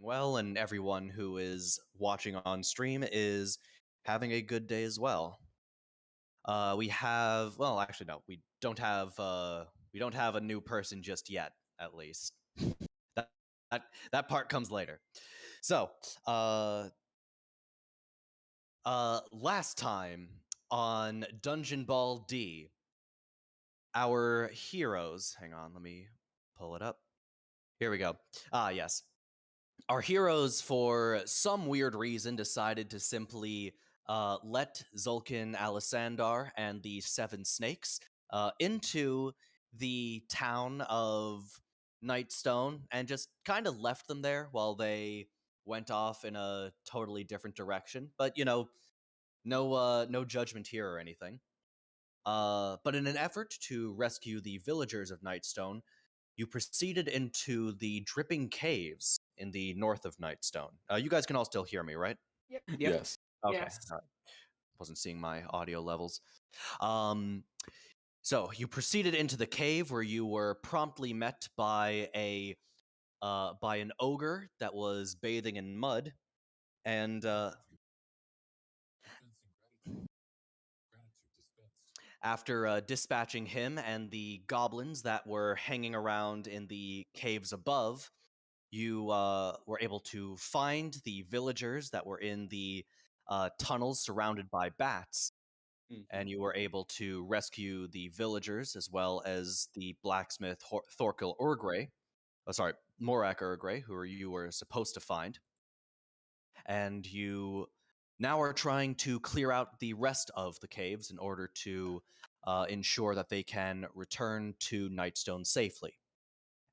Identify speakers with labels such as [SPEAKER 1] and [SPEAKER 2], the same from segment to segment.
[SPEAKER 1] well, and everyone who is watching on stream is having a good day as well. We have, well, actually, no, we don't have a new person just yet. At least that that part comes later. So, last time on Dungeon Ball D, our heroes. Hang on, let me pull it up. Here we go. Ah, yes. Our heroes, for some weird reason, decided to simply let Zulkin Alisandar and the Seven Snakes into the town of Nightstone and just kind of left them there while they went off in a totally different direction. But no judgment here or anything. But in an effort to rescue the villagers of Nightstone, you proceeded into the dripping caves in the north of Nightstone. You guys can all still hear me, right?
[SPEAKER 2] Yep.
[SPEAKER 3] Yes.
[SPEAKER 1] Okay.
[SPEAKER 2] Yes.
[SPEAKER 1] All right. Wasn't seeing my audio levels. So you proceeded into the cave where you were promptly met by an ogre that was bathing in mud, and after dispatching him and the goblins that were hanging around in the caves above, you were able to find the villagers that were in the tunnels surrounded by bats, and you were able to rescue the villagers as well as the blacksmith Thorkel Urgray. Oh, sorry, Morak Urgray, you were supposed to find. And you now are trying to clear out the rest of the caves in order to ensure that they can return to Nightstone safely.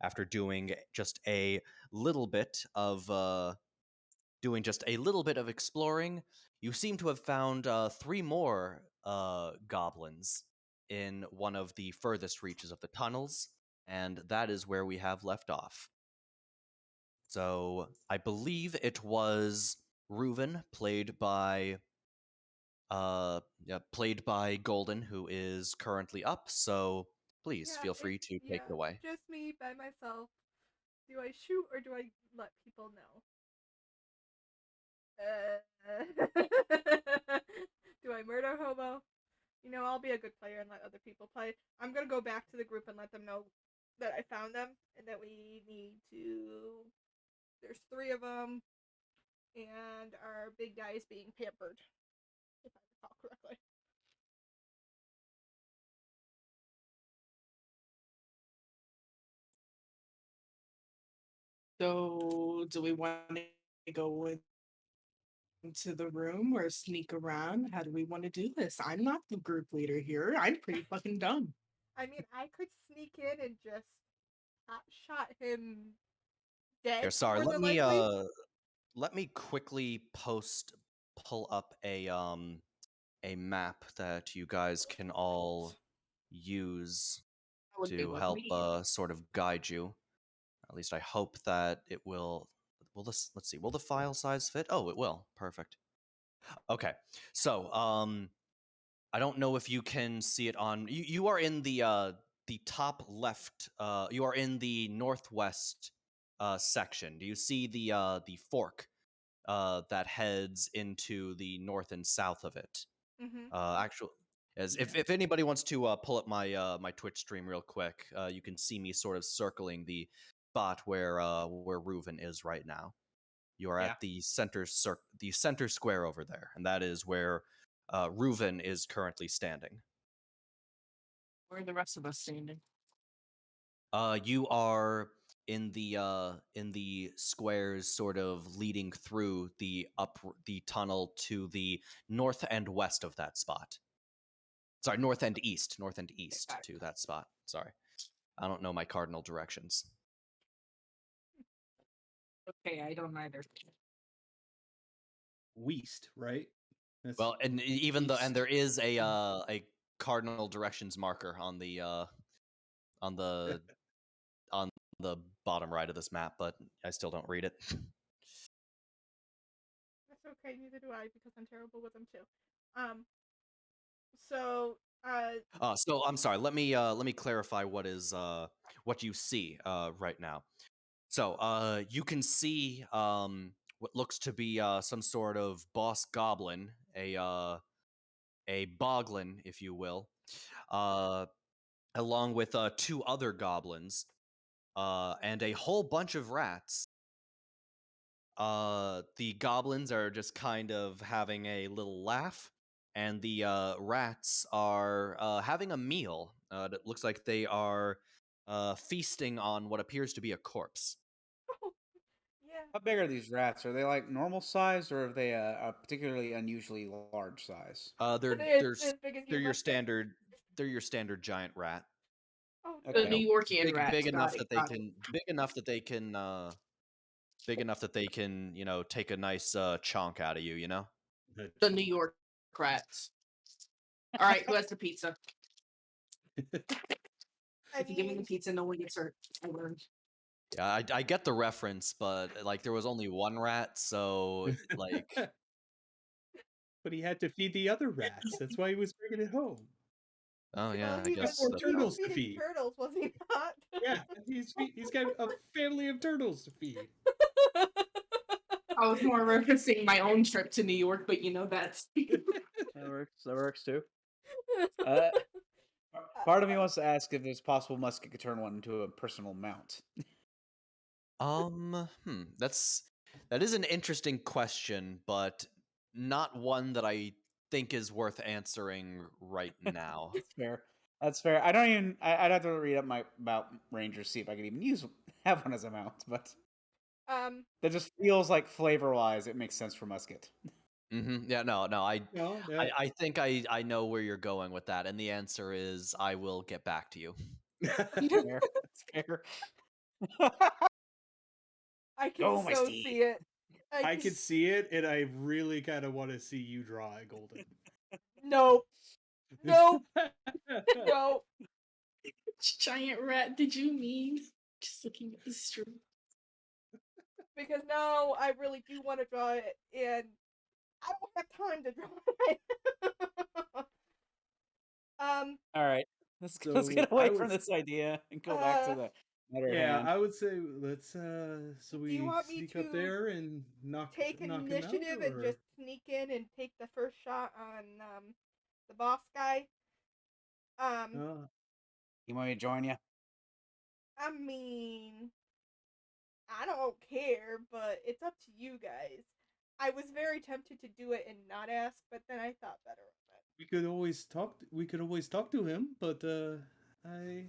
[SPEAKER 1] After doing just a little bit of exploring, you seem to have found three more goblins in one of the furthest reaches of the tunnels, and that is where we have left off. So I believe it was Reuven, played by Golden, who is currently up. So please feel free to take it away.
[SPEAKER 2] Just me by myself. Do I shoot or do I let people know? Do I murder hobo? I'll be a good player and let other people play. I'm gonna go back to the group and let them know that I found them and that we need to. There's three of them, and our big guy is being pampered, if I recall correctly.
[SPEAKER 4] So, do we want to go into the room or sneak around? How do we want to do this? I'm not the group leader here. I'm pretty fucking dumb.
[SPEAKER 2] I mean, I could sneak in and just shot him dead.
[SPEAKER 1] Here, sorry,
[SPEAKER 2] more than likely.
[SPEAKER 1] let me quickly pull up a map that you guys can all use
[SPEAKER 4] That would be
[SPEAKER 1] to
[SPEAKER 4] with
[SPEAKER 1] help
[SPEAKER 4] me.
[SPEAKER 1] sort of guide you. At least I hope that it will. Let's see. Will the file size fit? Oh, it will. Perfect. Okay. So, I don't know if you can see it on. You are in the top left. You are in the northwest section. Do you see the fork that heads into the north and south of it? Actually, if anybody wants to pull up my Twitch stream real quick, you can see me sort of circling the spot where Reuven is right now. You are at the center square over there, and that is where Reuven is currently standing.
[SPEAKER 4] Where are the rest of us standing?
[SPEAKER 1] You are in the squares, sort of leading through the tunnel to the north and west of that spot. Sorry, north and east to that spot. Sorry, I don't know my cardinal directions.
[SPEAKER 4] Okay, I don't either.
[SPEAKER 3] West, right?
[SPEAKER 1] That's well, and even though, and there is a cardinal directions marker on the on the on the bottom right of this map, but I still don't read it.
[SPEAKER 2] That's okay. Neither do I because I'm terrible with them too. So.
[SPEAKER 1] So I'm sorry. Let me clarify what you see right now. So, you can see what looks to be some sort of boss goblin, a boglin, if you will, uh, along with two other goblins, and a whole bunch of rats. The goblins are just kind of having a little laugh, and the rats are having a meal. That looks like they are feasting on what appears to be a corpse.
[SPEAKER 2] Yeah.
[SPEAKER 3] How big are these rats? Are they like normal size, or are they a particularly unusually large size?
[SPEAKER 1] They're
[SPEAKER 2] They're
[SPEAKER 1] they're
[SPEAKER 2] as
[SPEAKER 1] s-
[SPEAKER 2] big as
[SPEAKER 1] they're
[SPEAKER 2] you,
[SPEAKER 1] your
[SPEAKER 2] Musket.
[SPEAKER 1] standard they're your standard giant rat.
[SPEAKER 2] Oh,
[SPEAKER 4] The
[SPEAKER 3] Okay.
[SPEAKER 4] New Yorkian
[SPEAKER 1] Big
[SPEAKER 4] rats.
[SPEAKER 1] enough
[SPEAKER 4] Got it.
[SPEAKER 1] that they
[SPEAKER 4] Got it.
[SPEAKER 1] can big enough that they can take a nice chunk out of you.
[SPEAKER 4] The New York rats. All right, who has the pizza?
[SPEAKER 2] I
[SPEAKER 4] If you give me the
[SPEAKER 2] mean,
[SPEAKER 4] pizza, no one gets hurt. I learned.
[SPEAKER 1] Yeah, I get the reference, but like there was only one rat, so like
[SPEAKER 5] But he had to feed the other rats. That's why he was bringing it home.
[SPEAKER 1] oh
[SPEAKER 2] well,
[SPEAKER 1] yeah, I
[SPEAKER 2] he was
[SPEAKER 1] guess
[SPEAKER 5] More
[SPEAKER 1] that's
[SPEAKER 2] he was
[SPEAKER 5] turtles to
[SPEAKER 2] feeding
[SPEAKER 5] feed.
[SPEAKER 2] turtles, was he not?
[SPEAKER 5] Yeah, he's got a family of turtles to feed.
[SPEAKER 4] I was more referencing my own trip to New York, but that's
[SPEAKER 3] That works. That works too. Uh, part of me wants to ask if it's possible Musket could turn one into a personal mount.
[SPEAKER 1] that is an interesting question, but not one that I think is worth answering right now.
[SPEAKER 3] That's fair. That's fair. I don't even. I'd have to read up about Rangers, see if I could even have one as a mount. But that just feels like flavor wise, it makes sense for Musket.
[SPEAKER 1] Yeah, no,
[SPEAKER 5] No,
[SPEAKER 1] I think I know where you're going with that, and the answer is I will get back to you.
[SPEAKER 3] Fair. That's fair.
[SPEAKER 2] I can
[SPEAKER 3] Go, my
[SPEAKER 2] so
[SPEAKER 3] steed.
[SPEAKER 2] see it.
[SPEAKER 5] I can see it, and I really kind of want to see you draw a golden.
[SPEAKER 2] Nope. Nope. Nope.
[SPEAKER 4] giant rat. Did you mean just looking at the stream?
[SPEAKER 2] Because no, I really do want to draw it, and I don't have time to draw it.
[SPEAKER 3] All right, let's
[SPEAKER 5] So
[SPEAKER 3] get
[SPEAKER 5] I
[SPEAKER 3] away from
[SPEAKER 5] would,
[SPEAKER 3] this idea and go back to the matter at
[SPEAKER 5] yeah,
[SPEAKER 3] hand.
[SPEAKER 5] I would say let's. So
[SPEAKER 2] Do you
[SPEAKER 5] we
[SPEAKER 2] want me
[SPEAKER 5] sneak up
[SPEAKER 2] to
[SPEAKER 5] there and knock
[SPEAKER 2] take
[SPEAKER 5] him out,
[SPEAKER 2] initiative and
[SPEAKER 5] or
[SPEAKER 2] just sneak in and take the first shot on the boss guy?
[SPEAKER 5] uh,
[SPEAKER 3] You want me to join you?
[SPEAKER 2] I mean, I don't care, but it's up to you guys. I was very tempted to do it and not ask, but then I thought better of it.
[SPEAKER 5] we could always talk. We could always talk to him, but I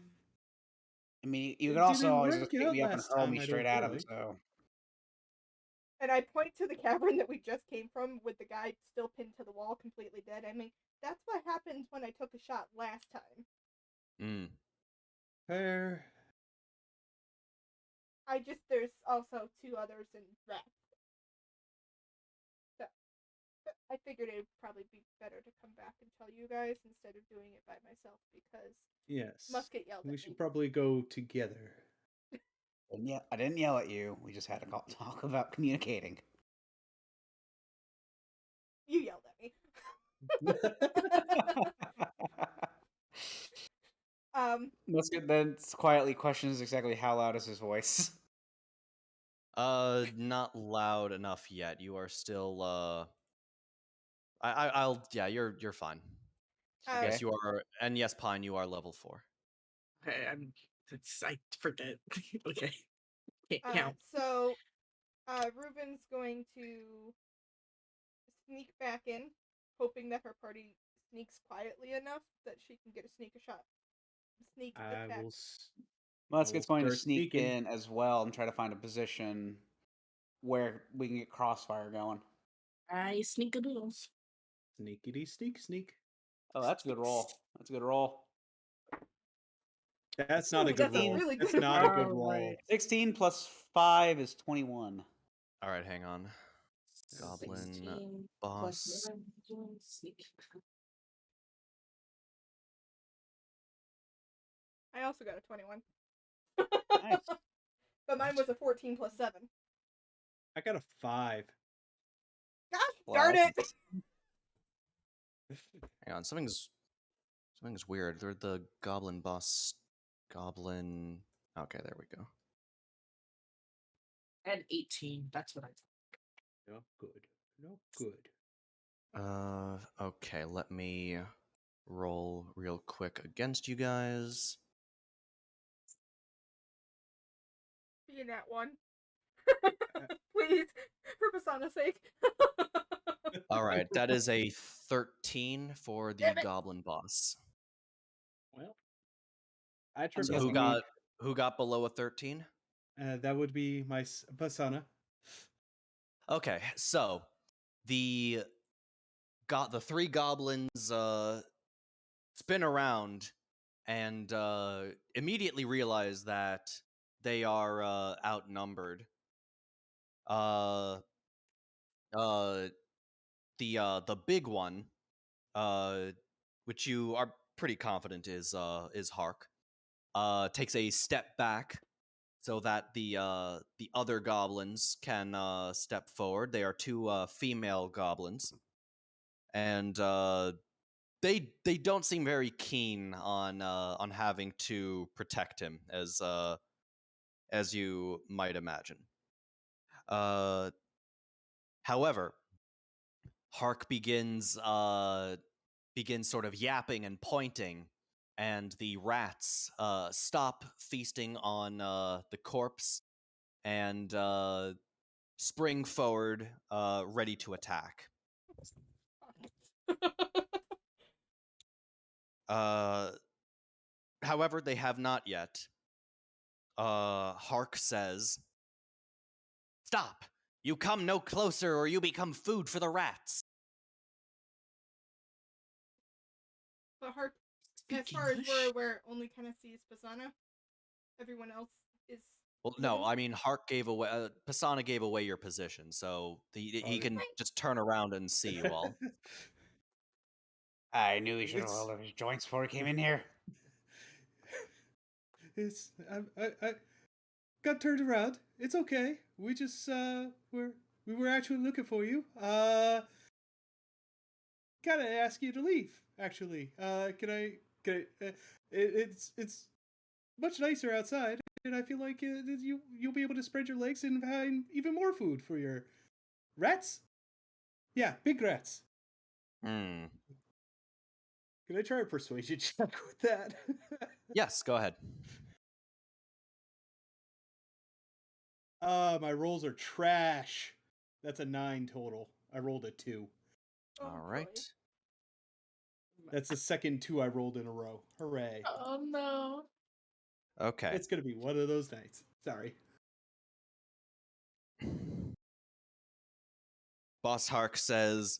[SPEAKER 3] I mean, you
[SPEAKER 5] it
[SPEAKER 3] could also
[SPEAKER 5] didn't
[SPEAKER 3] always
[SPEAKER 5] work
[SPEAKER 3] just pick
[SPEAKER 5] out
[SPEAKER 3] me up and
[SPEAKER 5] last
[SPEAKER 3] hurl
[SPEAKER 5] time.
[SPEAKER 3] me
[SPEAKER 5] I
[SPEAKER 3] straight
[SPEAKER 5] don't
[SPEAKER 3] at him.
[SPEAKER 5] think.
[SPEAKER 3] So
[SPEAKER 2] And I point to the cavern that we just came from with the guy still pinned to the wall, completely dead. I mean, that's what happened when I took a shot last time.
[SPEAKER 1] Mm.
[SPEAKER 5] Fair.
[SPEAKER 2] There's also two others in rats. So, I figured it would probably be better to come back and tell you guys instead of doing it by myself because
[SPEAKER 5] Yes,
[SPEAKER 2] Musket yelled
[SPEAKER 5] we
[SPEAKER 2] at
[SPEAKER 5] should
[SPEAKER 2] me.
[SPEAKER 5] probably go together.
[SPEAKER 3] and yeah, I didn't yell at you. We just had a talk about communicating.
[SPEAKER 2] You yelled at me.
[SPEAKER 3] Musket then quietly questions exactly how loud is his voice.
[SPEAKER 1] Not loud enough yet. You are still I'll yeah, you're fine. Yes,
[SPEAKER 3] Okay.
[SPEAKER 1] you are, and yes, Pine, you are level 4.
[SPEAKER 4] Okay, I forget. Okay, can't count.
[SPEAKER 2] So, Ruben's going to sneak back in, hoping that her party sneaks quietly enough that she can get a sneak
[SPEAKER 5] I
[SPEAKER 2] attack.
[SPEAKER 5] will. I will
[SPEAKER 3] Musket's going to
[SPEAKER 5] start
[SPEAKER 3] sneak
[SPEAKER 5] sneaking.
[SPEAKER 3] in as well and try to find a position where we can get crossfire going.
[SPEAKER 4] I sneak a doodles.
[SPEAKER 5] Sneakity sneak sneak.
[SPEAKER 3] Oh, that's a good roll. That's a good roll.
[SPEAKER 5] That's not a
[SPEAKER 2] Ooh,
[SPEAKER 5] good
[SPEAKER 2] that's a
[SPEAKER 5] roll.
[SPEAKER 2] really
[SPEAKER 5] That's
[SPEAKER 2] good
[SPEAKER 5] not a good
[SPEAKER 4] roll.
[SPEAKER 5] roll.
[SPEAKER 3] 16 plus 5 is 21.
[SPEAKER 1] All right, hang on. Goblin
[SPEAKER 4] 16
[SPEAKER 1] boss.
[SPEAKER 4] plus 9, sneak.
[SPEAKER 2] I also got a 21.
[SPEAKER 3] Nice.
[SPEAKER 2] But mine was a 14 plus 7.
[SPEAKER 5] I got a 5.
[SPEAKER 2] Gosh
[SPEAKER 3] Well,
[SPEAKER 2] darn it!
[SPEAKER 1] Hang on, something's weird. They're the goblin boss. Goblin. Okay, there we go.
[SPEAKER 4] And 18. That's what I thought.
[SPEAKER 5] Not good. Not good.
[SPEAKER 1] Okay, let me roll real quick against you guys.
[SPEAKER 2] Be in that one. Please, for Basana's sake.
[SPEAKER 1] All right, that is a 13 for the goblin boss.
[SPEAKER 5] Well, I
[SPEAKER 1] So
[SPEAKER 5] tripped.
[SPEAKER 1] who got below a 13?
[SPEAKER 5] That would be my Basana.
[SPEAKER 1] Okay, so the three goblins spin around and immediately realize that they are outnumbered. The big one, which you are pretty confident is Hark, takes a step back so that the other goblins can step forward. They are two female goblins, and they don't seem very keen on having to protect him, as you might imagine. However, Hark begins sort of yapping and pointing, and the rats stop feasting on the corpse and spring forward, ready to attack. However, they have not yet. Hark says, "Stop! You come no closer, or you become food for the rats."
[SPEAKER 2] But Hark,
[SPEAKER 4] Speak
[SPEAKER 2] as far as
[SPEAKER 4] English?
[SPEAKER 2] we're aware, only kind of sees Basana. Everyone else is.
[SPEAKER 1] Well, no, I mean, Hark gave away. Pisana gave away your position, so he can just turn around and see you all.
[SPEAKER 3] I knew he should have held up his joints before he came in here.
[SPEAKER 5] It's I got turned around. It's okay. We just we were actually looking for you. Gotta ask you to leave. Actually, can I? It's much nicer outside, and I feel like you'll be able to spread your legs and find even more food for your rats. Yeah, big rats.
[SPEAKER 1] Hmm.
[SPEAKER 5] Can I try a persuasion check with that?
[SPEAKER 1] Yes, go ahead.
[SPEAKER 5] My rolls are trash. That's a 9 total. I rolled a 2.
[SPEAKER 2] Oh,
[SPEAKER 1] All
[SPEAKER 2] boy.
[SPEAKER 1] right.
[SPEAKER 5] That's the second 2 I rolled in a row. Hooray.
[SPEAKER 4] Oh no.
[SPEAKER 1] Okay.
[SPEAKER 5] It's gonna be one of those nights. Sorry.
[SPEAKER 1] Boss Hark says,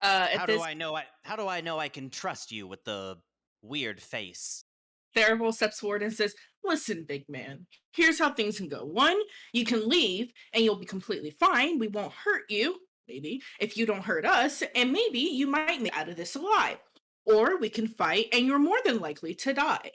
[SPEAKER 4] At
[SPEAKER 1] How
[SPEAKER 4] this,
[SPEAKER 1] do I know I can trust you with the weird face?
[SPEAKER 4] Therable steps forward and says, "Listen, big man. Here's how things can go. One, you can leave and you'll be completely fine. We won't hurt you, maybe, if you don't hurt us, and maybe you might make it out of this alive. Or we can fight and you're more than likely to die.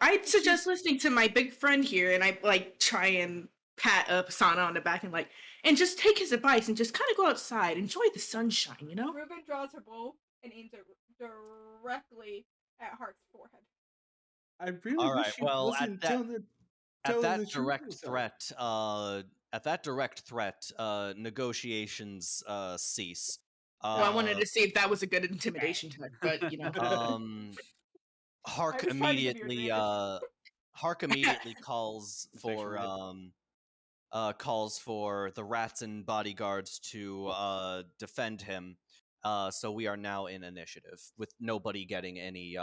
[SPEAKER 4] I'd suggest listening to my big friend here," and I try and pat Sana on the back and just take his advice and just kind of go outside, enjoy the sunshine, you know?
[SPEAKER 2] Ruben draws her bow and aims it directly at Hark's forehead.
[SPEAKER 5] I really
[SPEAKER 1] All
[SPEAKER 5] wish
[SPEAKER 1] right.
[SPEAKER 5] she
[SPEAKER 1] Well,
[SPEAKER 5] wasn't telling the truth
[SPEAKER 1] at that direct threat, negotiations cease.
[SPEAKER 4] Well, I wanted to see if that was a good intimidation check, but
[SPEAKER 1] Hark
[SPEAKER 2] I was trying to give you
[SPEAKER 1] immediately
[SPEAKER 2] advantage.
[SPEAKER 1] Hark immediately calls for the rats and bodyguards to defend him. So we are now in initiative with nobody getting any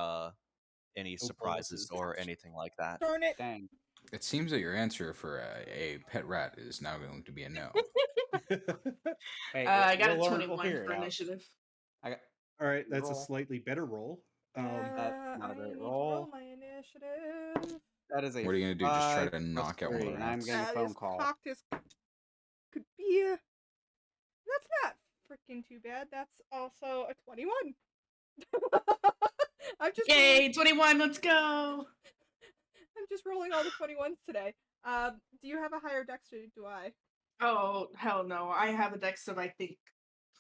[SPEAKER 1] surprises
[SPEAKER 5] bonuses.
[SPEAKER 1] or anything like that.
[SPEAKER 2] Darn it.
[SPEAKER 3] Dang.
[SPEAKER 6] It seems that your answer for a pet rat is now going to be a no.
[SPEAKER 3] Hey,
[SPEAKER 4] I got
[SPEAKER 3] we'll
[SPEAKER 4] a
[SPEAKER 3] learn-
[SPEAKER 4] 21
[SPEAKER 3] we'll figure
[SPEAKER 4] for
[SPEAKER 3] it out.
[SPEAKER 4] initiative.
[SPEAKER 3] I got
[SPEAKER 5] All right, that's a
[SPEAKER 3] roll.
[SPEAKER 5] slightly better roll.
[SPEAKER 3] That's not a
[SPEAKER 2] I
[SPEAKER 3] great
[SPEAKER 2] need
[SPEAKER 3] roll.
[SPEAKER 2] to roll my initiative.
[SPEAKER 3] That is a
[SPEAKER 6] What are you gonna do? Just try
[SPEAKER 3] 5
[SPEAKER 6] to
[SPEAKER 3] plus
[SPEAKER 6] knock out one of
[SPEAKER 3] 3,
[SPEAKER 6] the
[SPEAKER 3] and I'm
[SPEAKER 6] rats?
[SPEAKER 3] getting a
[SPEAKER 2] That
[SPEAKER 3] phone
[SPEAKER 2] is
[SPEAKER 3] call.
[SPEAKER 2] cocked as could be. That's not freaking too bad. That's also a 21. I'm just
[SPEAKER 4] Yay, 21, let's go!
[SPEAKER 2] I'm just rolling all the 21s today. Do you have a higher dex or do I?
[SPEAKER 4] Oh, hell no. I have a dex of, I think,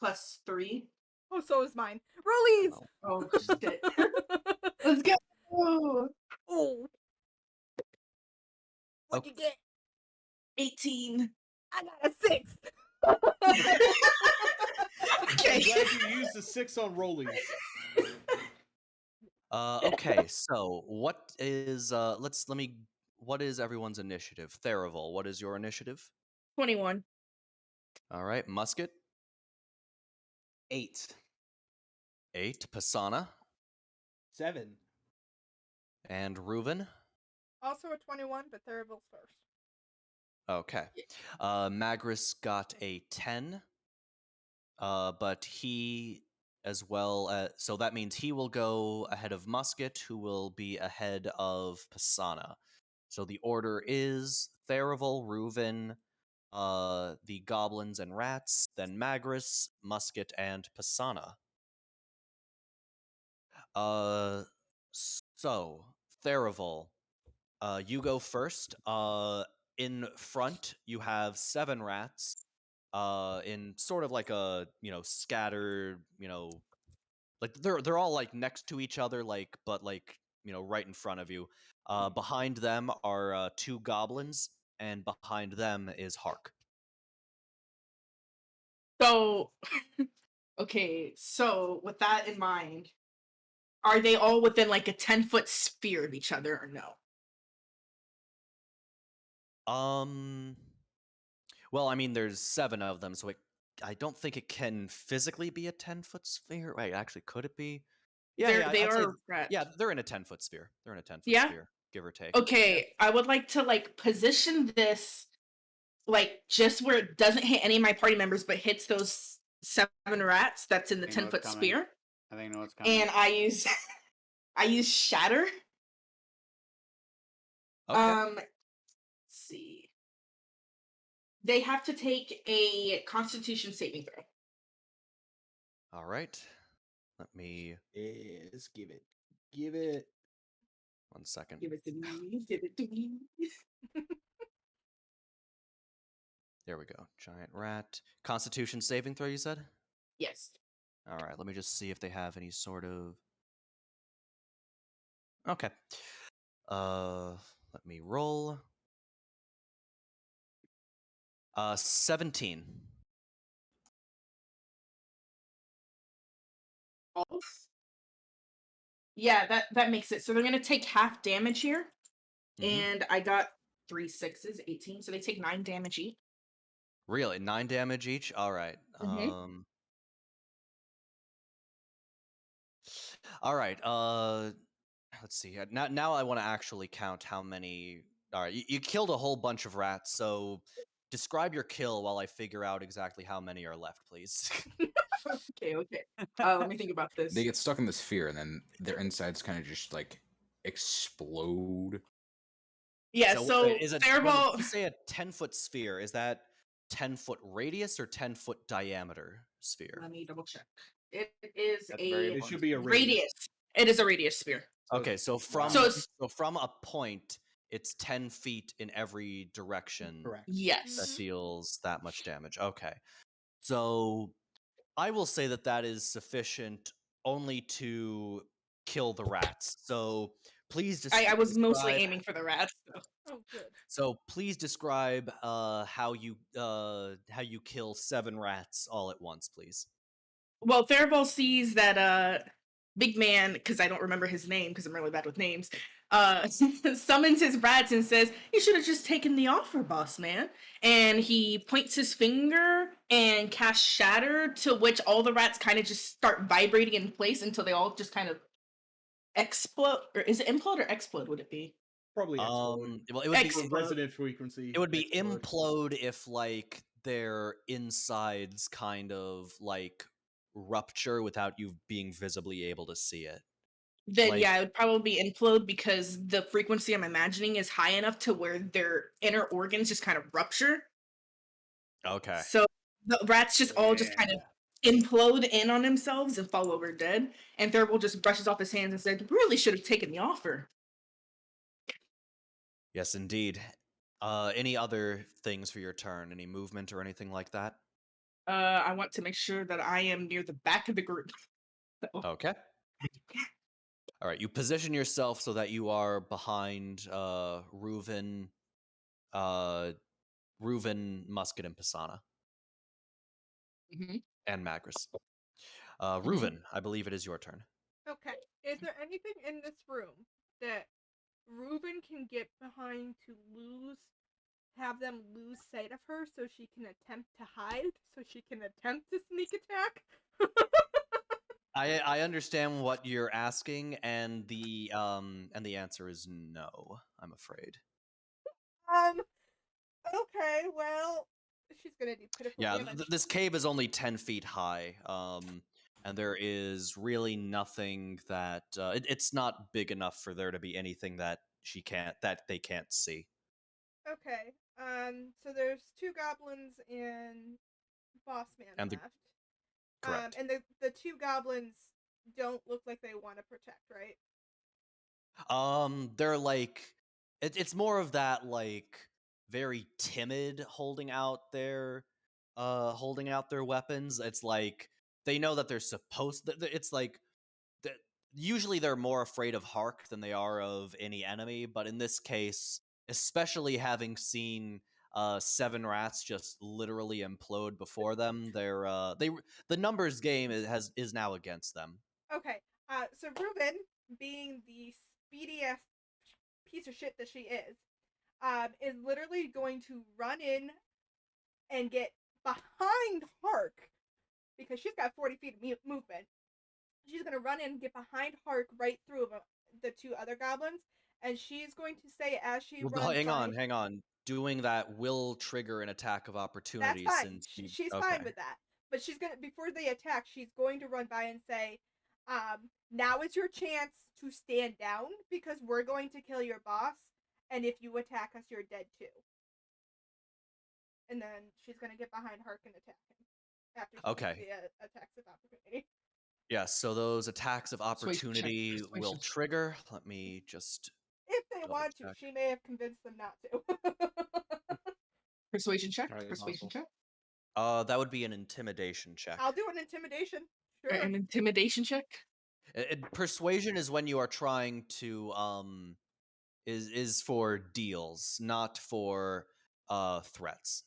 [SPEAKER 4] +3.
[SPEAKER 2] Oh, so is mine. Rollies!
[SPEAKER 4] Oh, shit. Let's go!
[SPEAKER 2] Oh. What'd you get?
[SPEAKER 4] 18.
[SPEAKER 2] I got a 6.
[SPEAKER 4] Okay.
[SPEAKER 5] I'm glad you used the 6 on rollies.
[SPEAKER 1] Okay, so what is what is everyone's initiative? Theraval, what is your initiative?
[SPEAKER 4] 21.
[SPEAKER 1] All right, Musket,
[SPEAKER 3] 8.
[SPEAKER 1] 8, Pisana,
[SPEAKER 5] 7.
[SPEAKER 1] and Reuven.
[SPEAKER 2] Also a 21, but Theravil's first.
[SPEAKER 1] Okay. Magris got a 10. But he as well so that means he will go ahead of Musket, who will be ahead of Pisana. So the order is Theraval, Reuven, the goblins and rats, then Magris, Musket, and Pisana. So Theraval, you go first. In front, you have 7 rats. In sort of like a scattered, like they're all like next to each other, like but like right in front of you. Behind them are 2 goblins, and behind them is Hark.
[SPEAKER 4] So, okay, so with that in mind, are they all within like a 10-foot sphere of each other or no?
[SPEAKER 1] Well, I mean, there's 7 of them, so I don't think it can physically be a 10-foot sphere. Wait, actually, could it be? Yeah,
[SPEAKER 4] They
[SPEAKER 1] I'd say,
[SPEAKER 4] are rat.
[SPEAKER 1] yeah, they're in a 10-foot sphere. They're in a 10-foot
[SPEAKER 4] Yeah?
[SPEAKER 1] sphere, give or take.
[SPEAKER 4] Okay, I would like to like position this like just where it doesn't hit any of my party members, but hits those 7 rats that's in the
[SPEAKER 3] I know
[SPEAKER 4] 10-foot
[SPEAKER 3] what's coming.
[SPEAKER 4] sphere.
[SPEAKER 3] I think I know what's coming.
[SPEAKER 4] And I use I use shatter.
[SPEAKER 1] Okay.
[SPEAKER 4] Let's see. They have to take a Constitution saving throw.
[SPEAKER 1] All right. Let me
[SPEAKER 5] Yes, give it. Give it.
[SPEAKER 1] 1 second.
[SPEAKER 4] Give it to me. Give it to me.
[SPEAKER 1] There we go. Giant rat. Constitution saving throw, you said?
[SPEAKER 4] Yes.
[SPEAKER 1] All right, let me just see if they have any sort of... Okay. Let me roll. 17.
[SPEAKER 4] Yeah, that makes it. So they're gonna take half damage here.
[SPEAKER 1] Mhm.
[SPEAKER 4] And I got 3 6s, 18. So they take 9 damage each.
[SPEAKER 1] Really? 9 damage each? All right.
[SPEAKER 4] Mhm.
[SPEAKER 1] All right. Let's see. Now I want to actually count how many... All right, you killed a whole bunch of rats, so describe your kill while I figure out exactly how many are left, please.
[SPEAKER 4] Okay. Let me think about this.
[SPEAKER 6] They get stuck in the sphere, and then their insides kind of just like explode.
[SPEAKER 4] Yeah, so
[SPEAKER 1] is it when
[SPEAKER 4] Fireball.
[SPEAKER 1] you say a 10-foot sphere, is that 10-foot radius or 10-foot diameter sphere?
[SPEAKER 4] Let me double check. It is
[SPEAKER 3] That's very
[SPEAKER 4] a
[SPEAKER 5] It should be a
[SPEAKER 4] radius. It is a radius sphere.
[SPEAKER 1] Okay, so from
[SPEAKER 4] So it's
[SPEAKER 1] from a point, it's 10 feet in every direction
[SPEAKER 5] correct.
[SPEAKER 4] yes.
[SPEAKER 1] that deals that much damage. Okay, so I will say that is sufficient only to kill the rats. So please
[SPEAKER 4] I was mostly
[SPEAKER 1] describe.
[SPEAKER 4] aiming for the rats. So.
[SPEAKER 2] Oh, good.
[SPEAKER 1] So please describe how you kill 7 rats all at once, please.
[SPEAKER 4] Well, Theraval sees that big man, because I don't remember his name because I'm really bad with names, summons his rats and says, "You should have just taken the offer, boss man." And he points his finger and casts shatter, to which all the rats kind of just start vibrating in place until they all just kind of explode. Or is it implode or explode, would it be?
[SPEAKER 5] Probably explode.
[SPEAKER 1] Well, it would be
[SPEAKER 5] For resonant frequency.
[SPEAKER 1] it would be
[SPEAKER 5] explode.
[SPEAKER 1] implode if like their insides kind of like rupture without you being visibly able to see it.
[SPEAKER 4] Then
[SPEAKER 1] Like,
[SPEAKER 4] yeah, it would probably be implode because the frequency I'm imagining is high enough to where their inner organs just kind of rupture.
[SPEAKER 1] okay.
[SPEAKER 4] So the rats just all just kind of implode in on themselves and fall over dead. And Thurble just brushes off his hands and said, "Really should have taken the offer."
[SPEAKER 1] Yes, indeed. Any other things for your turn? Any movement or anything like that?
[SPEAKER 4] I want to make sure that I am near the back of the group. So,
[SPEAKER 1] Okay. All right, you position yourself so that you are behind Reuven Reuven, Musket, and Pisana.
[SPEAKER 4] Mm-hmm.
[SPEAKER 1] And Magris.
[SPEAKER 4] Mm-hmm.
[SPEAKER 1] Reuven, I believe it is your turn.
[SPEAKER 2] Okay. Is there anything in this room that Reuven can get behind to have them lose sight of her so she can attempt to hide, so she can attempt to sneak attack?
[SPEAKER 1] I understand what you're asking, and the answer is no, I'm afraid.
[SPEAKER 2] Okay, well, she's gonna do pitiful damage.
[SPEAKER 1] This cave is only 10 feet high, and there is really nothing that it's not big enough for there to be anything that they can't see.
[SPEAKER 2] Okay, so there's 2 goblins and Boss Man left.
[SPEAKER 1] Correct.
[SPEAKER 2] And the 2 goblins don't look like they want to protect, right?
[SPEAKER 1] They're like it's more of that like very timid holding out their weapons. It's like they know that they're supposed. It's like usually they're more afraid of Hark than they are of any enemy, but in this case, especially having seen 7 rats just literally implode before them, the numbers game is now against them.
[SPEAKER 2] Okay, so Reuven, being the speedy ass piece of shit that she is literally going to run in and get behind Hark because she's got 40 feet of movement. She's going to run in and get behind Hark right through the 2 other goblins, and she's going to say as she runs
[SPEAKER 1] Hang on. Doing that will trigger an attack of opportunity.
[SPEAKER 2] That's fine.
[SPEAKER 1] Since
[SPEAKER 2] she's fine with that. But she's gonna before they attack, she's going to run by and say, now is your chance to stand down because we're going to kill your boss, and if you attack us, you're dead too. And then she's gonna get behind Hark and attack him after she makes the attacks of opportunity.
[SPEAKER 1] Yes, so those attacks of opportunity will trigger. Let me just.
[SPEAKER 2] If they want to, she may have convinced them not to.
[SPEAKER 4] Persuasion check. Persuasion check.
[SPEAKER 1] That would be an intimidation check.
[SPEAKER 2] I'll do an intimidation. Sure.
[SPEAKER 4] An intimidation check.
[SPEAKER 1] Persuasion is when you are trying to is for deals, not for threats.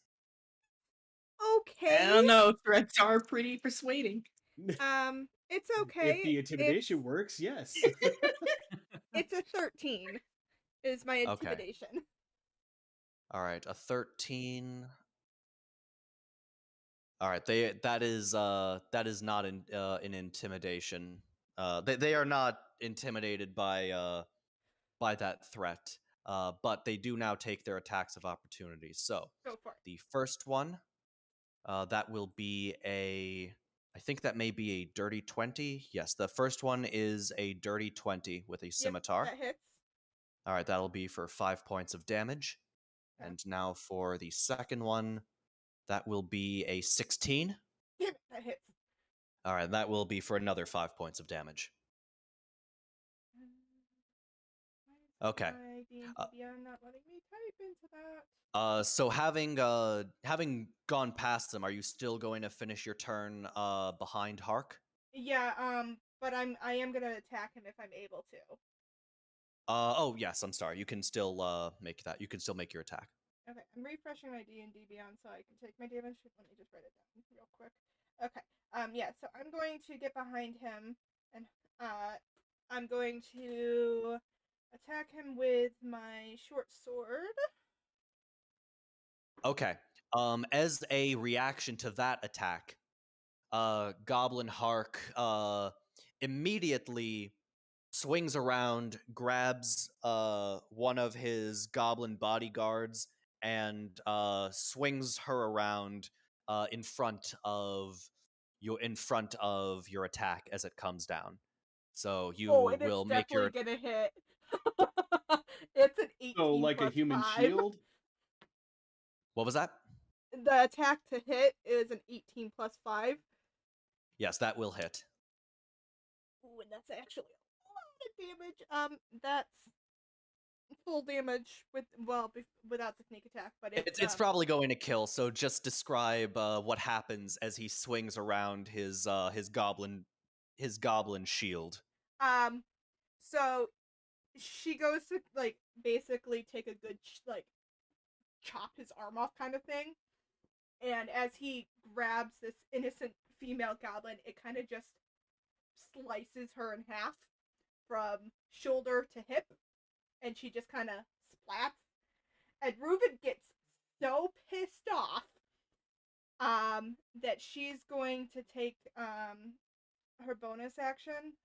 [SPEAKER 2] Okay.
[SPEAKER 4] I don't know. Threats are pretty persuading.
[SPEAKER 2] It's okay.
[SPEAKER 5] If the intimidation works, yes.
[SPEAKER 2] It's a 13 is my intimidation.
[SPEAKER 1] Okay. All right, a 13. All right, that is not an intimidation. They are not intimidated by that threat. But they do now take their attacks of opportunity. So
[SPEAKER 2] go for it.
[SPEAKER 1] The first one, that will be I think that may be a dirty 20. Yes, the first one is a dirty 20 with a scimitar.
[SPEAKER 2] That hits.
[SPEAKER 1] All right, that'll be for 5 points of damage.
[SPEAKER 2] Yeah.
[SPEAKER 1] And now for the second one, that will be a 16.
[SPEAKER 2] Yep, that hits.
[SPEAKER 1] All right, that will be for another 5 points of damage. Okay.
[SPEAKER 2] My D&D not letting me type into that.
[SPEAKER 1] So having gone past them, are you still going to finish your turn behind Hark?
[SPEAKER 2] Yeah, but I am gonna attack him if I'm able to.
[SPEAKER 1] Oh yes, I'm sorry. You can still make that. You can still make your attack.
[SPEAKER 2] Okay, I'm refreshing my D&D Beyond so I can take my damage. Let me just write it down real quick. Okay. Yeah, so I'm going to get behind him and I'm going to attack him with my short sword.
[SPEAKER 1] Okay. As a reaction to that attack, Goblin Hark immediately swings around, grabs one of his goblin bodyguards, and swings her around in front of your attack as it comes down. So you will make your.
[SPEAKER 2] It's definitely gonna hit. It's an 18.
[SPEAKER 5] So like
[SPEAKER 2] plus
[SPEAKER 5] a human
[SPEAKER 2] 5.
[SPEAKER 5] shield.
[SPEAKER 1] What was that?
[SPEAKER 2] The attack to hit is an 18 plus 5.
[SPEAKER 1] Yes, that will hit.
[SPEAKER 2] Ooh, and that's actually a lot of damage. That's full damage without the sneak attack, but
[SPEAKER 1] it's probably going to kill. So just describe what happens as he swings around his goblin shield.
[SPEAKER 2] So she goes to like basically take a good chop his arm off kind of thing. And as he grabs this innocent female goblin, it kind of just slices her in half from shoulder to hip, and she just kind of splats. And Reuben gets so pissed off that she's going to take her bonus action.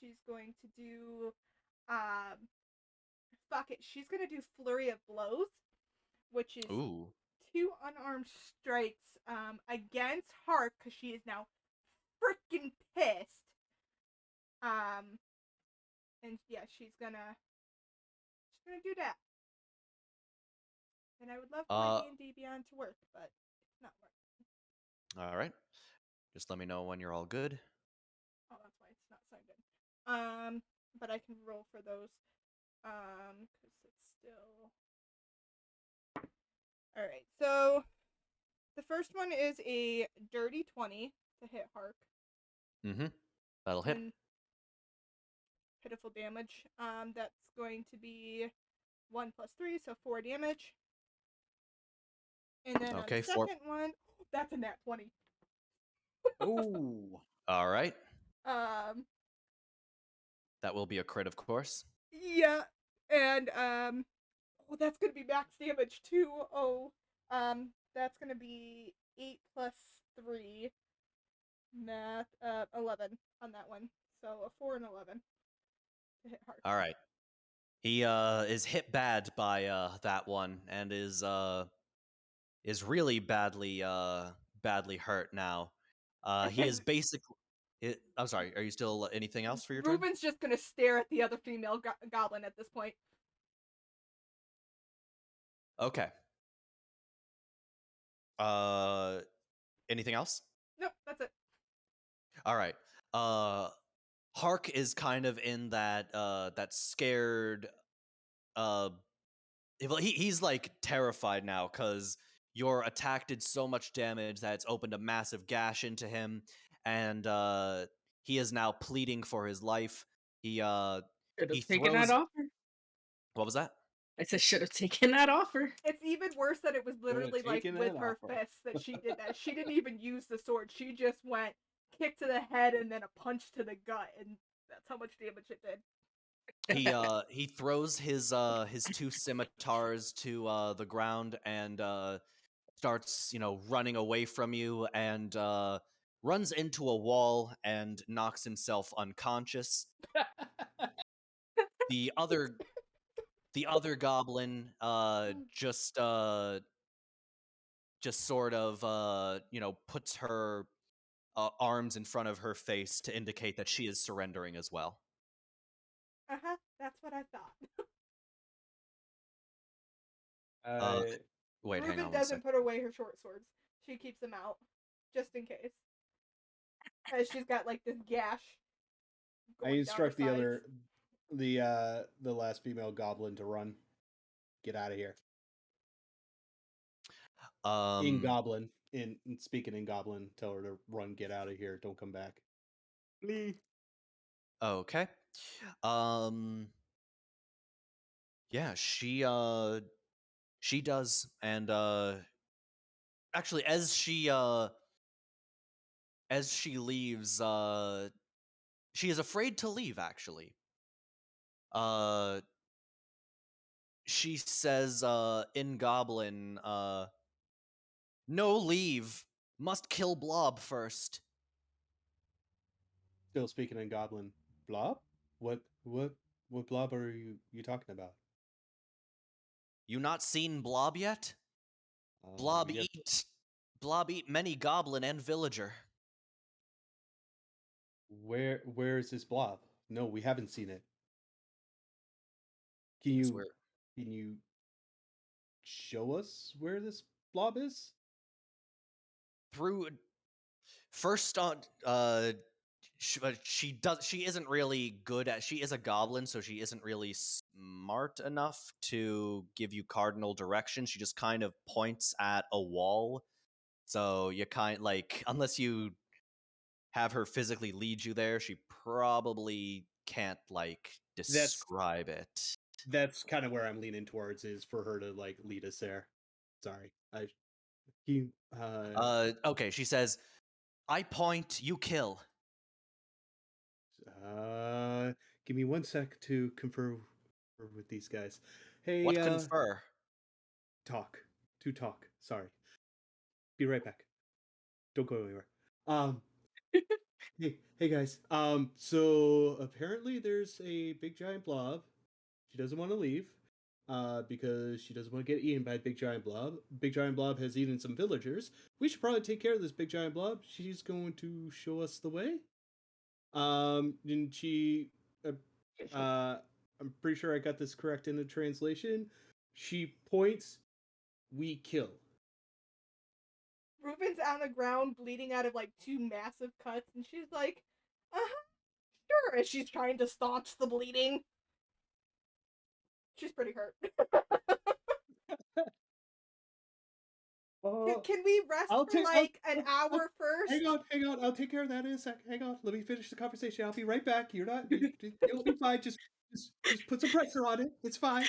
[SPEAKER 2] She's going to do fuck it. She's gonna do Flurry of Blows, which is
[SPEAKER 1] Ooh.
[SPEAKER 2] 2 unarmed strikes against Hark because she is now freaking pissed. And yeah, she's gonna do that. And I would love for my D&D Beyond to work, but it's not working.
[SPEAKER 1] All right. Just let me know when you're all good.
[SPEAKER 2] Oh, that's why it's not signed in. But I can roll for those. Because it's still. Alright, so the first one is a dirty 20 to hit Hark.
[SPEAKER 1] That'll hit.
[SPEAKER 2] And pitiful damage. That's going to be 1 plus 3, so 4 damage. And then on the second one, that's a nat 20.
[SPEAKER 3] Ooh.
[SPEAKER 1] All right. That will be a crit, of course.
[SPEAKER 2] Yeah, and that's gonna be max damage too. That's gonna be 8 plus 3. Math, 11 on that one. So a 4 and 11 to hit hard.
[SPEAKER 1] All right. He is hit bad by that one and is really badly hurt now. He is basically. I'm sorry. Are you still anything else for your turn?
[SPEAKER 2] Reuben's just gonna stare at the other female goblin at this point.
[SPEAKER 1] Okay. Anything else?
[SPEAKER 2] Nope, that's it.
[SPEAKER 1] All right. Hark is kind of in that scared. He's like terrified now because your attack did so much damage that it's opened a massive gash into him, and he is now pleading for his life. He
[SPEAKER 4] taken that offer.
[SPEAKER 1] What was that?
[SPEAKER 4] I said should have taken that offer.
[SPEAKER 2] It's even worse that it was literally like with her fists that she did that. She didn't even use the sword. She just went kick to the head and then a punch to the gut, and that's how much damage it did.
[SPEAKER 1] He throws his 2 scimitars to the ground and starts running away from you and runs into a wall and knocks himself unconscious. The other goblin just sort of puts her arms in front of her face to indicate that she is surrendering as well.
[SPEAKER 2] That's what I thought.
[SPEAKER 1] Wait, hang on.
[SPEAKER 2] Reuben doesn't put away her short swords. She keeps them out just in case. As she's got like this gash.
[SPEAKER 5] I instruct the last female goblin to run. Get out of here. In goblin, speaking in goblin, tell her to run. Get out of here. Don't come back. Please.
[SPEAKER 1] Okay. Yeah, she does, and actually, as she leaves, she is afraid to leave. Actually, she says, in Goblin, "No leave. Must kill Blob first."
[SPEAKER 5] Still speaking in goblin. Blob? What blob are you talking about?
[SPEAKER 1] You not seen Blob yet? Blob eat many goblin and villager.
[SPEAKER 5] Where is this blob? No, we haven't seen it. Can you show us where this blob is?
[SPEAKER 1] Through first on she isn't really good at. She is a goblin, so she isn't really smart enough to give you cardinal direction. She just kind of points at a wall. So you unless you have her physically lead you there, she probably can't describe it.
[SPEAKER 5] That's kind of where I'm leaning towards, is for her to like lead us there. Sorry, he
[SPEAKER 1] Okay, she says, "I point, you kill."
[SPEAKER 5] give me 1 sec to confer with these guys. Hey,
[SPEAKER 1] What confer?
[SPEAKER 5] talk to talk. Sorry, be right back. Don't go anywhere. Um, hey guys. So apparently there's a big giant blob. She doesn't want to leave, because she doesn't want to get eaten by a big giant blob. Big giant blob has eaten some villagers. We should probably take care of this big giant blob. She's going to show us the way. And she, I'm pretty sure I got this correct in the translation. She points, we kill.
[SPEAKER 2] Ruben's on the ground bleeding out of like 2 massive cuts, and she's like, sure, as she's trying to staunch the bleeding. She's pretty hurt. Can we rest for like an hour first?
[SPEAKER 5] Hang on. I'll take care of that in a sec. Hang on. Let me finish the conversation. I'll be right back. It'll be fine. Just put some pressure on it. It's fine.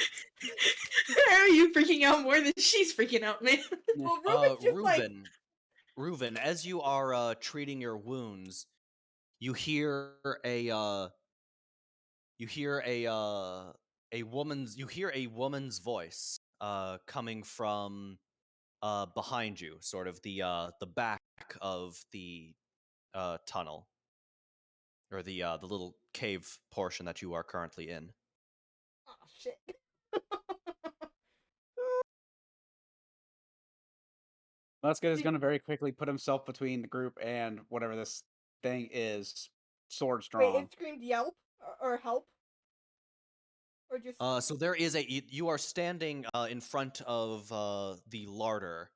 [SPEAKER 4] Why are you freaking out more than she's freaking out, man?
[SPEAKER 2] Well, Ruben's just like,
[SPEAKER 1] Reuven, as you are treating your wounds, you hear a woman's voice coming from behind you, sort of the back of the tunnel, or the little cave portion that you are currently in.
[SPEAKER 2] oh shit.
[SPEAKER 3] Musket is going to very quickly put himself between the group and whatever this thing is, sword
[SPEAKER 2] Wait,
[SPEAKER 3] drawn.
[SPEAKER 2] it screamed yelp or help? Or just
[SPEAKER 1] So there is you are standing in front of the larder,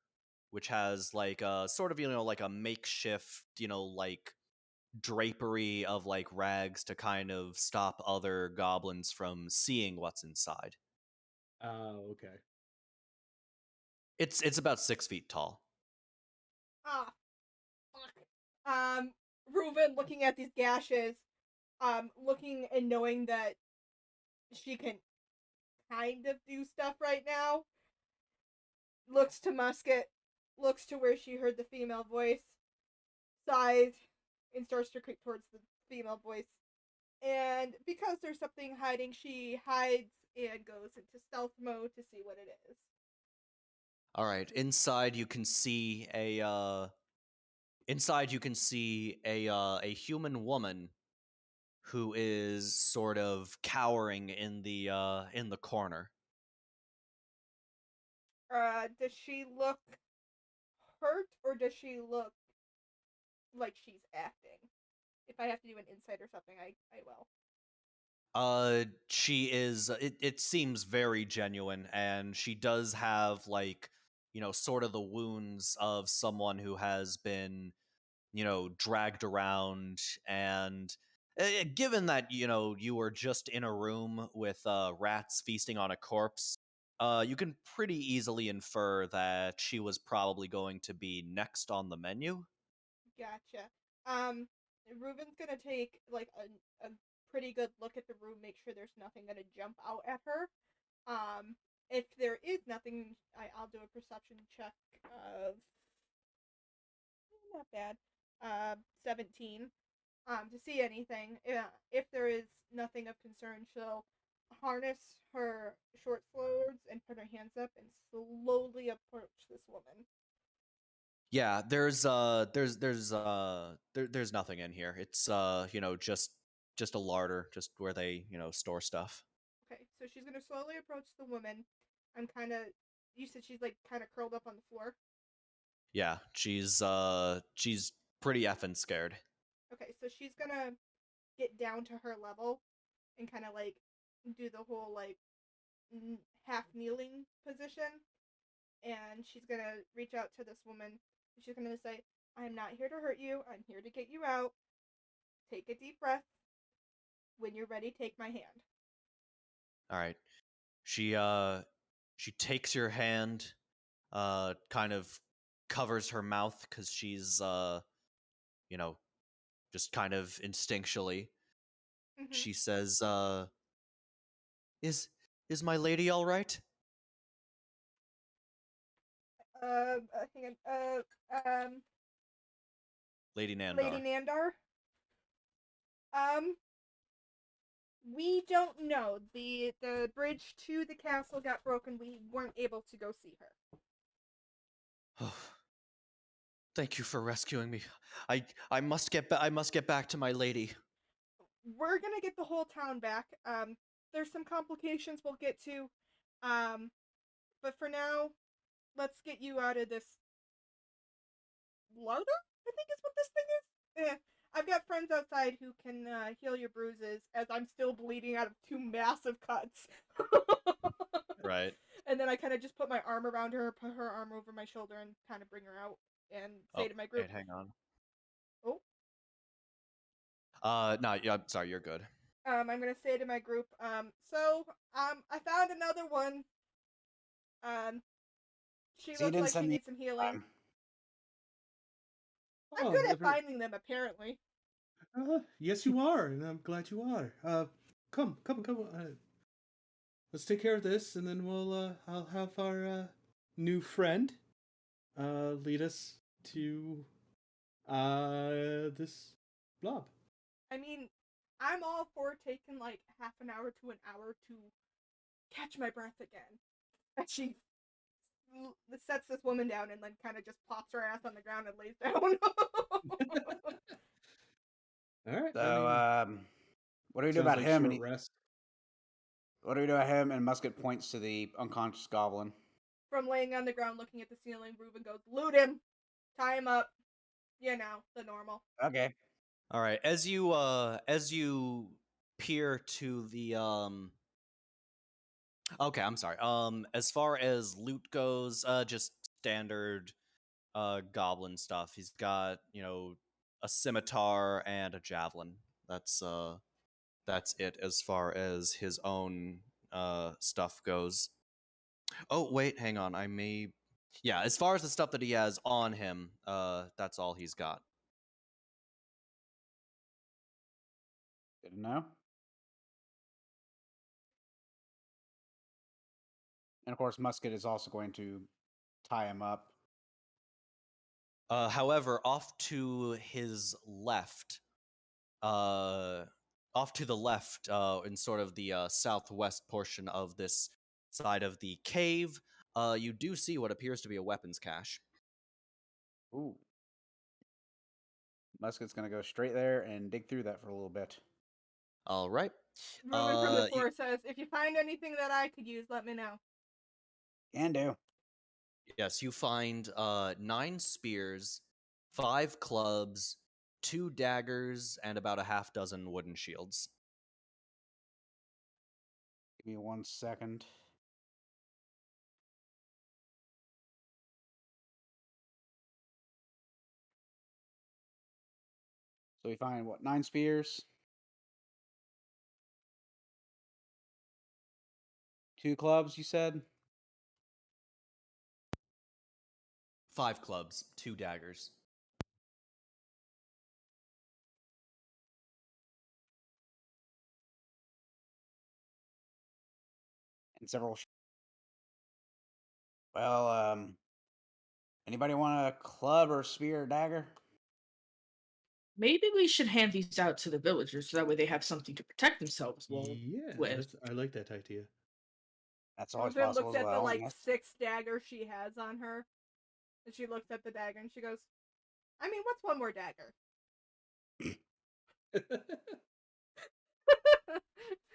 [SPEAKER 1] which has like sort of, like a makeshift, like drapery of like rags to kind of stop other goblins from seeing what's inside.
[SPEAKER 5] Oh, okay.
[SPEAKER 1] It's about 6 feet tall.
[SPEAKER 2] ah fuck. Reuven looking at these gashes, looking and knowing that she can kind of do stuff right now, looks to Musket, looks to where she heard the female voice, sighs, and starts to creep towards the female voice. And because there's something hiding, she hides and goes into stealth mode to see what it is.
[SPEAKER 1] All right, inside you can see a human woman who is sort of cowering in the corner.
[SPEAKER 2] Does she look hurt, or does she look like she's acting? If I have to do an insight or something, I will.
[SPEAKER 1] She is. It seems very genuine, and she does have like, sort of the wounds of someone who has been, dragged around. And given that you were just in a room with rats feasting on a corpse, you can pretty easily infer that she was probably going to be next on the menu.
[SPEAKER 2] Gotcha. Ruben's gonna take like a pretty good look at the room, make sure there's nothing gonna jump out at her. If there is nothing, I'll do a perception check of not bad, 17, to see anything. If there is nothing of concern, she'll harness her short swords and put her hands up and slowly approach this woman.
[SPEAKER 1] Yeah, there's nothing in here. It's just a larder, just where they, store stuff.
[SPEAKER 2] Okay, so she's gonna slowly approach the woman. I'm kind of. You said she's like kind of curled up on the floor.
[SPEAKER 1] Yeah, she's pretty effing scared.
[SPEAKER 2] Okay, so she's gonna get down to her level and kind of like do the whole like half kneeling position, and she's gonna reach out to this woman. She's gonna say, "I'm not here to hurt you. I'm here to get you out. Take a deep breath. When you're ready, take my hand."
[SPEAKER 1] All right. She takes your hand, kind of covers her mouth cuz she's you know, just kind of instinctually.
[SPEAKER 2] Mm-hmm.
[SPEAKER 1] She says, Is Is my lady all right?
[SPEAKER 2] Hang on.
[SPEAKER 1] Lady Nandar.
[SPEAKER 2] Lady Nandar. We don't know. The bridge to the castle got broken. We weren't able to go see her.
[SPEAKER 1] Thank you for rescuing me. I must get back to my lady.
[SPEAKER 2] We're gonna get the whole town back. There's some complications we'll get to. But for now, let's get you out of this larder, I think is what this thing is. I've got friends outside who can heal your bruises as I'm still bleeding out of 2 massive cuts.
[SPEAKER 1] Right.
[SPEAKER 2] And then I kind of just put my arm around her, put her arm over my shoulder, and kind of bring her out and say to my group,
[SPEAKER 1] wait, hang on.
[SPEAKER 2] Oh.
[SPEAKER 1] No, yeah, I'm sorry, you're good.
[SPEAKER 2] I'm gonna say to my group, I found another one. She looks like she needs some healing. I'm good at finding them, apparently.
[SPEAKER 5] Yes, you are, and I'm glad you are. Come. Let's take care of this, and then I'll have our new friend lead us to this blob.
[SPEAKER 2] I mean, I'm all for taking like half an hour to an hour to catch my breath again. And she sets this woman down and then kind of just plops her ass on the ground and lays down.
[SPEAKER 3] All right. So, what do we do about him? What do we do about him? And Musket points to the unconscious goblin.
[SPEAKER 2] From laying on the ground looking at the ceiling, Reuben goes, "Loot him! Tie him up! You know, the normal."
[SPEAKER 3] Okay.
[SPEAKER 1] All right. As you peer to the Okay, I'm sorry. As far as loot goes, just standard goblin stuff. He's got, a scimitar and a javelin. That's it as far as his own stuff goes. Oh, wait, hang on. Yeah, as far as the stuff that he has on him, that's all he's got.
[SPEAKER 3] Good to know. And of course, Musket is also going to tie him up.
[SPEAKER 1] However, off to his left, in sort of the southwest portion of this side of the cave, you do see what appears to be a weapons cache.
[SPEAKER 3] Ooh. Musket's going to go straight there and dig through that for a little bit.
[SPEAKER 1] All right.
[SPEAKER 2] Reuben from the floor says, "If you find anything that I could use, let me know."
[SPEAKER 3] Can do.
[SPEAKER 1] Yes, you find 9 spears, 5 clubs, 2 daggers, and about a half dozen wooden shields.
[SPEAKER 3] Give me 1 second. So we find, 9 spears? 2 clubs, you said?
[SPEAKER 1] 5 clubs, 2 daggers.
[SPEAKER 3] And several... Well, anybody want a club or spear or dagger?
[SPEAKER 4] Maybe we should hand these out to the villagers so that way they have something to protect themselves with.
[SPEAKER 5] I like that idea.
[SPEAKER 3] That's always
[SPEAKER 2] Reuben
[SPEAKER 3] possible
[SPEAKER 2] looks
[SPEAKER 3] as
[SPEAKER 2] at the
[SPEAKER 3] well.
[SPEAKER 2] like
[SPEAKER 3] Yes.
[SPEAKER 2] 6 daggers she has on her. And she looks at the dagger and she goes, "I mean, what's one more dagger?"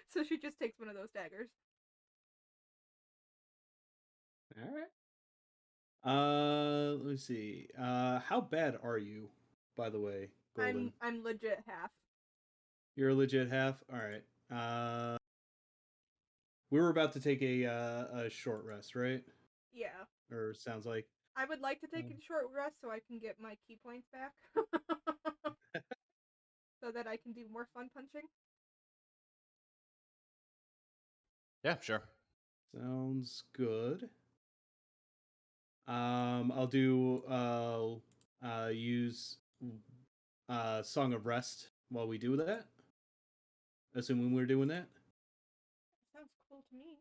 [SPEAKER 2] So she just takes one of those daggers.
[SPEAKER 5] All right. Let me see. How bad are you, by the way, Golden?
[SPEAKER 2] I'm legit half.
[SPEAKER 5] You're a legit half. All right. We were about to take a short rest, right?
[SPEAKER 2] Yeah.
[SPEAKER 5] Or sounds like.
[SPEAKER 2] I would like to take a short rest so I can get my key points back. So that I can do more fun punching.
[SPEAKER 1] Yeah, sure.
[SPEAKER 5] Sounds good. I'll do use Song of Rest while we do that. Assuming we're doing that.
[SPEAKER 2] Sounds cool to me.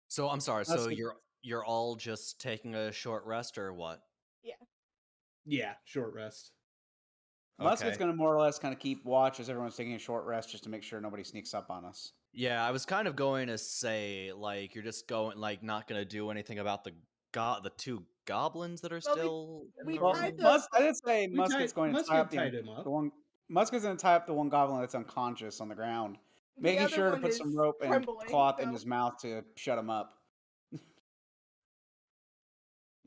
[SPEAKER 1] So I'm sorry. So
[SPEAKER 3] Musket's,
[SPEAKER 1] you're all just taking a short rest, or what?
[SPEAKER 2] Yeah.
[SPEAKER 5] Yeah, short rest.
[SPEAKER 3] Musket's
[SPEAKER 1] Okay.
[SPEAKER 3] going to more or less kind of keep watch as everyone's taking a short rest just to make sure nobody sneaks up on us.
[SPEAKER 1] Yeah, I was kind of going to say, like, you're just going, like, not gonna do anything about the two goblins that are
[SPEAKER 2] Well,
[SPEAKER 1] still in
[SPEAKER 2] we
[SPEAKER 1] the
[SPEAKER 3] Well,
[SPEAKER 2] tied
[SPEAKER 1] room.
[SPEAKER 3] I did say
[SPEAKER 5] We
[SPEAKER 3] Musket's going to tie up
[SPEAKER 5] Musket tied him up.
[SPEAKER 3] the one. Musket's going to tie up the one goblin that's unconscious on the ground,
[SPEAKER 2] the
[SPEAKER 3] making
[SPEAKER 2] other
[SPEAKER 3] sure to
[SPEAKER 2] one
[SPEAKER 3] put
[SPEAKER 2] is
[SPEAKER 3] some rope and
[SPEAKER 2] trembling,
[SPEAKER 3] cloth in
[SPEAKER 2] so
[SPEAKER 3] his mouth to shut him up.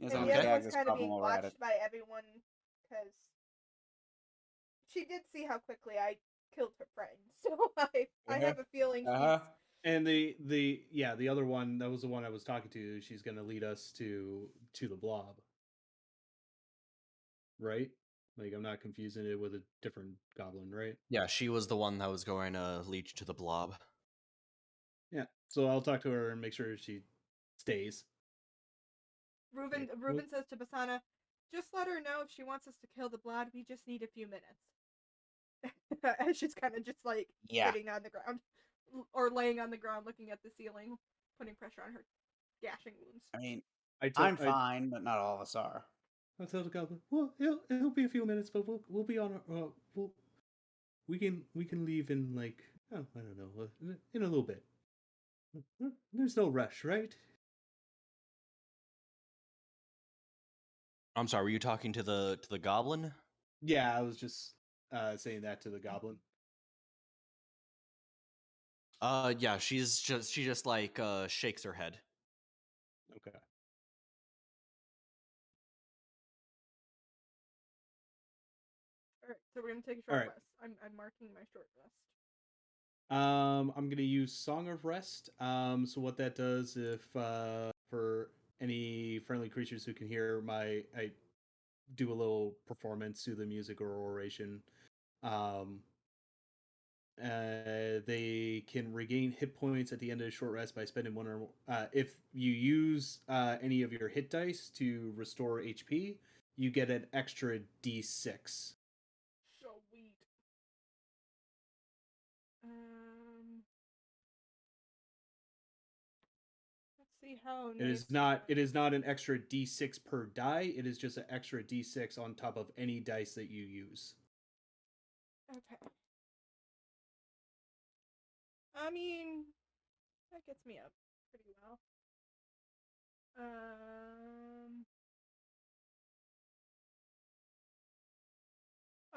[SPEAKER 3] Yes,
[SPEAKER 2] and
[SPEAKER 3] I'm
[SPEAKER 2] the
[SPEAKER 3] gonna
[SPEAKER 2] other
[SPEAKER 1] Okay.
[SPEAKER 3] gag
[SPEAKER 2] one's
[SPEAKER 3] this
[SPEAKER 2] kind of
[SPEAKER 3] goblin
[SPEAKER 2] being
[SPEAKER 3] while we're at it.
[SPEAKER 2] watched by everyone because she did see how quickly I killed her friend, so I have a feeling
[SPEAKER 3] Uh-huh.
[SPEAKER 5] And the other one, that was the one I was talking to. She's gonna lead us to the blob, right? Like I'm not confusing it with a different goblin, right?
[SPEAKER 1] Yeah, she was the one that was going to lead you to the blob.
[SPEAKER 5] Yeah. So I'll talk to her and make sure she stays.
[SPEAKER 2] Reuben says to Basana, just let her know if she wants us to kill the blood. We just need a few minutes. And she's kind of just like sitting on the ground or laying on the ground looking at the ceiling, putting pressure on her gashing wounds.
[SPEAKER 3] I mean,
[SPEAKER 5] I
[SPEAKER 3] I'm fine, but not all of us are.
[SPEAKER 5] I'll tell the goblin. Well, it'll be a few minutes, but we'll be on. We can leave in like I don't know in a little bit. There's no rush, right?
[SPEAKER 1] I'm sorry, were you talking to the goblin?
[SPEAKER 5] Yeah, I was just saying that to the goblin.
[SPEAKER 1] Yeah, she just like shakes her head.
[SPEAKER 5] Okay.
[SPEAKER 2] Alright, so we're gonna take a short rest. I'm marking my short rest.
[SPEAKER 5] I'm gonna use Song of Rest. So what that does, if for any friendly creatures who can hear I do a little performance to the music or oration. They can regain hit points at the end of a short rest by spending one or if you use any of your hit dice to restore HP, you get an extra D6.
[SPEAKER 2] Sweet. Let's see how
[SPEAKER 5] It is not an extra D6 per die. It is just an extra D6 on top of any dice that you use.
[SPEAKER 2] Okay. I mean, that gets me up pretty well.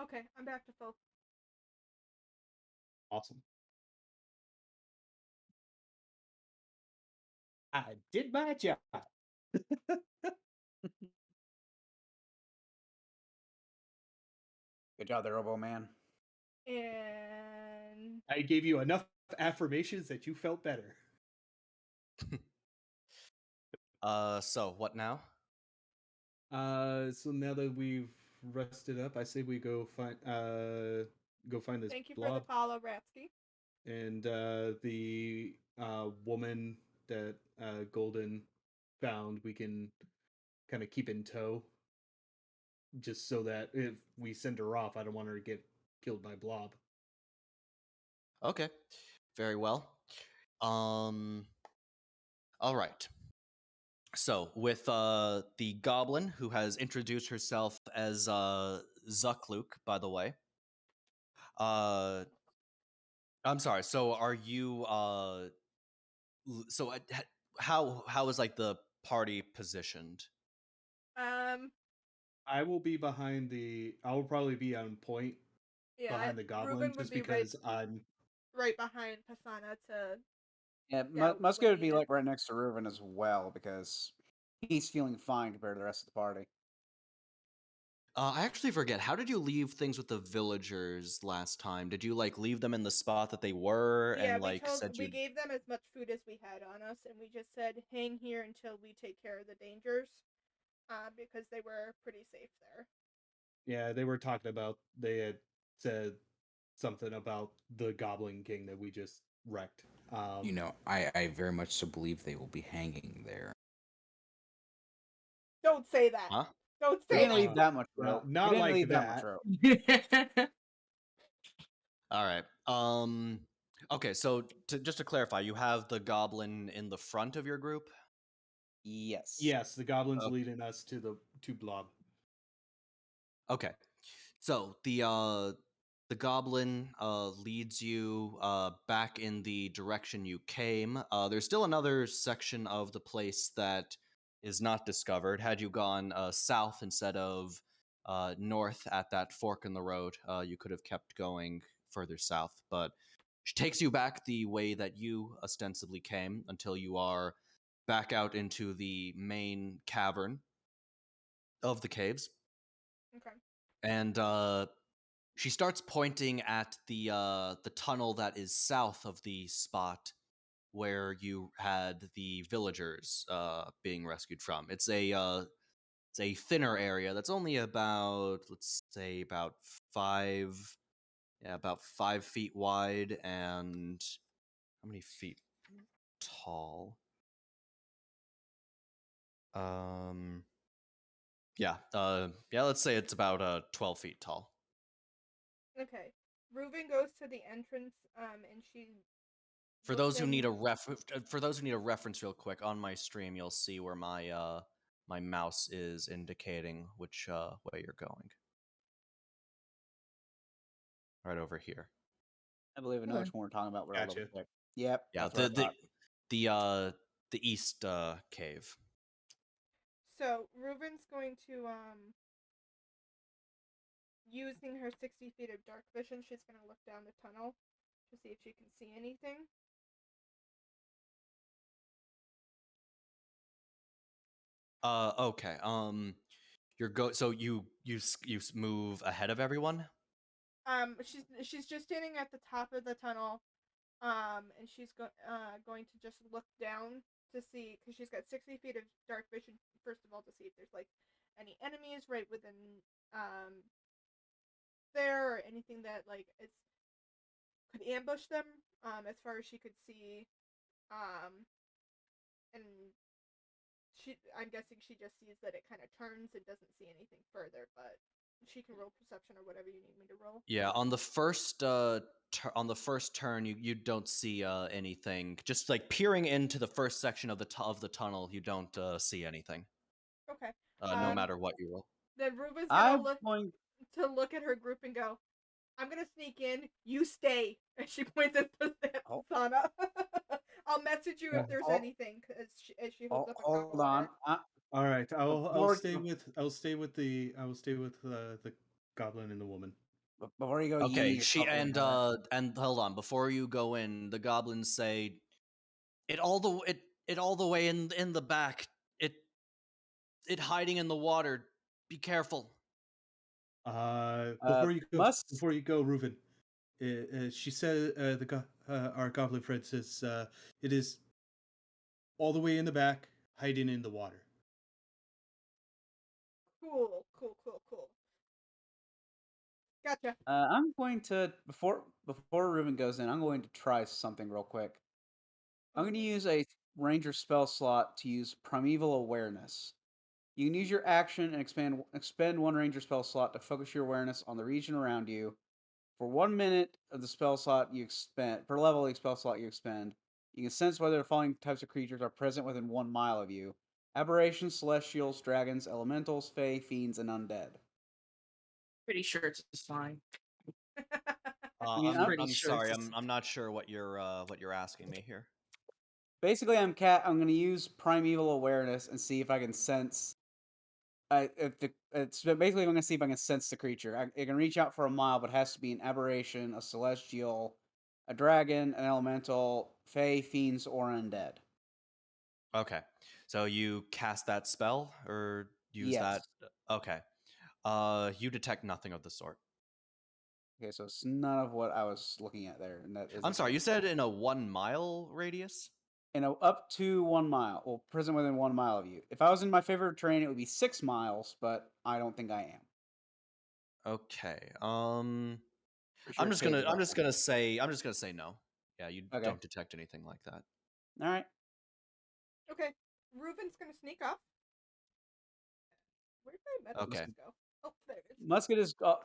[SPEAKER 2] Okay, I'm back to full.
[SPEAKER 5] Awesome. I did my job.
[SPEAKER 3] Good job there, Robo Man.
[SPEAKER 2] And
[SPEAKER 5] I gave you enough affirmations that you felt better.
[SPEAKER 1] So what now?
[SPEAKER 5] So now that we've rested up, I say we go find this
[SPEAKER 2] thank you
[SPEAKER 5] blob.
[SPEAKER 2] for the follow, Ratsky.
[SPEAKER 5] And the woman that Golden found, we can kind of keep in tow, just so that if we send her off, I don't want her to get killed by blob.
[SPEAKER 1] Okay. Very well. All right. So, with the goblin who has introduced herself as Zuckluk, by the way. I'm sorry. So, are you so how is like the party positioned?
[SPEAKER 5] I will be behind I will probably be on point behind the goblin,
[SPEAKER 2] Reuben would
[SPEAKER 5] just
[SPEAKER 2] be
[SPEAKER 5] because I'm
[SPEAKER 2] right behind Pasana to.
[SPEAKER 3] Yeah, Musket would be like right next to Reuben as well because he's feeling fine compared to the rest of the party.
[SPEAKER 1] I actually forget. How did you leave things with the villagers last time? Did you like leave them in the spot that they were
[SPEAKER 2] Yeah,
[SPEAKER 1] and like said
[SPEAKER 2] we gave them as much food as we had on us, and we just said hang here until we take care of the dangers, because they were pretty safe there.
[SPEAKER 5] Yeah, they were talking about. They had said something about the Goblin King that we just wrecked.
[SPEAKER 6] I very much so believe they will be hanging there.
[SPEAKER 2] Don't say that.
[SPEAKER 1] Huh?
[SPEAKER 2] Don't
[SPEAKER 3] We
[SPEAKER 2] say
[SPEAKER 3] didn't
[SPEAKER 2] that.
[SPEAKER 3] leave that much rope.
[SPEAKER 5] Not
[SPEAKER 3] we didn't
[SPEAKER 5] like
[SPEAKER 3] leave
[SPEAKER 5] that.
[SPEAKER 3] much rope.
[SPEAKER 1] All right. Okay, so just to clarify, you have the goblin in the front of your group?
[SPEAKER 3] Yes.
[SPEAKER 5] Yes, the goblin's leading us to Blob.
[SPEAKER 1] Okay. So the goblin leads you back in the direction you came. There's still another section of the place that is not discovered. Had you gone south instead of north at that fork in the road, you could have kept going further south. But she takes you back the way that you ostensibly came until you are back out into the main cavern of the caves.
[SPEAKER 2] Okay.
[SPEAKER 1] And she starts pointing at the tunnel that is south of the spot where you had the villagers being rescued from. It's a thinner area that's only about, let's say, about 5 feet wide, and how many feet tall? Let's say it's about 12 feet tall.
[SPEAKER 2] Okay. Reuben goes to the entrance, and she.
[SPEAKER 1] For those who need a reference, real quick, on my stream, you'll see where my mouse is indicating which way you're going. Right over here.
[SPEAKER 3] I believe I know which one we're talking about. We're
[SPEAKER 5] Gotcha.
[SPEAKER 3] Yep.
[SPEAKER 1] Yeah,
[SPEAKER 3] That's what I thought.
[SPEAKER 1] the east cave.
[SPEAKER 2] So Reuben's going to using her 60 feet of dark vision, she's going to look down the tunnel to see if she can see anything.
[SPEAKER 1] Okay. So you move ahead of everyone.
[SPEAKER 2] She's just standing at the top of the tunnel, and she's going to just look down to see, because she's got 60 feet of dark vision. First of all, to see if there's like any enemies right within there, or anything that like could ambush them. As far as she could see, and I'm guessing she just sees that it kind of turns and doesn't see anything further, but she can roll perception or whatever you need me to roll.
[SPEAKER 1] Yeah, on the first turn, you don't see anything. Just like peering into the first section of the tunnel, you don't see anything.
[SPEAKER 2] Okay.
[SPEAKER 1] No matter what you roll.
[SPEAKER 2] Then Ruba's
[SPEAKER 3] I'm
[SPEAKER 2] gonna
[SPEAKER 3] going.
[SPEAKER 2] look at her group and go, "I'm gonna sneak in. You stay." And she points at
[SPEAKER 3] Oh.
[SPEAKER 2] Sana. I'll message you if there's
[SPEAKER 3] Oh.
[SPEAKER 2] anything, as she holds up a
[SPEAKER 3] Hold on.
[SPEAKER 5] All right, I'll
[SPEAKER 3] Before-
[SPEAKER 5] stay with the goblin and the woman.
[SPEAKER 3] Before you go,
[SPEAKER 1] Okay,
[SPEAKER 3] you
[SPEAKER 1] she and hold on. Before you go in, the goblins say, "It all the way in the back. It hiding in the water. Be careful."
[SPEAKER 5] Before you go, Reuven. She said our goblin friend says it is all the way in the back, hiding in the water.
[SPEAKER 2] Cool. Gotcha.
[SPEAKER 3] I'm going to before Ruben goes in. I'm going to try something real quick. I'm going to use a ranger spell slot to use primeval awareness. You can use your action and expend one ranger spell slot to focus your awareness on the region around you. For 1 minute of the spell slot you expend per level of the spell slot you expend, you can sense whether the following types of creatures are present within 1 mile of you: aberrations, celestials, dragons, elementals, fae, fiends, and undead.
[SPEAKER 4] Pretty sure it's fine.
[SPEAKER 1] I'm sorry. I'm not sure what you're asking me here.
[SPEAKER 3] Basically, I'm going to use primeval awareness and see if I can sense. It's basically I'm going to see if I can sense the creature. It can reach out for a mile, but it has to be an aberration, a celestial, a dragon, an elemental, fae, fiends, or undead.
[SPEAKER 1] Okay, so you cast that spell or use that? Okay. You detect nothing of the sort.
[SPEAKER 3] Okay, so it's none of what I was looking at there. And that is
[SPEAKER 1] I'm sorry, you said in a 1 mile radius?
[SPEAKER 3] up to 1 mile. Well, present within 1 mile of you. If I was in my favorite terrain, it would be 6 miles, but I don't think I am.
[SPEAKER 1] Okay.
[SPEAKER 3] Sure
[SPEAKER 1] I'm just gonna say no. Yeah, you don't detect anything like that.
[SPEAKER 3] All right.
[SPEAKER 2] Okay. Reuben's gonna sneak off. Where did my messages go? Oh, there it is.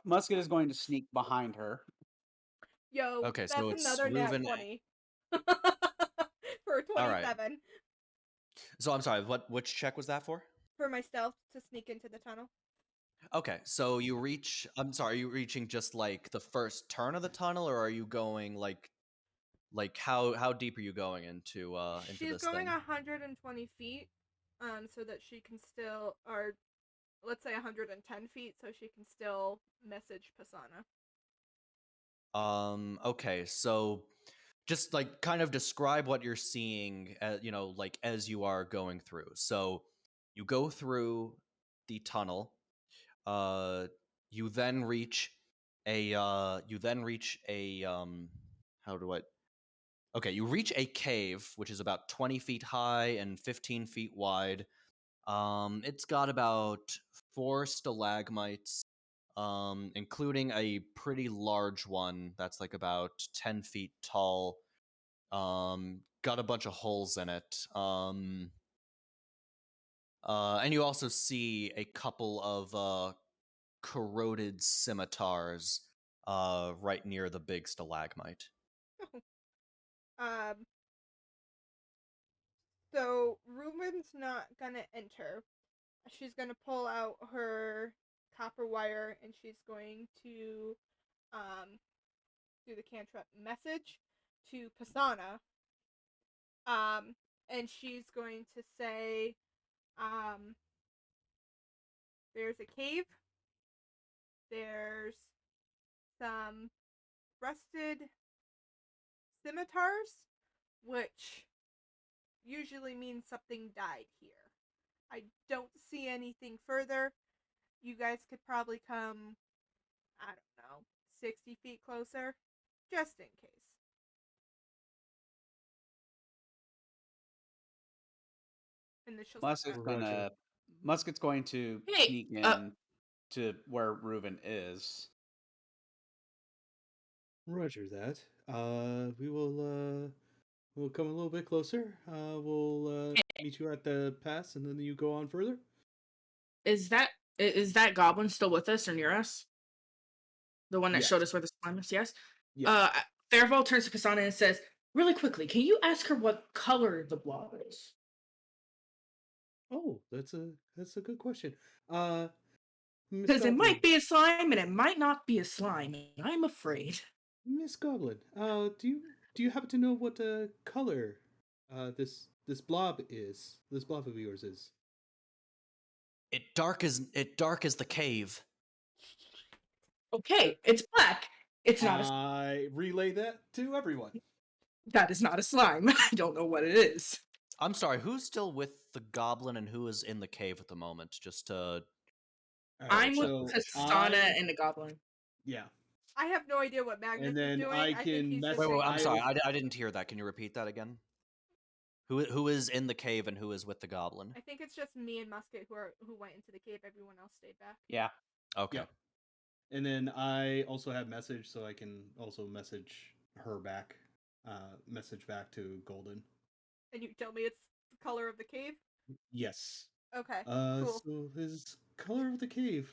[SPEAKER 3] Musket is going to sneak behind her.
[SPEAKER 2] Yo,
[SPEAKER 1] Okay,
[SPEAKER 2] that's
[SPEAKER 1] so it's
[SPEAKER 2] another nat
[SPEAKER 1] Reuven.
[SPEAKER 2] 20. For
[SPEAKER 1] All right.
[SPEAKER 2] 27.
[SPEAKER 1] So I'm sorry. Which check was that for?
[SPEAKER 2] For my stealth to sneak into the tunnel.
[SPEAKER 1] Okay, so you reach. I'm sorry. Are you reaching just like the first turn of the tunnel, or are you going like how deep are you going into
[SPEAKER 2] She's
[SPEAKER 1] this
[SPEAKER 2] going
[SPEAKER 1] thing?
[SPEAKER 2] 120 feet, so that she can still, or let's say 110 feet, so she can still message Pisana.
[SPEAKER 1] Okay, so just like kind of describe what you're seeing, like as you are going through. So you go through the tunnel. Uh, you then reach a. How do I? Okay, you reach a cave which is about 20 feet high and 15 feet wide. It's got about 4 stalagmites, including a pretty large one that's like about 10 feet tall. Got a bunch of holes in it. And you also see a couple of corroded scimitars right near the big stalagmite.
[SPEAKER 2] Um, so Ruben's not gonna enter. She's gonna pull out her copper wire and she's going to do the cantrip message to Pisana. And she's going to say, there's a cave. There's some rusted scimitars, which usually means something died here. I don't see anything further. You guys could probably come, I don't know, 60 feet closer, just in case. And then she'll step back.
[SPEAKER 3] Musket's going to
[SPEAKER 4] Hey,
[SPEAKER 3] sneak in to where Reuven is.
[SPEAKER 5] Roger that. We will we'll come a little bit closer. We'll meet you at the pass, and then you go on further.
[SPEAKER 4] is that goblin still with us or near us? The one that
[SPEAKER 5] Yes.
[SPEAKER 4] showed us where the slime is? Yes.
[SPEAKER 5] Yes.
[SPEAKER 4] Theraval turns to Pisana and says, "Really quickly, can you ask her what color the blob is?"
[SPEAKER 5] Oh, that's a good question. Miss
[SPEAKER 4] Because it
[SPEAKER 5] Goblin,
[SPEAKER 4] might be a slime and it might not be a slime. I'm afraid.
[SPEAKER 5] Miss Goblin, do you happen to know what color this blob is? This blob of yours is?
[SPEAKER 1] It dark as the cave.
[SPEAKER 4] Okay, it's black. It's not a.
[SPEAKER 5] I relay that to everyone.
[SPEAKER 4] That is not a slime. I don't know what it is.
[SPEAKER 1] I'm sorry, who's still with the goblin and who is in the cave at the moment? Just to
[SPEAKER 5] All right,
[SPEAKER 4] I'm with
[SPEAKER 5] so
[SPEAKER 4] Pisana and the goblin.
[SPEAKER 5] yeah,
[SPEAKER 2] I have no idea what Magnus
[SPEAKER 5] and
[SPEAKER 2] is
[SPEAKER 5] then
[SPEAKER 2] doing.
[SPEAKER 5] I
[SPEAKER 2] I think
[SPEAKER 5] can
[SPEAKER 2] he's
[SPEAKER 5] mess.
[SPEAKER 2] just
[SPEAKER 1] wait, I'm sorry,
[SPEAKER 5] I
[SPEAKER 1] I didn't hear that. Can you repeat that again? Who is in the cave and who is with the goblin?
[SPEAKER 2] I think it's just me and Musket who went into the cave. Everyone else stayed back.
[SPEAKER 3] Yeah.
[SPEAKER 1] Okay.
[SPEAKER 5] Yep. And then I also have message, so I can also message her back. Message back to Golden.
[SPEAKER 2] And you tell me it's the color of the cave?
[SPEAKER 5] Yes.
[SPEAKER 2] Okay, cool.
[SPEAKER 5] So his color of the cave.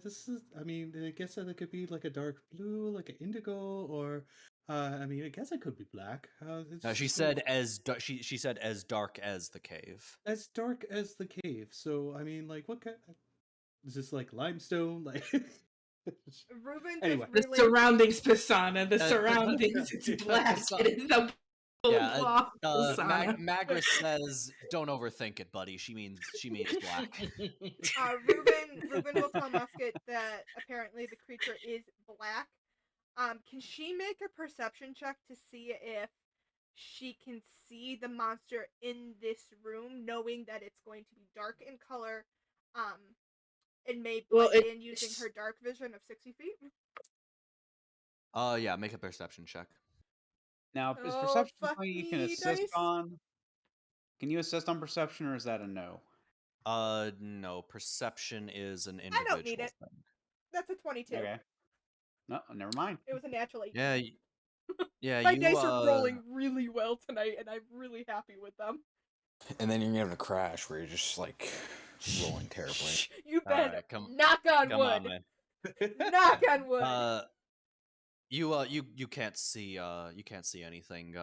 [SPEAKER 5] This is. I mean, I guess that it could be like a dark blue, like an indigo, or. I mean, I guess it could be black.
[SPEAKER 1] She said she said as dark as the cave.
[SPEAKER 5] as dark as the cave. So I mean, like, what kind? Is this like limestone? Like.
[SPEAKER 2] Ruben
[SPEAKER 5] Anyway.
[SPEAKER 2] just
[SPEAKER 4] The
[SPEAKER 2] relayed.
[SPEAKER 4] surroundings, Pisana. The surroundings. It's black. It is a
[SPEAKER 1] Yeah,
[SPEAKER 4] blob, Pisana.
[SPEAKER 1] Magris says, "Don't overthink it, buddy." She means black.
[SPEAKER 2] Ruben will tell Musket that apparently the creature is black. Can she make a perception check to see if she can see the monster in this room, knowing that it's going to be dark in color, and may blend in using her dark vision of 60 feet?
[SPEAKER 1] Yeah, make a perception check.
[SPEAKER 3] Now, is
[SPEAKER 2] Oh,
[SPEAKER 3] perception
[SPEAKER 2] fuck
[SPEAKER 3] something you can
[SPEAKER 2] me,
[SPEAKER 3] assist
[SPEAKER 2] dice.
[SPEAKER 3] on? Can you assist on perception, or is that a no?
[SPEAKER 1] No. Perception is an
[SPEAKER 2] I
[SPEAKER 1] individual
[SPEAKER 2] don't need it.
[SPEAKER 1] thing.
[SPEAKER 2] That's a 22.
[SPEAKER 3] Okay. No, never mind.
[SPEAKER 2] It was a natural 18.
[SPEAKER 1] Yeah, yeah.
[SPEAKER 2] My
[SPEAKER 1] you
[SPEAKER 2] dice are rolling really well tonight, and I'm really happy with them.
[SPEAKER 6] And then you're gonna have a crash where you're just like rolling terribly.
[SPEAKER 2] You
[SPEAKER 1] All
[SPEAKER 2] better
[SPEAKER 1] right, come
[SPEAKER 2] knock on
[SPEAKER 1] on,
[SPEAKER 2] wood.
[SPEAKER 1] man.
[SPEAKER 2] Knock on wood.
[SPEAKER 1] You can't see anything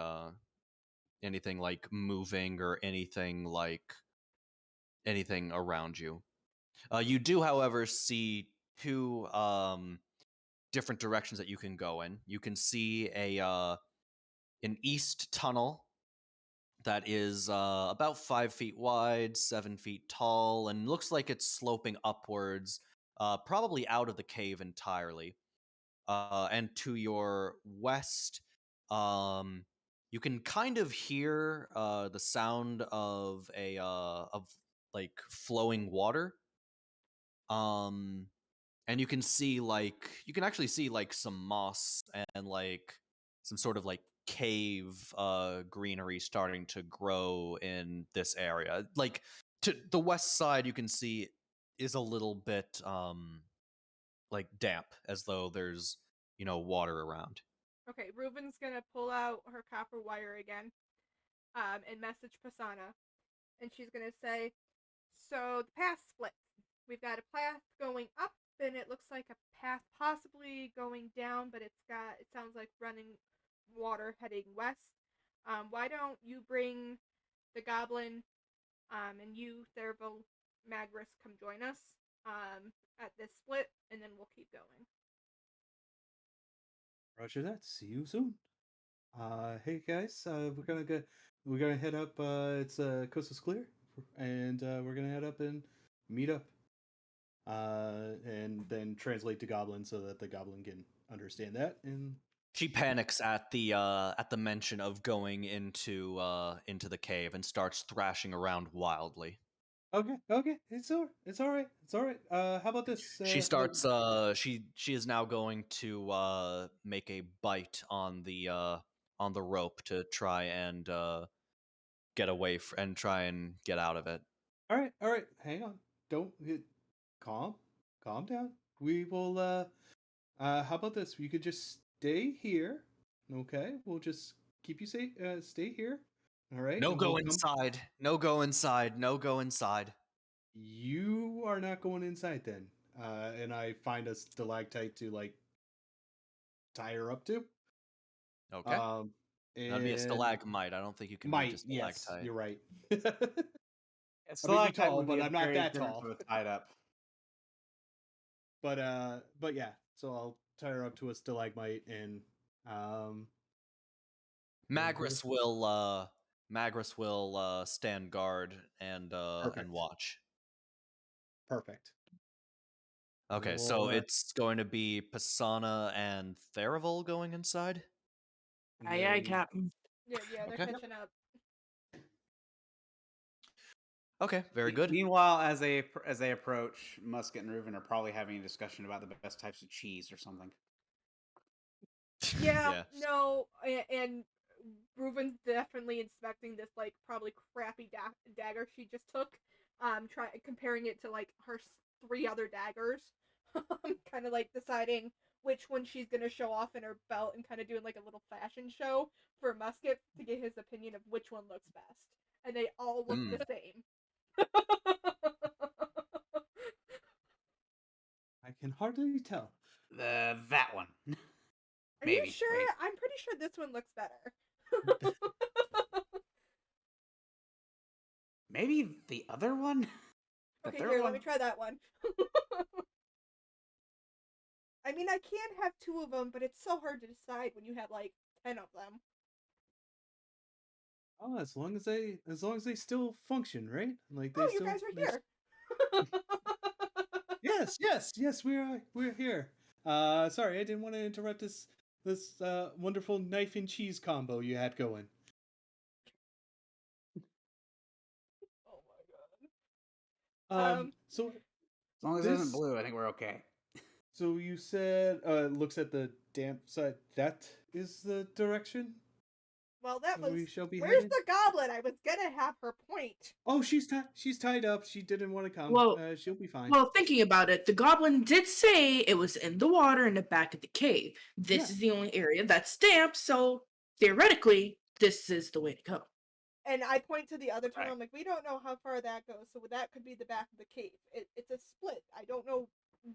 [SPEAKER 1] anything like moving or anything around you. You do, however, see two different directions that you can go in. You can see an east tunnel that is about 5 feet wide, 7 feet tall, and looks like it's sloping upwards, probably out of the cave entirely. And to your west, you can kind of hear the sound of like flowing water. And you can actually see like some moss and like some sort of like cave greenery starting to grow in this area. Like to the west side, you can see is a little bit like damp, as though there's water around.
[SPEAKER 2] Okay, Ruben's gonna pull out her copper wire again, and message Pasana, and she's gonna say, "So the path splits. We've got a path going up, and it looks like a path possibly going down, but it sounds like running water heading west. Why don't you bring the goblin, and you, Therival, Magris, come join us, at this split, and then we'll keep going."
[SPEAKER 5] Roger that. See you soon. Hey guys, we're gonna head up. It's coast is clear, and we're gonna head up and meet up. And then translate to Goblin so that the Goblin can understand that. And
[SPEAKER 1] She panics at the mention of going into the cave and starts thrashing around wildly.
[SPEAKER 5] okay, it's all right. How about this?
[SPEAKER 1] She starts she is now going to make a bite on the rope to try and get away and try and get out of it.
[SPEAKER 5] All right. Hang on. Don't get calm. Calm down. We will. How about this? You could just stay here. Okay, we'll just keep you safe. Stay here. All right.
[SPEAKER 1] No
[SPEAKER 5] and
[SPEAKER 1] go
[SPEAKER 5] we'll come-
[SPEAKER 1] inside. No go inside. No go inside.
[SPEAKER 5] You are not going inside then. And I find a stalactite to like tie her up to.
[SPEAKER 1] Okay. That'd be a
[SPEAKER 5] And
[SPEAKER 1] stalagmite. I don't think you can reach a
[SPEAKER 5] might, yes,
[SPEAKER 1] stalactite.
[SPEAKER 5] you're right.
[SPEAKER 3] It's
[SPEAKER 5] I mean, you're
[SPEAKER 3] stalactite
[SPEAKER 5] tall,
[SPEAKER 3] would be
[SPEAKER 5] but
[SPEAKER 3] a
[SPEAKER 5] I'm not
[SPEAKER 3] very
[SPEAKER 5] that
[SPEAKER 3] different
[SPEAKER 5] tall.
[SPEAKER 3] sort of tied up.
[SPEAKER 5] But yeah, so I'll tie her up to a stalagmite and
[SPEAKER 1] Magris will stand guard and
[SPEAKER 5] Perfect.
[SPEAKER 1] watch.
[SPEAKER 5] Perfect.
[SPEAKER 1] Okay,
[SPEAKER 5] We'll,
[SPEAKER 1] so it's going to be Pisana and Therival going inside?
[SPEAKER 5] and
[SPEAKER 4] Aye, aye,
[SPEAKER 5] then-
[SPEAKER 4] Captain.
[SPEAKER 2] Yeah, they're
[SPEAKER 1] Okay.
[SPEAKER 2] catching up.
[SPEAKER 1] Okay, very good.
[SPEAKER 3] Meanwhile, as they approach, Musket and Reuven are probably having a discussion about the best types of cheese or something.
[SPEAKER 2] Yeah, no, and Reuven's definitely inspecting this like probably crappy dagger she just took. Comparing it to like her 3 other daggers, kind of like deciding which one she's gonna show off in her belt and kind of doing like a little fashion show for Musket to get his opinion of which one looks best, and they all look the same.
[SPEAKER 5] I can hardly tell.
[SPEAKER 3] That one.
[SPEAKER 2] Are you
[SPEAKER 3] Maybe,
[SPEAKER 2] sure?
[SPEAKER 3] wait.
[SPEAKER 2] I'm pretty sure this one looks better.
[SPEAKER 3] Maybe the other one? The
[SPEAKER 2] Okay,
[SPEAKER 3] third
[SPEAKER 2] here,
[SPEAKER 3] one?
[SPEAKER 2] let me try that one. I mean, I can have 2 of them, but it's so hard to decide when you have like 10 of them.
[SPEAKER 5] Oh, as long as they still function, right? Like they
[SPEAKER 2] Oh, you
[SPEAKER 5] still.
[SPEAKER 2] guys are
[SPEAKER 5] they
[SPEAKER 2] here.
[SPEAKER 5] Yes, we're here. Sorry, I didn't want to interrupt this wonderful knife and cheese combo you had going.
[SPEAKER 2] Oh my god.
[SPEAKER 5] So
[SPEAKER 3] As long as it isn't
[SPEAKER 5] This-
[SPEAKER 3] blue, I think we're okay.
[SPEAKER 5] so you said looks at the damp side. That is the direction
[SPEAKER 2] Well, that was.
[SPEAKER 5] we shall be
[SPEAKER 2] Where's
[SPEAKER 5] headed.
[SPEAKER 2] the goblin? I was gonna have her point.
[SPEAKER 5] Oh, she's tied up. She didn't want to come.
[SPEAKER 4] Well-
[SPEAKER 5] She'll be fine.
[SPEAKER 4] Well, thinking about it, the goblin did say it was in the water in the back of the cave. This
[SPEAKER 5] Yeah.
[SPEAKER 4] is the only area that's damp, so theoretically, this is the way to go.
[SPEAKER 2] And I point to the other tunnel.
[SPEAKER 3] Right.
[SPEAKER 2] I'm like, we don't know how far that goes, so that could be the back of the cave. It's a split. I don't know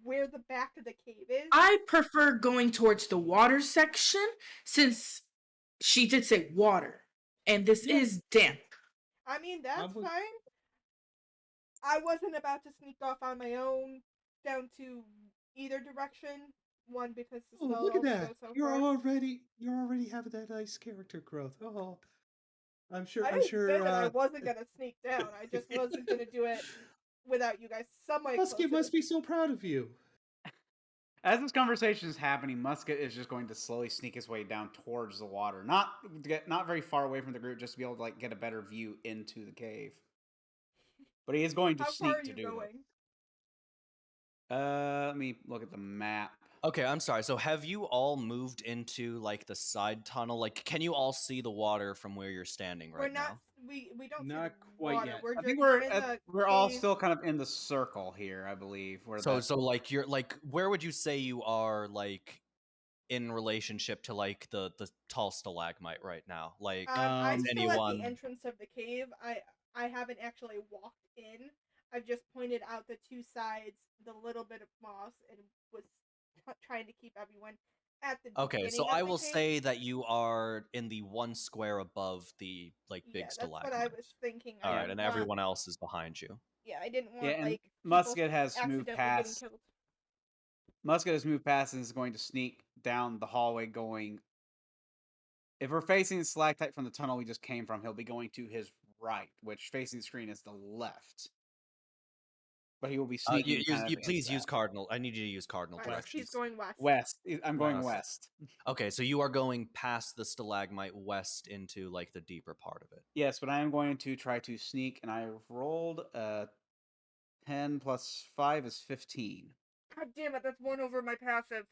[SPEAKER 2] where the back of the cave is.
[SPEAKER 4] I prefer going towards the water section since she did say water, and this
[SPEAKER 5] Yeah.
[SPEAKER 4] is damp.
[SPEAKER 2] I mean, that's
[SPEAKER 5] was-
[SPEAKER 2] fine. I wasn't about to sneak off on my own down to either direction. One, because the
[SPEAKER 5] Oh,
[SPEAKER 2] spell
[SPEAKER 5] look at
[SPEAKER 2] only
[SPEAKER 5] that!
[SPEAKER 2] goes so
[SPEAKER 5] You're
[SPEAKER 2] far.
[SPEAKER 5] already having that nice character growth. Oh, I'm sure.
[SPEAKER 2] I
[SPEAKER 5] I'm
[SPEAKER 2] didn't
[SPEAKER 5] sure.
[SPEAKER 2] say that I wasn't gonna sneak down. I just wasn't gonna do it without you guys somewhat
[SPEAKER 5] Musket
[SPEAKER 2] closer.
[SPEAKER 5] must be so proud of you.
[SPEAKER 3] As this conversation is happening, Musket is just going to slowly sneak his way down towards the water, not very far away from the group, just to be able to get a better view into the cave. But he is going to
[SPEAKER 2] How far are
[SPEAKER 3] sneak to
[SPEAKER 2] you
[SPEAKER 3] do
[SPEAKER 2] going?
[SPEAKER 3] it. Let me look at the map.
[SPEAKER 1] Okay, I'm sorry. So have you all moved into like the side tunnel? Like, can you all see the water from where you're standing right
[SPEAKER 2] We're not.
[SPEAKER 1] now?
[SPEAKER 2] We don't
[SPEAKER 5] Not
[SPEAKER 2] see the
[SPEAKER 5] quite
[SPEAKER 2] water.
[SPEAKER 5] yet.
[SPEAKER 2] We're
[SPEAKER 3] I think
[SPEAKER 2] we're in the
[SPEAKER 3] we're all
[SPEAKER 2] cave.
[SPEAKER 3] still kind of in the circle here, I believe. Where
[SPEAKER 1] So
[SPEAKER 3] that,
[SPEAKER 1] so like you're like where would you say you are like in relationship to like the tall stalagmite right now? Like
[SPEAKER 2] I'm
[SPEAKER 1] is
[SPEAKER 2] still at the
[SPEAKER 1] anyone
[SPEAKER 2] entrance of the cave. I haven't actually walked in. I've just pointed out the two sides, the little bit of moss, and was trying to keep everyone at the
[SPEAKER 1] Okay, so
[SPEAKER 2] beginning
[SPEAKER 1] I
[SPEAKER 2] of the
[SPEAKER 1] will
[SPEAKER 2] cave.
[SPEAKER 1] say that you are in the one square above the like big
[SPEAKER 2] Yeah, that's what
[SPEAKER 1] stalagmite.
[SPEAKER 2] I was thinking. I
[SPEAKER 1] All right,
[SPEAKER 2] didn't
[SPEAKER 1] and
[SPEAKER 2] want.
[SPEAKER 1] everyone else is behind you.
[SPEAKER 2] Yeah, I didn't
[SPEAKER 3] yeah,
[SPEAKER 2] want
[SPEAKER 3] and
[SPEAKER 2] like people
[SPEAKER 3] Musket has moved
[SPEAKER 2] accidentally getting
[SPEAKER 3] past.
[SPEAKER 2] killed.
[SPEAKER 3] Musket has moved past and is going to sneak down the hallway, going. If we're facing the stalactite from the tunnel we just came from, he'll be going to his right, which facing the screen is the left. But he will be sneaking kind of
[SPEAKER 1] You
[SPEAKER 3] into
[SPEAKER 1] please use
[SPEAKER 3] that.
[SPEAKER 1] cardinal. I need you to use cardinal
[SPEAKER 2] West. He's
[SPEAKER 1] directions.
[SPEAKER 2] going west.
[SPEAKER 3] West. I'm going
[SPEAKER 1] West.
[SPEAKER 3] west.
[SPEAKER 1] Okay, so you are going past the stalagmite west into like the deeper part of it.
[SPEAKER 3] Yes, but I am going to try to sneak, and I rolled 10 plus 5 is 15.
[SPEAKER 2] God damn it! That's one over my passive.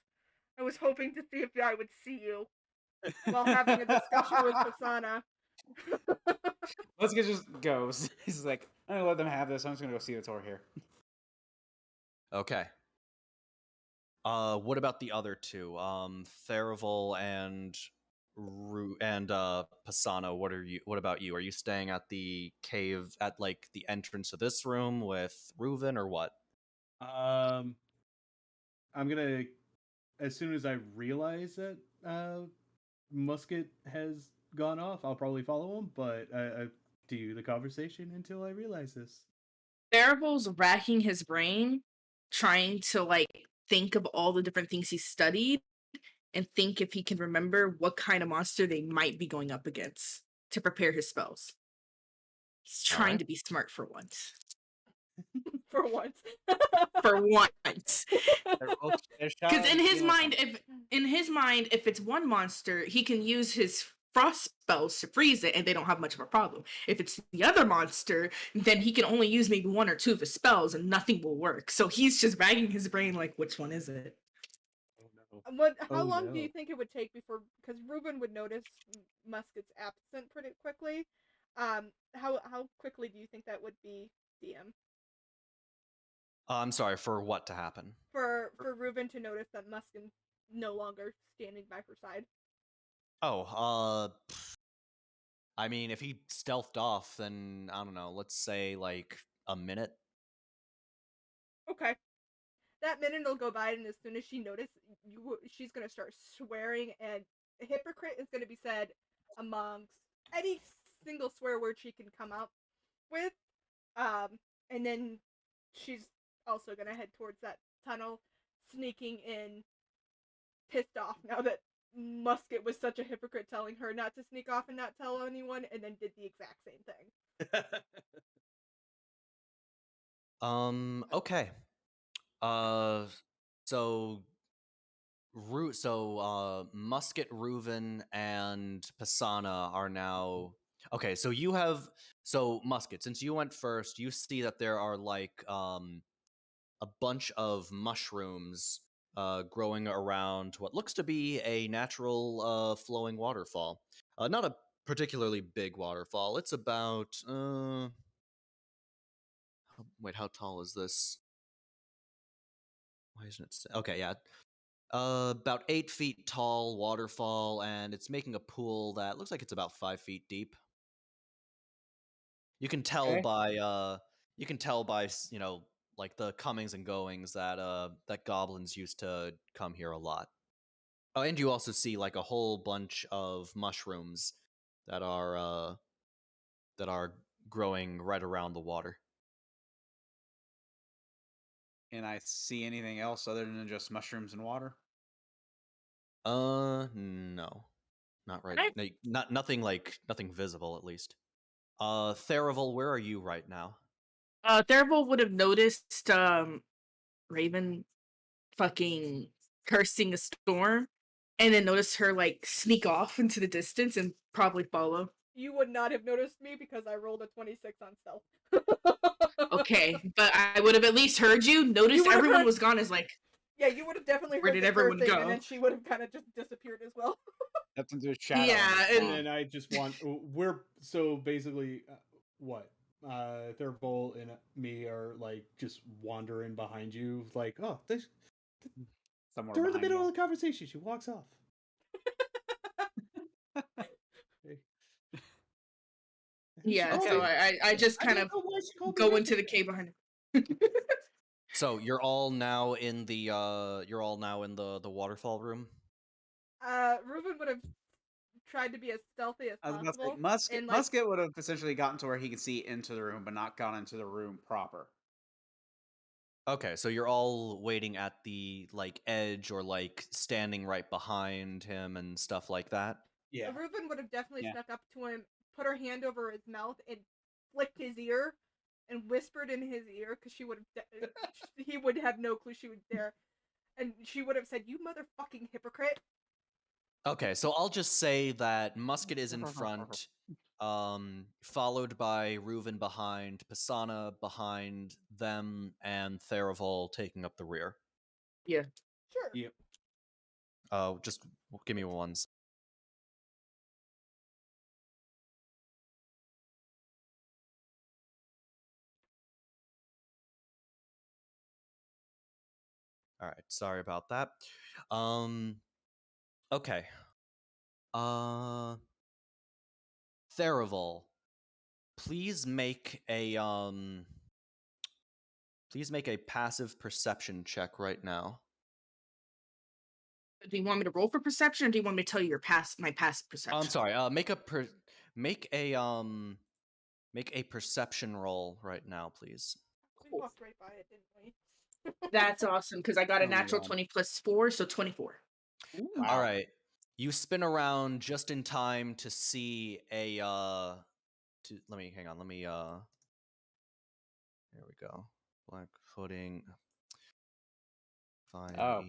[SPEAKER 2] I was hoping to see if I would see you while having a discussion with Kasana.
[SPEAKER 3] Let's get just goes. He's like, I'm gonna let them have this. I'm just gonna go see what's over here.
[SPEAKER 1] Okay. What about the other two? Therival and Pisano. What about you? Are you staying at the cave at like the entrance to this room with Reuven or what?
[SPEAKER 5] I'm gonna, as soon as I realize that Musket has gone off, I'll probably follow him. But I do the conversation until I realize this.
[SPEAKER 4] Therival's racking his brain, trying to think of all the different things he studied and think if he can remember what kind of monster they might be going up against to prepare his spells. He's trying
[SPEAKER 1] Alright.
[SPEAKER 4] to be smart for once.
[SPEAKER 2] For once.
[SPEAKER 4] For once. Because in his mind, if it's one monster, he can use his frost spells to freeze it and they don't have much of a problem. If it's the other monster, then he can only use maybe one or two of his spells and nothing will work. So he's just racking his brain like, which one is it?
[SPEAKER 5] Oh no.
[SPEAKER 2] How
[SPEAKER 5] Oh,
[SPEAKER 2] long do
[SPEAKER 5] no.
[SPEAKER 2] you think it would take before? Because Reuben would notice Musket's absent pretty quickly. How quickly do you think that would be, DM?
[SPEAKER 1] I'm sorry, for what to happen?
[SPEAKER 2] For Reuben to notice that Muskin's no longer standing by her side.
[SPEAKER 1] Oh, I mean, if he stealthed off, then I don't know. Let's say like a minute.
[SPEAKER 2] Okay. That minute will go by, and as soon as she notices she's gonna start swearing, and hypocrite is gonna be said amongst any single swear word she can come up with. And then she's also gonna head towards that tunnel, sneaking in, pissed off now that Musket was such a hypocrite, telling her not to sneak off and not tell anyone, and then did the exact same thing.
[SPEAKER 1] Okay. So Musket, Reuven, and Pisana are now okay. So Musket, since you went first, you see that there are like a bunch of mushrooms growing around what looks to be a natural flowing waterfall. Not a particularly big waterfall. It's about wait, how tall is this? Why isn't it? Okay, yeah. About 8 feet tall waterfall, and it's making a pool that looks like it's about 5 feet deep. You can tell
[SPEAKER 3] Okay.
[SPEAKER 1] by like the comings and goings that goblins used to come here a lot. Oh, and you also see like a whole bunch of mushrooms that are growing right around the water.
[SPEAKER 3] Can I see anything else other than just mushrooms and water?
[SPEAKER 1] No. Not right. Nothing visible at least. Theravel, where are you right now?
[SPEAKER 4] Therival would have noticed Raven fucking cursing a storm, and then notice her like sneak off into the distance and probably follow.
[SPEAKER 2] You would not have noticed me because I rolled a 26 on stealth.
[SPEAKER 4] Okay, but I would have at least heard you. Notice
[SPEAKER 2] You would've
[SPEAKER 4] everyone
[SPEAKER 2] heard-
[SPEAKER 4] was gone. Is like,
[SPEAKER 2] Yeah, you would have definitely
[SPEAKER 4] Where
[SPEAKER 2] heard
[SPEAKER 4] did
[SPEAKER 2] the
[SPEAKER 4] everyone
[SPEAKER 2] cursing,
[SPEAKER 4] go?
[SPEAKER 2] and then she would have kind of just disappeared as well.
[SPEAKER 3] That's into a shadow.
[SPEAKER 4] Yeah,
[SPEAKER 5] And then I just want we're so basically what Thurvol and me are like just wandering behind you, like
[SPEAKER 3] somewhere
[SPEAKER 5] they're in the
[SPEAKER 3] behind
[SPEAKER 5] middle
[SPEAKER 3] you.
[SPEAKER 5] of the conversation. She walks off. Hey.
[SPEAKER 4] yeah.
[SPEAKER 1] Okay.
[SPEAKER 4] So I just
[SPEAKER 5] I
[SPEAKER 4] kind
[SPEAKER 5] don't
[SPEAKER 4] of
[SPEAKER 5] know why she called me
[SPEAKER 4] go
[SPEAKER 5] Red
[SPEAKER 4] into the
[SPEAKER 5] Band.
[SPEAKER 4] cave behind him.
[SPEAKER 1] So you're all now in the waterfall room.
[SPEAKER 2] Reuben would have tried to be as stealthy as
[SPEAKER 3] I was about to say,
[SPEAKER 2] possible.
[SPEAKER 3] Musket,
[SPEAKER 2] and, like,
[SPEAKER 3] Musket would have essentially gotten to where he could see into the room, but not gone into the room proper.
[SPEAKER 1] Okay, so you're all waiting at the like edge or like standing right behind him and stuff like that.
[SPEAKER 3] Yeah.
[SPEAKER 2] Reuben would have definitely
[SPEAKER 3] Yeah.
[SPEAKER 2] snuck up to him, put her hand over his mouth, and flicked his ear, and whispered in his ear because she would have. He would have no clue she was there, and she would have said, "You motherfucking hypocrite."
[SPEAKER 1] Okay, so I'll just say that Musket is in front, followed by Reuven behind, Pisana behind them, and Theravel taking up the rear.
[SPEAKER 4] Yeah.
[SPEAKER 2] Sure.
[SPEAKER 3] Yep.
[SPEAKER 1] Just give me one. All right, sorry about that. Okay. Theravel, please make a passive perception check right now.
[SPEAKER 4] Do you want me to roll for perception, or do you want me to tell you my passive perception?
[SPEAKER 1] I'm sorry. Make a perception roll right now, please.
[SPEAKER 2] We walked right by it, didn't we?
[SPEAKER 4] That's awesome because I got a
[SPEAKER 3] Oh my
[SPEAKER 4] natural
[SPEAKER 3] God.
[SPEAKER 4] 20 plus 4, so 24.
[SPEAKER 3] Wow.
[SPEAKER 1] All right. You spin around just in time to see a let me hang on. Let me there we go. Black footing 5E.
[SPEAKER 3] Oh.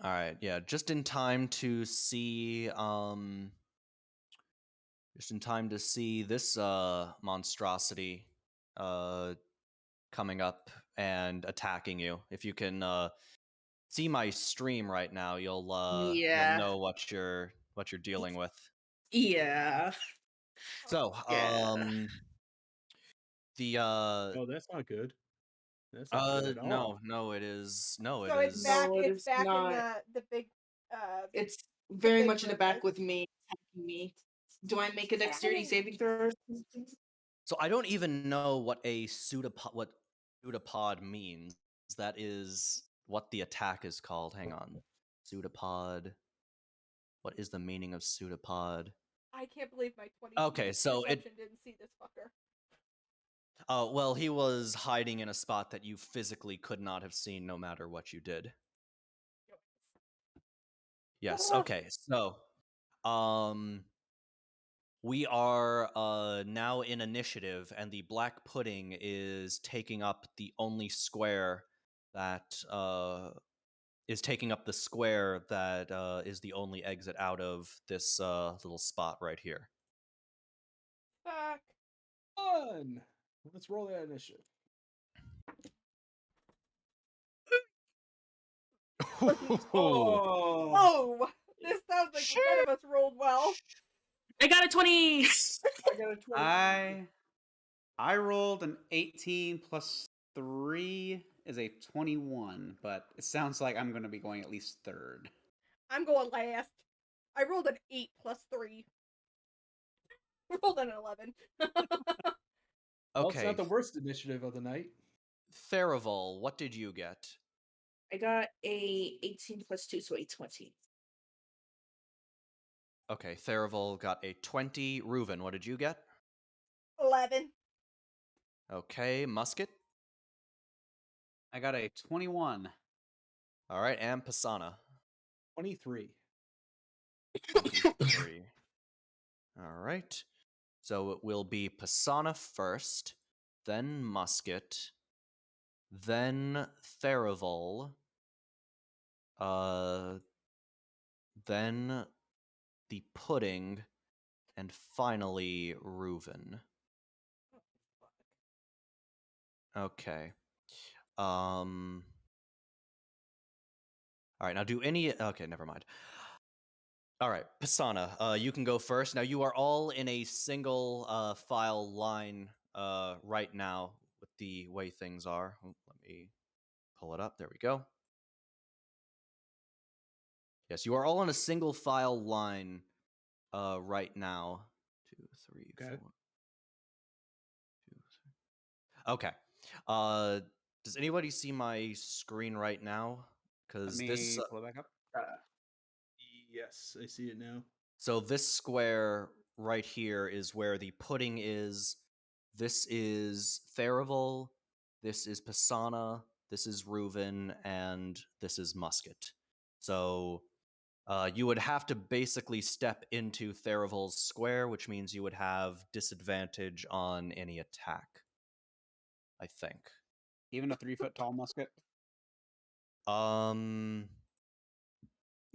[SPEAKER 1] All right, yeah, just in time to see this monstrosity coming up and attacking you. If you can see my stream right now, you'll
[SPEAKER 4] Yeah.
[SPEAKER 1] know what you're dealing with.
[SPEAKER 4] Yeah.
[SPEAKER 1] So,
[SPEAKER 4] Yeah.
[SPEAKER 1] the
[SPEAKER 5] Oh, that's not good. That's not good at all.
[SPEAKER 1] no, it is
[SPEAKER 2] So
[SPEAKER 1] it
[SPEAKER 2] it's
[SPEAKER 1] is.
[SPEAKER 2] back.
[SPEAKER 4] No, it
[SPEAKER 2] It's
[SPEAKER 4] is
[SPEAKER 2] back in
[SPEAKER 4] not.
[SPEAKER 2] the big.
[SPEAKER 4] It's very
[SPEAKER 2] big
[SPEAKER 4] much in the
[SPEAKER 2] room
[SPEAKER 4] back
[SPEAKER 2] is.
[SPEAKER 4] with me, attacking me. Do I make a dexterity saving throw?
[SPEAKER 1] So I don't even know what a pseudopod means. That is what the attack is called. Hang on. Pseudopod. What is the meaning of pseudopod?
[SPEAKER 2] I can't believe my 20
[SPEAKER 1] Okay, so
[SPEAKER 2] perception didn't see this fucker.
[SPEAKER 1] Well, he was hiding in a spot that you physically could not have seen no matter what you did. Yes, okay. So, we are now in initiative, and the Black Pudding is taking up the only square that is taking up the square that is the only exit out of this little spot right here.
[SPEAKER 2] Fuck.
[SPEAKER 5] Fun. Let's roll that initiative.
[SPEAKER 3] Oh.
[SPEAKER 2] Whoa! This sounds like none of us rolled well.
[SPEAKER 4] I got a 20.
[SPEAKER 5] I got a 20.
[SPEAKER 3] I rolled an 18 plus 3 is a 21, but it sounds like I'm going to be going at least third.
[SPEAKER 2] I'm going last. I rolled an 8 plus 3. Rolled an 11.
[SPEAKER 5] Well, it's
[SPEAKER 1] Okay,
[SPEAKER 5] not the worst initiative of the night.
[SPEAKER 1] Theraval, what did you get?
[SPEAKER 4] I got a 18 plus 2, so a 20.
[SPEAKER 1] Okay, Theraval got a 20. Reuven, what did you get?
[SPEAKER 2] 11.
[SPEAKER 1] Okay, Musket.
[SPEAKER 3] I got a 21.
[SPEAKER 1] All right, and Pisana.
[SPEAKER 5] 23.
[SPEAKER 1] 23. All right. So it will be Pisana first, then Musket, then Theraval, then the Pudding, and finally Reuven. Okay. All right, now do any... Okay, never mind. All right, Pisana, you can go first. Now, you are all in a single file line right now with the way things are. Oh, let me pull it up. There we go. Yes, you are all in a single file line right now. 2, 3,
[SPEAKER 5] Okay.
[SPEAKER 1] 4. 2, 3. Okay. Uh, does anybody see my screen right now?
[SPEAKER 3] Let
[SPEAKER 1] Because
[SPEAKER 3] me
[SPEAKER 1] this...
[SPEAKER 3] pull it back up.
[SPEAKER 5] Yes, I see it now.
[SPEAKER 1] So this square right here is where the pudding is. This is Theraval. This is Pisana. This is Reuven, and this is Musket. So you would have to basically step into Theraval's square, which means you would have disadvantage on any attack. I think.
[SPEAKER 3] Even a 3-foot tall musket.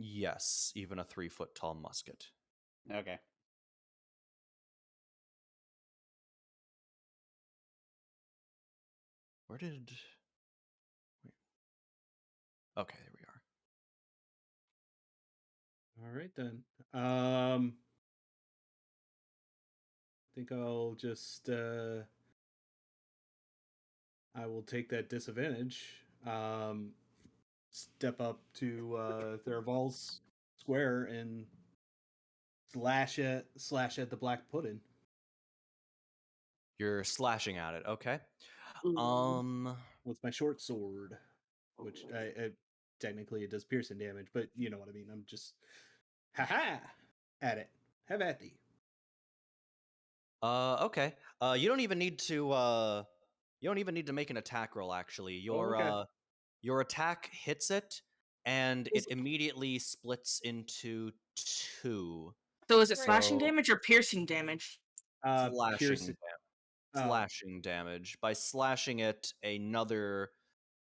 [SPEAKER 1] Yes, even a 3-foot tall musket.
[SPEAKER 3] Okay.
[SPEAKER 1] Where did... Wait. Okay, there we are.
[SPEAKER 5] All right then. I think I'll just I will take that disadvantage. Step up to Theraval's square and slash at the black pudding.
[SPEAKER 1] You're slashing at it. Okay.
[SPEAKER 4] Ooh.
[SPEAKER 5] With my short sword, which I technically it does piercing damage, but you know what I mean. I'm just at it. Have at thee.
[SPEAKER 1] Okay. You don't even need to make an attack roll actually.
[SPEAKER 5] Oh, okay.
[SPEAKER 1] Your attack hits it and
[SPEAKER 4] Is-
[SPEAKER 1] it immediately splits into 2.
[SPEAKER 4] So is it
[SPEAKER 2] Right.
[SPEAKER 4] slashing
[SPEAKER 1] So
[SPEAKER 4] damage or piercing damage?
[SPEAKER 1] slashing
[SPEAKER 5] Oh,
[SPEAKER 1] slashing damage. By slashing it, another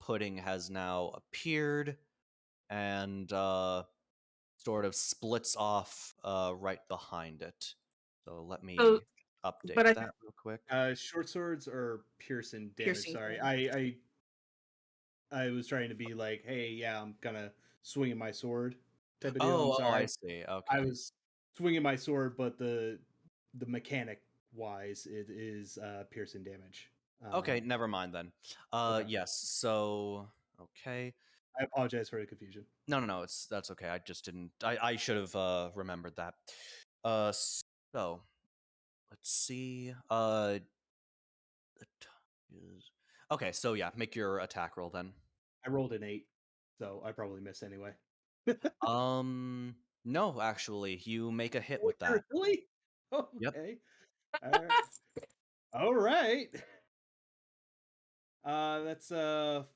[SPEAKER 1] pudding has now appeared and sort of splits off right behind it. So let
[SPEAKER 4] So,
[SPEAKER 1] me
[SPEAKER 4] but
[SPEAKER 1] update
[SPEAKER 4] I
[SPEAKER 1] that real quick.
[SPEAKER 5] short swords or piercing damage.
[SPEAKER 4] Piercing
[SPEAKER 5] Sorry,
[SPEAKER 4] damage.
[SPEAKER 5] I was trying to be like, hey, yeah, I'm gonna swinging my sword type of deal. I'm
[SPEAKER 1] Oh, I
[SPEAKER 5] sorry.
[SPEAKER 1] see.
[SPEAKER 5] I
[SPEAKER 1] Okay.
[SPEAKER 5] was swinging my sword, but the mechanic wise, it is piercing damage.
[SPEAKER 1] Okay, never mind then.
[SPEAKER 5] Okay.
[SPEAKER 1] Yes. So, okay.
[SPEAKER 5] I apologize for the confusion.
[SPEAKER 1] No, that's okay. I just didn't. I should have remembered that. So let's see. Okay. So yeah, make your attack roll then.
[SPEAKER 5] I rolled an 8, so I probably missed anyway.
[SPEAKER 1] No, actually, you make a hit with that.
[SPEAKER 5] Really?
[SPEAKER 1] Yep.
[SPEAKER 5] Okay. All right. All right. That's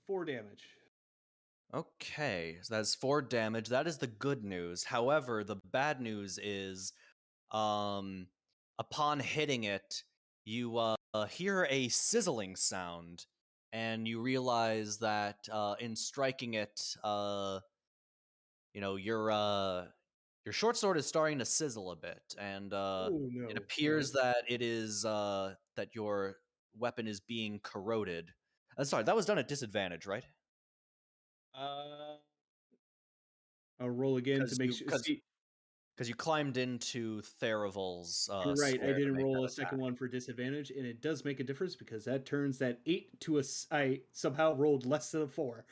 [SPEAKER 5] 4 damage.
[SPEAKER 1] Okay, so that's 4 damage. That is the good news. However, the bad news is, upon hitting it, you hear a sizzling sound, and you realize that in striking it, your short sword is starting to sizzle a bit, and
[SPEAKER 5] Oh
[SPEAKER 1] it
[SPEAKER 5] no,
[SPEAKER 1] appears
[SPEAKER 5] no.
[SPEAKER 1] that it is that your weapon is being corroded. Sorry, that was done at disadvantage, right?
[SPEAKER 5] Uh, I'll roll again to
[SPEAKER 1] Because
[SPEAKER 5] make
[SPEAKER 1] you
[SPEAKER 5] sure.
[SPEAKER 1] because
[SPEAKER 5] See,
[SPEAKER 1] because you climbed into Theraval's
[SPEAKER 5] you're right. I
[SPEAKER 1] square to
[SPEAKER 5] didn't
[SPEAKER 1] make
[SPEAKER 5] roll
[SPEAKER 1] that
[SPEAKER 5] a second
[SPEAKER 1] attack.
[SPEAKER 5] one for disadvantage, and it does make a difference because that turns that 8 to a. I somehow rolled less than a 4.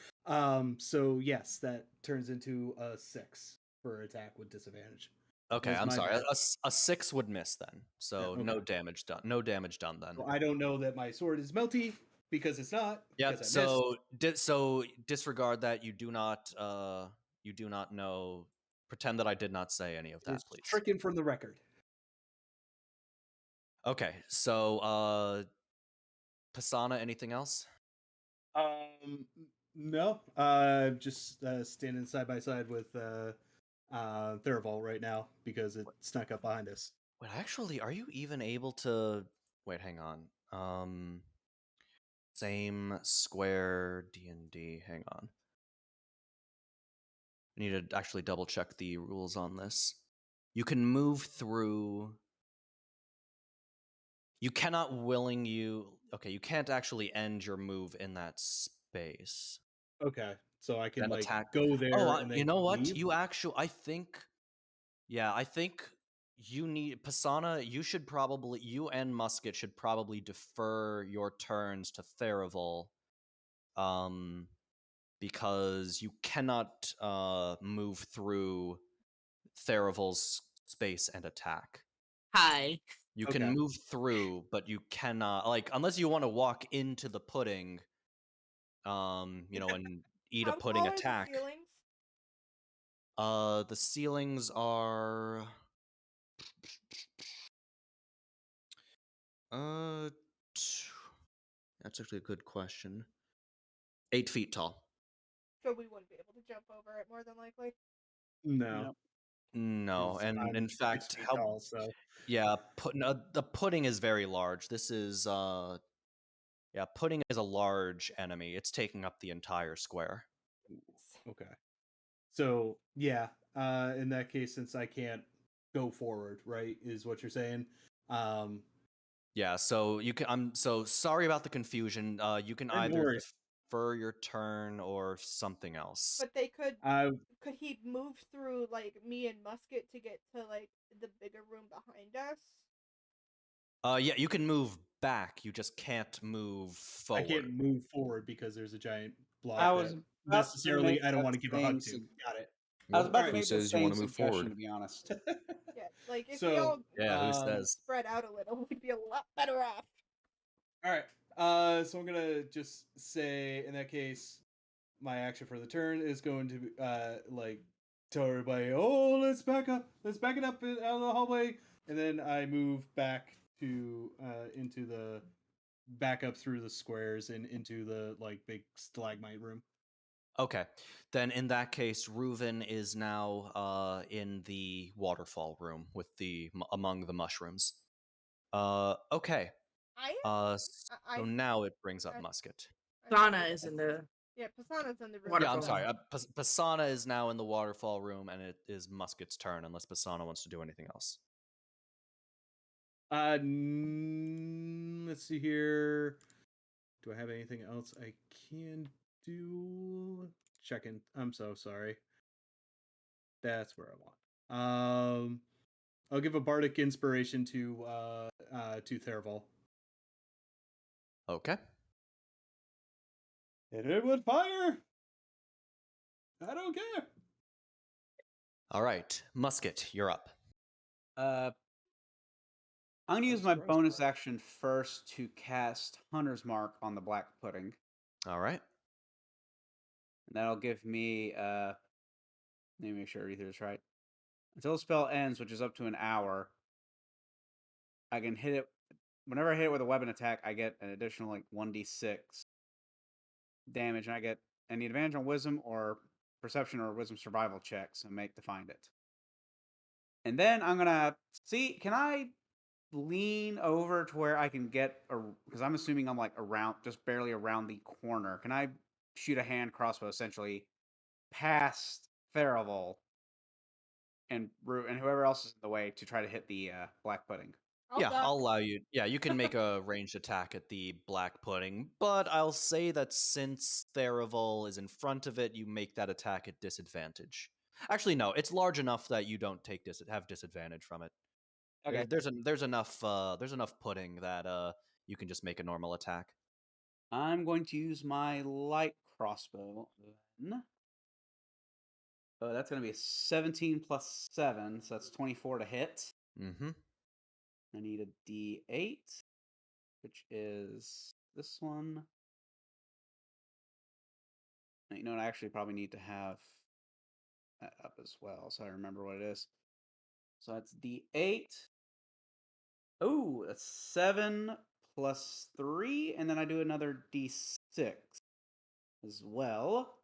[SPEAKER 5] So yes, that turns into a 6 for attack with disadvantage.
[SPEAKER 1] Okay,
[SPEAKER 5] Was
[SPEAKER 1] I'm
[SPEAKER 5] my
[SPEAKER 1] sorry.
[SPEAKER 5] bad.
[SPEAKER 1] A 6 would miss then. So no
[SPEAKER 5] okay.
[SPEAKER 1] damage done. No damage done then.
[SPEAKER 5] So I don't know that my sword is melty because it's not.
[SPEAKER 1] Yep.
[SPEAKER 5] Because I missed.
[SPEAKER 1] So disregard that. You do not know. Pretend that I did not say any of that,
[SPEAKER 5] It's
[SPEAKER 1] please.
[SPEAKER 5] stricken from the record.
[SPEAKER 1] Okay. So Pisana, anything else?
[SPEAKER 5] No. Just standing side by side with Theraval right now because it snuck up behind us.
[SPEAKER 1] Wait, actually, are you even able to wait, hang on. Same square D&D. Hang on. I need to actually double check the rules on this. You can move through. You cannot okay, you can't actually end your move in that space.
[SPEAKER 5] Okay, so I can
[SPEAKER 1] Then
[SPEAKER 5] like
[SPEAKER 1] attack.
[SPEAKER 5] go there and
[SPEAKER 1] You
[SPEAKER 5] then
[SPEAKER 1] know what?
[SPEAKER 5] leave.
[SPEAKER 1] I think you need Pisana, you and Musket should probably defer your turns to Theraval. Because you cannot move through Theraval's space and attack.
[SPEAKER 4] Hi.
[SPEAKER 1] You can
[SPEAKER 5] Okay.
[SPEAKER 1] move through, but you cannot, like, unless you want to walk into the pudding, and eat a
[SPEAKER 2] How
[SPEAKER 1] pudding
[SPEAKER 2] tall are the
[SPEAKER 1] attack.
[SPEAKER 2] ceilings?
[SPEAKER 1] The ceilings are uh that's actually a good question. 8 feet tall.
[SPEAKER 2] So we wouldn't be able to jump over it more than likely.
[SPEAKER 5] No,
[SPEAKER 3] Yep.
[SPEAKER 1] No,
[SPEAKER 5] 'cause
[SPEAKER 1] and in
[SPEAKER 5] I'm 6
[SPEAKER 1] fact,
[SPEAKER 5] feet
[SPEAKER 1] how
[SPEAKER 5] tall, so
[SPEAKER 1] yeah, the pudding is very large. This is yeah, pudding is a large enemy. It's taking up the entire square.
[SPEAKER 5] okay. So yeah, in that case, since I can't go forward, right, is what you're saying. Um,
[SPEAKER 1] Yeah, so you can. I'm so sorry about the confusion. You can
[SPEAKER 5] no
[SPEAKER 1] either
[SPEAKER 5] worries.
[SPEAKER 1] defer your turn or something else.
[SPEAKER 2] But they could
[SPEAKER 5] I
[SPEAKER 2] could he move through like me and Musket to get to like the bigger room behind us?
[SPEAKER 1] Yeah, you can move back. You just can't move
[SPEAKER 5] I
[SPEAKER 1] forward.
[SPEAKER 5] can't move forward because there's a giant block
[SPEAKER 3] I was
[SPEAKER 5] that
[SPEAKER 3] about to
[SPEAKER 5] necessarily
[SPEAKER 3] make
[SPEAKER 5] I don't
[SPEAKER 3] that
[SPEAKER 5] want to give a
[SPEAKER 3] same
[SPEAKER 5] hug to. Got it.
[SPEAKER 3] I was
[SPEAKER 6] Well,
[SPEAKER 3] about to
[SPEAKER 6] who
[SPEAKER 3] make the
[SPEAKER 6] says you want
[SPEAKER 3] same
[SPEAKER 6] to move
[SPEAKER 3] suggestion,
[SPEAKER 6] forward?
[SPEAKER 3] to be honest.
[SPEAKER 2] Yeah, like if we
[SPEAKER 5] So,
[SPEAKER 2] all
[SPEAKER 1] Yeah, who says?
[SPEAKER 2] spread out a little, we'd be a lot better off.
[SPEAKER 5] all right. So I'm gonna just say in that case, my action for the turn is going to be like tell everybody, oh, let's back up, let's back it up out of the hallway, and then I move back to into the back up through the squares and into the like big stalagmite room.
[SPEAKER 1] Okay, then in that case, Reuven is now in the waterfall room with among the mushrooms. Okay.
[SPEAKER 2] I am.
[SPEAKER 1] So now it brings up
[SPEAKER 2] I-
[SPEAKER 1] Musket.
[SPEAKER 4] Sana is in the
[SPEAKER 2] Yeah, Pisana's in the room.
[SPEAKER 1] Yeah, I'm
[SPEAKER 4] Waterfall.
[SPEAKER 1] sorry. Pisana is now in the waterfall room, and it is Musket's turn, unless Pisana wants to do anything else.
[SPEAKER 5] Let's see here. Do I have anything else I can do? Checking. I'm so sorry. That's where I want. I'll give a bardic inspiration to Theraval.
[SPEAKER 1] Okay.
[SPEAKER 5] Hit it with fire. I don't care.
[SPEAKER 1] All right, Musket, you're up.
[SPEAKER 3] I'm gonna use my bonus action first to cast Hunter's Mark on the black pudding.
[SPEAKER 1] All right.
[SPEAKER 3] And that'll give me let me make sure I read through this right. Until the spell ends, which is up to an hour, I can hit it whenever I hit it with a weapon attack, I get an additional like 1d6 damage, and I need advantage on wisdom or perception or wisdom survival checks and make to find it. And then I'm gonna see, can I lean over to where I can get because I'm assuming I'm like around, just barely around the corner. Can I shoot a hand crossbow essentially past Theraval and whoever else is in the way to try to hit the black pudding?
[SPEAKER 1] I'll allow you. Yeah, you can make a ranged attack at the black pudding, but I'll say that since Theraval is in front of it, you make that attack at disadvantage. Actually, no, it's large enough that you don't have disadvantage from it.
[SPEAKER 3] Okay.
[SPEAKER 1] There's enough pudding that you can just make a normal attack.
[SPEAKER 3] I'm going to use my light crossbow then. That's going to be a 17 plus 7, so that's 24 to hit.
[SPEAKER 1] Mm-hmm.
[SPEAKER 3] I need a D8, which is this one. You know what? I actually probably need to have that up as well, so I remember what it is. So that's D8. Oh, that's 7 plus 3, and then I do another D6 as well,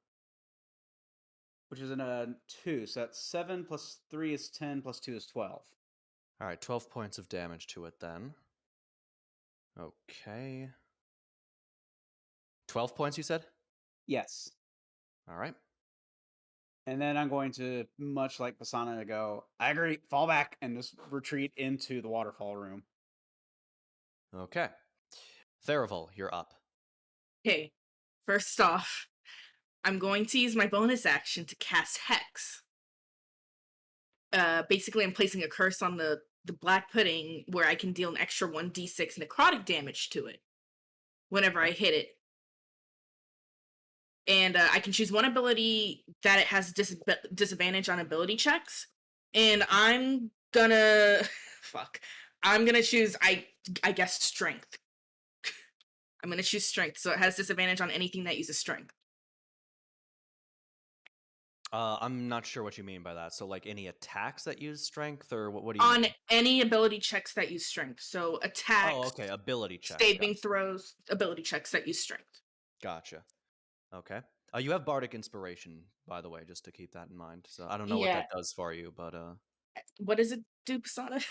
[SPEAKER 3] which is a 2. So that's 7 plus 3 is 10 plus 2 is 12.
[SPEAKER 1] All right, 12 points of damage to it then. Okay. 12 points, you said?
[SPEAKER 3] Yes.
[SPEAKER 1] All right.
[SPEAKER 3] And then I'm going to, much like Pisana, go, I agree, fall back, and just retreat into the waterfall room.
[SPEAKER 1] Okay. Therival, you're up.
[SPEAKER 4] Okay, first off, I'm going to use my bonus action to cast Hex. Basically, I'm placing a curse on the black pudding where I can deal an extra 1d6 necrotic damage to it whenever I hit it. And I can choose one ability that it has disadvantage on ability checks. And I'm gonna... fuck. I'm gonna choose, I guess, Strength. I'm gonna choose Strength, so it has disadvantage on anything that uses Strength.
[SPEAKER 1] I'm not sure what you mean by that. So, like, any attacks that use strength, or what do you
[SPEAKER 4] On
[SPEAKER 1] mean?
[SPEAKER 4] any ability checks that use Strength. So attacks,
[SPEAKER 1] Oh, okay. Ability check.
[SPEAKER 4] saving throws, ability checks that use Strength.
[SPEAKER 1] Gotcha. Okay. You have Bardic Inspiration, by the way, just to keep that in mind. So I don't know what
[SPEAKER 4] Yeah.
[SPEAKER 1] that does for you, but
[SPEAKER 4] What does it do, Pisana?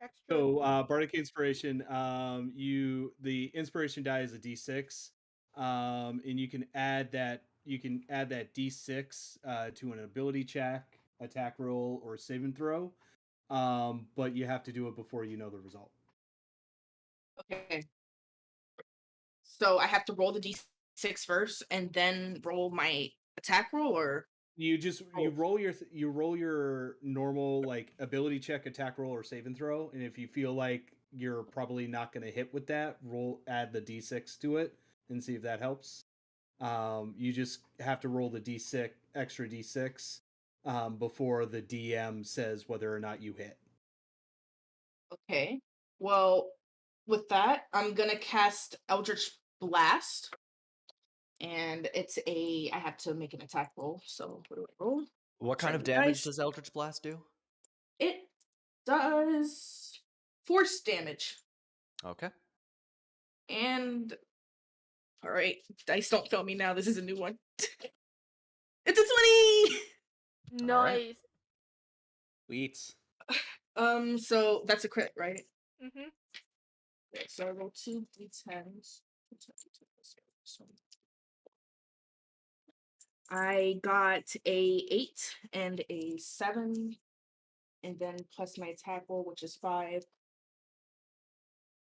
[SPEAKER 2] Extra.
[SPEAKER 5] So Bardic Inspiration, the inspiration die is a D6, and you can add that D6 to an ability check, attack roll, or saving throw, but you have to do it before you know the result.
[SPEAKER 4] Okay. So I have to roll the d6 first and then roll my attack roll, or
[SPEAKER 5] You roll your normal like ability check, attack roll, or save and throw, and if you feel like you're probably not going to hit with that, add the D6 to it and see if that helps. You just have to roll the D6 extra D6 before the DM says whether or not you hit.
[SPEAKER 4] okay. Well, with that, I'm gonna cast Eldritch Blast, and I have to make an attack roll. So what do I roll?
[SPEAKER 1] what kind of
[SPEAKER 4] Sorry,
[SPEAKER 1] damage
[SPEAKER 4] guys.
[SPEAKER 1] does Eldritch Blast do?
[SPEAKER 4] It does force damage,
[SPEAKER 1] Okay.
[SPEAKER 4] and all right, dice don't fail me now. This is a new one. It's a 20.
[SPEAKER 1] All right.
[SPEAKER 2] Nice.
[SPEAKER 3] Sweet.
[SPEAKER 4] So that's a crit, right?
[SPEAKER 2] Mhm.
[SPEAKER 4] Okay, so I roll 2d10s. I got a 8 and a 7, and then plus my attack roll, which is 5.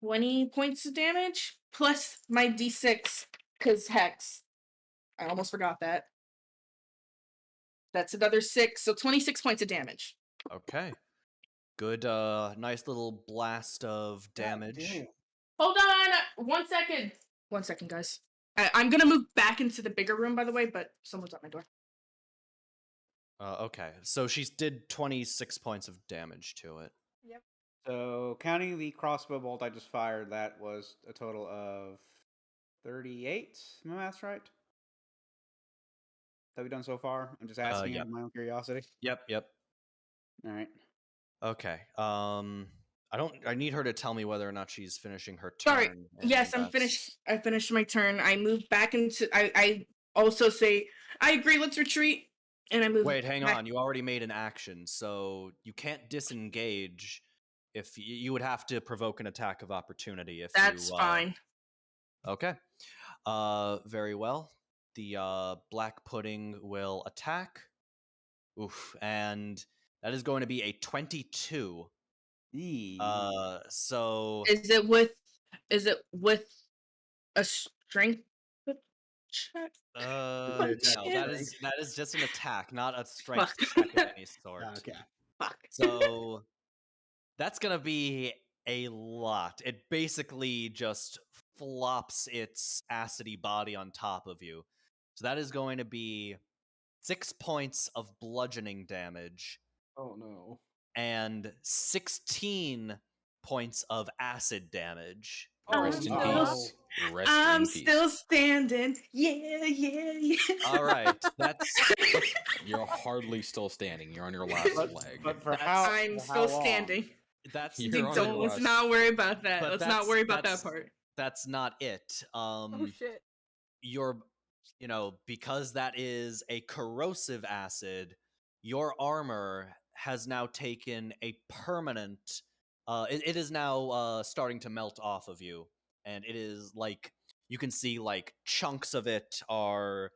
[SPEAKER 4] 20 points of damage, plus my d6, because Hex. I almost forgot that. That's another 6, so 26 points of damage.
[SPEAKER 1] Okay. Good. Nice little blast of damage.
[SPEAKER 4] Hold on 1 second. 1 second, guys. I'm gonna move back into the bigger room, by the way, but someone's at my door.
[SPEAKER 1] Okay. So she did 26 points of damage to it.
[SPEAKER 2] Yep.
[SPEAKER 3] So counting the crossbow bolt I just fired, that was a total of 38. My math's right? That we've done so far? I'm just asking out
[SPEAKER 1] Yep.
[SPEAKER 3] of my own curiosity.
[SPEAKER 1] Yep.
[SPEAKER 3] All right.
[SPEAKER 1] Okay. I need her to tell me whether or not she's finishing her
[SPEAKER 4] Sorry.
[SPEAKER 1] turn.
[SPEAKER 4] Yes, I'm finished. I finished my turn. I moved back into. I also say I agree. Let's retreat. And I move.
[SPEAKER 1] Wait, hang
[SPEAKER 4] back.
[SPEAKER 1] on. You already made an action, so you can't disengage. If you would have to provoke an attack of opportunity if
[SPEAKER 4] That's
[SPEAKER 1] you.
[SPEAKER 4] fine.
[SPEAKER 1] Okay. Very well. The black pudding will attack. Oof, and that is going to be a 22. So
[SPEAKER 4] Is it with a strength check?
[SPEAKER 1] no,
[SPEAKER 5] attack
[SPEAKER 1] that is just an attack, not a strength
[SPEAKER 4] Fuck.
[SPEAKER 1] check of any sort.
[SPEAKER 5] Okay.
[SPEAKER 4] Fuck.
[SPEAKER 1] So that's gonna be a lot. It basically just flops its acidy body on top of you. So that is going to be 6 points of bludgeoning damage
[SPEAKER 3] Oh no.
[SPEAKER 1] and 16 points of acid damage.
[SPEAKER 3] Oh
[SPEAKER 6] Rest in
[SPEAKER 2] no.
[SPEAKER 6] peace. Rest
[SPEAKER 4] I'm
[SPEAKER 6] in peace.
[SPEAKER 4] still standing. Yeah, yeah, yeah.
[SPEAKER 1] All right, that's
[SPEAKER 6] You're hardly still standing. You're on your last leg.
[SPEAKER 3] But for
[SPEAKER 1] That's-
[SPEAKER 3] how?
[SPEAKER 4] I'm
[SPEAKER 3] for
[SPEAKER 4] still
[SPEAKER 3] how long?
[SPEAKER 4] standing.
[SPEAKER 1] that's
[SPEAKER 6] You're on your
[SPEAKER 4] Let's
[SPEAKER 6] last.
[SPEAKER 4] not worry about that.
[SPEAKER 1] But
[SPEAKER 4] Let's not worry about that part.
[SPEAKER 1] That's not it.
[SPEAKER 2] Oh shit.
[SPEAKER 1] Your, because that is a corrosive acid, your armor has now taken a permanent. It is now starting to melt off of you, and it is like you can see like chunks of it are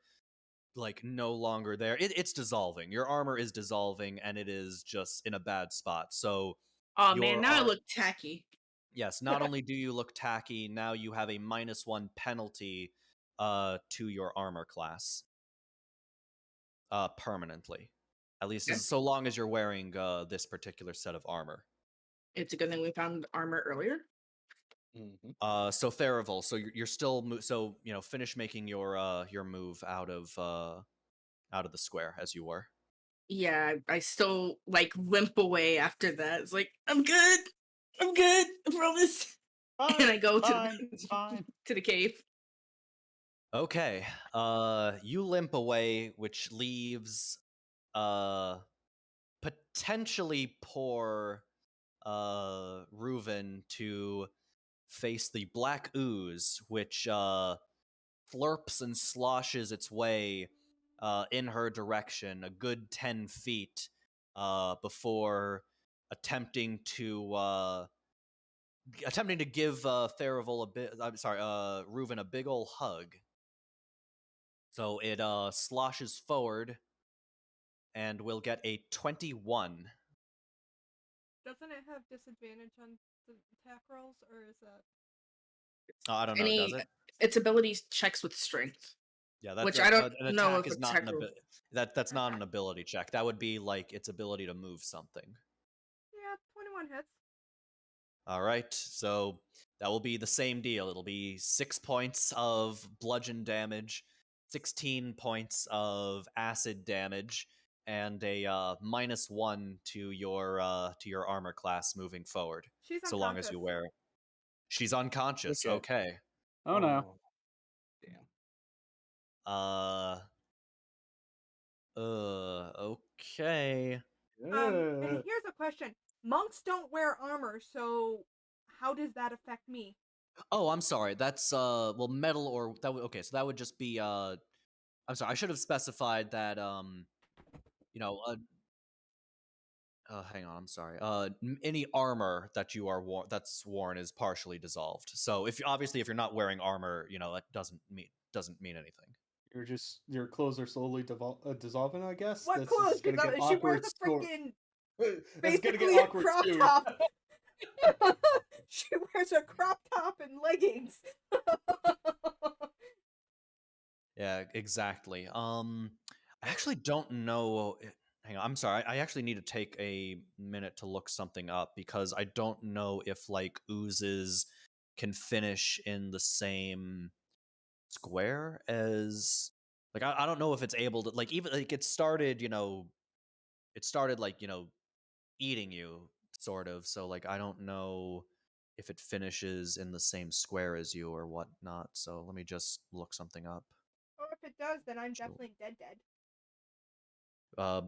[SPEAKER 1] like no longer there. It's dissolving. Your armor is dissolving, and it is just in a bad spot. So
[SPEAKER 4] Oh
[SPEAKER 1] your
[SPEAKER 4] man, now I look tacky.
[SPEAKER 1] yes, not only do you look tacky, now you have a -1 penalty to your armor class permanently. At least
[SPEAKER 4] Okay.
[SPEAKER 1] so long as you're wearing this particular set of armor.
[SPEAKER 4] It's a good thing we found armor earlier.
[SPEAKER 1] So Therival, so you're still finish making your move out of the square as you were.
[SPEAKER 4] Yeah, I still like limp away after that. It's like, I'm good. I promise. And I go
[SPEAKER 3] It's fine.
[SPEAKER 4] to the cave.
[SPEAKER 1] Okay. You limp away, which leaves potentially poor Reuven to face the black ooze, which flirps and sloshes its way in her direction a good 10 feet before attempting to give Therival a bit. I'm sorry, Reuven a big ol' hug. So it sloshes forward and will get a 21.
[SPEAKER 2] Doesn't it have disadvantage on the attack rolls, or is that?
[SPEAKER 1] I don't know.
[SPEAKER 4] Any
[SPEAKER 1] Does it?
[SPEAKER 4] its abilities checks with strength.
[SPEAKER 1] Yeah, that's
[SPEAKER 4] Which I don't
[SPEAKER 1] an
[SPEAKER 4] know
[SPEAKER 1] attack
[SPEAKER 4] if
[SPEAKER 1] is not an
[SPEAKER 4] attack roll-
[SPEAKER 1] that's not an ability check. That would be like its ability to move something.
[SPEAKER 2] Yeah, 21 hits.
[SPEAKER 1] All right, so that will be the same deal. It'll be 6 points of bludgeon damage, 16 points of acid damage, and a -1 to your armor class moving forward.
[SPEAKER 2] She's
[SPEAKER 1] So long as you
[SPEAKER 2] unconscious.
[SPEAKER 1] wear. She's unconscious. Okay.
[SPEAKER 3] Oh no.
[SPEAKER 6] Damn.
[SPEAKER 1] Okay.
[SPEAKER 2] And here's a question: monks don't wear armor, so how does that affect me?
[SPEAKER 1] Oh, I'm sorry. That's metal or that would okay, so that would just be I'm sorry. I should have specified that you know, hang on, I'm sorry. Any armor that you are that's worn is partially dissolved. So if you're not wearing armor, that doesn't mean anything.
[SPEAKER 5] Your clothes are slowly dissolving. I guess
[SPEAKER 2] What
[SPEAKER 5] this
[SPEAKER 2] clothes?
[SPEAKER 5] is gonna
[SPEAKER 2] Because
[SPEAKER 5] get
[SPEAKER 2] she wears
[SPEAKER 5] awkward.
[SPEAKER 2] a freaking
[SPEAKER 5] It's gonna
[SPEAKER 2] basically
[SPEAKER 5] get
[SPEAKER 2] a
[SPEAKER 5] awkward
[SPEAKER 2] crop
[SPEAKER 5] soon.
[SPEAKER 2] top. She wears a crop top and leggings.
[SPEAKER 1] Yeah, exactly. I actually don't know. Hang on, I'm sorry. I actually need to take a minute to look something up because I don't know if like oozes can finish in the same square as like I don't know if it's able to like even like it started like eating you sort of, so like I don't know if it finishes in the same square as you or whatnot, so let me just look something up.
[SPEAKER 2] Or if it does, then I'm
[SPEAKER 1] Sure.
[SPEAKER 2] definitely dead.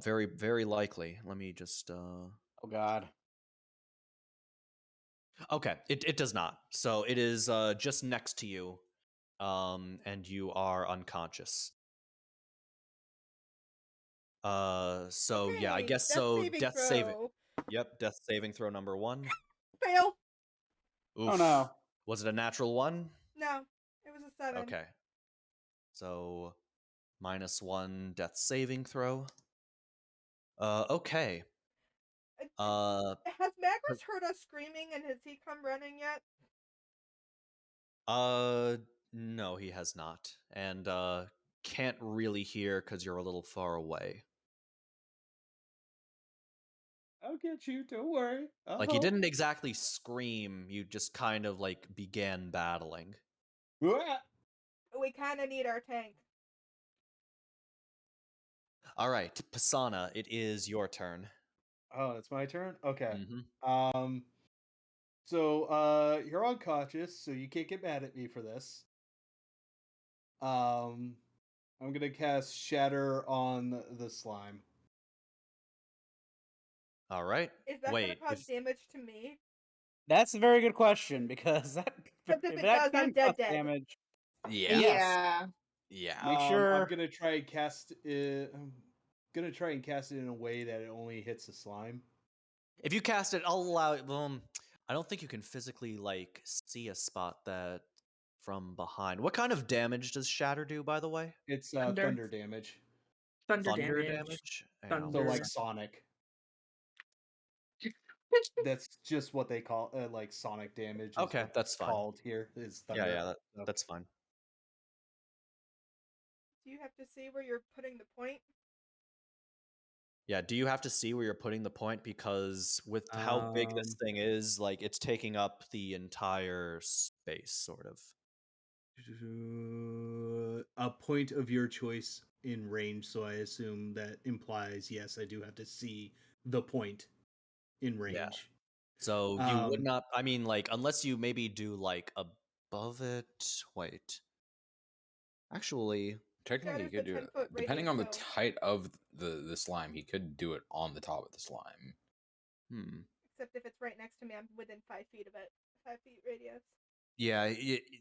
[SPEAKER 1] Very, very likely. Let me just.
[SPEAKER 3] Oh god.
[SPEAKER 1] Okay, it does not. So it is just next to you, and you are unconscious. So yeah, I
[SPEAKER 2] Okay,
[SPEAKER 1] guess
[SPEAKER 2] death
[SPEAKER 1] so.
[SPEAKER 2] saving
[SPEAKER 1] Death saving.
[SPEAKER 2] throw.
[SPEAKER 1] Yep, death saving throw number 1.
[SPEAKER 2] Fail.
[SPEAKER 1] Oof.
[SPEAKER 3] Oh no.
[SPEAKER 1] Was it a natural 1?
[SPEAKER 2] No, it was a 7.
[SPEAKER 1] Okay. So -1 death saving throw. Okay.
[SPEAKER 2] Has Magnus heard us screaming, and has he come running yet?
[SPEAKER 1] No, he has not, and can't really hear because you're a little far away.
[SPEAKER 5] I'll get you. Don't worry.
[SPEAKER 1] Like you didn't exactly scream; you just kind of like began battling.
[SPEAKER 5] Ah!
[SPEAKER 2] We kind of need our tank.
[SPEAKER 1] All right, Pisana, it is your turn.
[SPEAKER 5] Oh, it's my turn? Okay.
[SPEAKER 1] Mhm.
[SPEAKER 5] So you're unconscious, so you can't get mad at me for this. I'm gonna cast Shatter on the slime.
[SPEAKER 1] All right.
[SPEAKER 2] Is that gonna
[SPEAKER 1] Wait.
[SPEAKER 2] cause damage to me?
[SPEAKER 3] That's a very good question because that
[SPEAKER 2] Because if
[SPEAKER 3] if
[SPEAKER 2] it
[SPEAKER 3] that
[SPEAKER 2] does, I'm
[SPEAKER 3] can cause
[SPEAKER 2] dead.
[SPEAKER 3] damage,
[SPEAKER 6] Yeah.
[SPEAKER 3] yes.
[SPEAKER 6] Yeah.
[SPEAKER 3] Make
[SPEAKER 5] I'm
[SPEAKER 3] sure.
[SPEAKER 5] gonna try and cast it. I'm gonna try and cast it in a way that it only hits the slime.
[SPEAKER 1] If you cast it, I'll allow it. I don't think you can physically like see a spot that from behind. What kind of damage does Shatter do, by the way?
[SPEAKER 5] It's
[SPEAKER 4] Thunder.
[SPEAKER 5] thunder damage.
[SPEAKER 4] Thunder
[SPEAKER 1] Thunder
[SPEAKER 4] damage.
[SPEAKER 1] damage? Hang on,
[SPEAKER 5] So
[SPEAKER 1] one
[SPEAKER 5] like
[SPEAKER 4] Thunder.
[SPEAKER 1] sec.
[SPEAKER 5] Sonic. That's just what they call like Sonic damage. Is
[SPEAKER 1] Okay,
[SPEAKER 5] what
[SPEAKER 1] that's
[SPEAKER 5] it's
[SPEAKER 1] fine.
[SPEAKER 5] called here. Is
[SPEAKER 1] Yeah,
[SPEAKER 5] thunder.
[SPEAKER 1] yeah,
[SPEAKER 5] So-
[SPEAKER 1] that's fine.
[SPEAKER 2] Do you have to see where you're putting the point?
[SPEAKER 1] Yeah, do you have to see where you're putting the point? Because with how big this thing is, like, it's taking up the entire space, sort of.
[SPEAKER 5] A point of your choice in range, so I assume that implies yes, I do have to see the point in range.
[SPEAKER 1] So you would not, I mean, like, unless you maybe do, like, above it. Wait. Actually,
[SPEAKER 6] Technically, he
[SPEAKER 2] Shatter's a
[SPEAKER 6] could do it.
[SPEAKER 2] 10-foot
[SPEAKER 6] Depending
[SPEAKER 2] radius,
[SPEAKER 6] on the
[SPEAKER 2] so
[SPEAKER 6] height of the slime, he could do it on the top of the slime.
[SPEAKER 2] except if it's right next to me, I'm within 5 feet of it. 5 feet radius.
[SPEAKER 1] Yeah,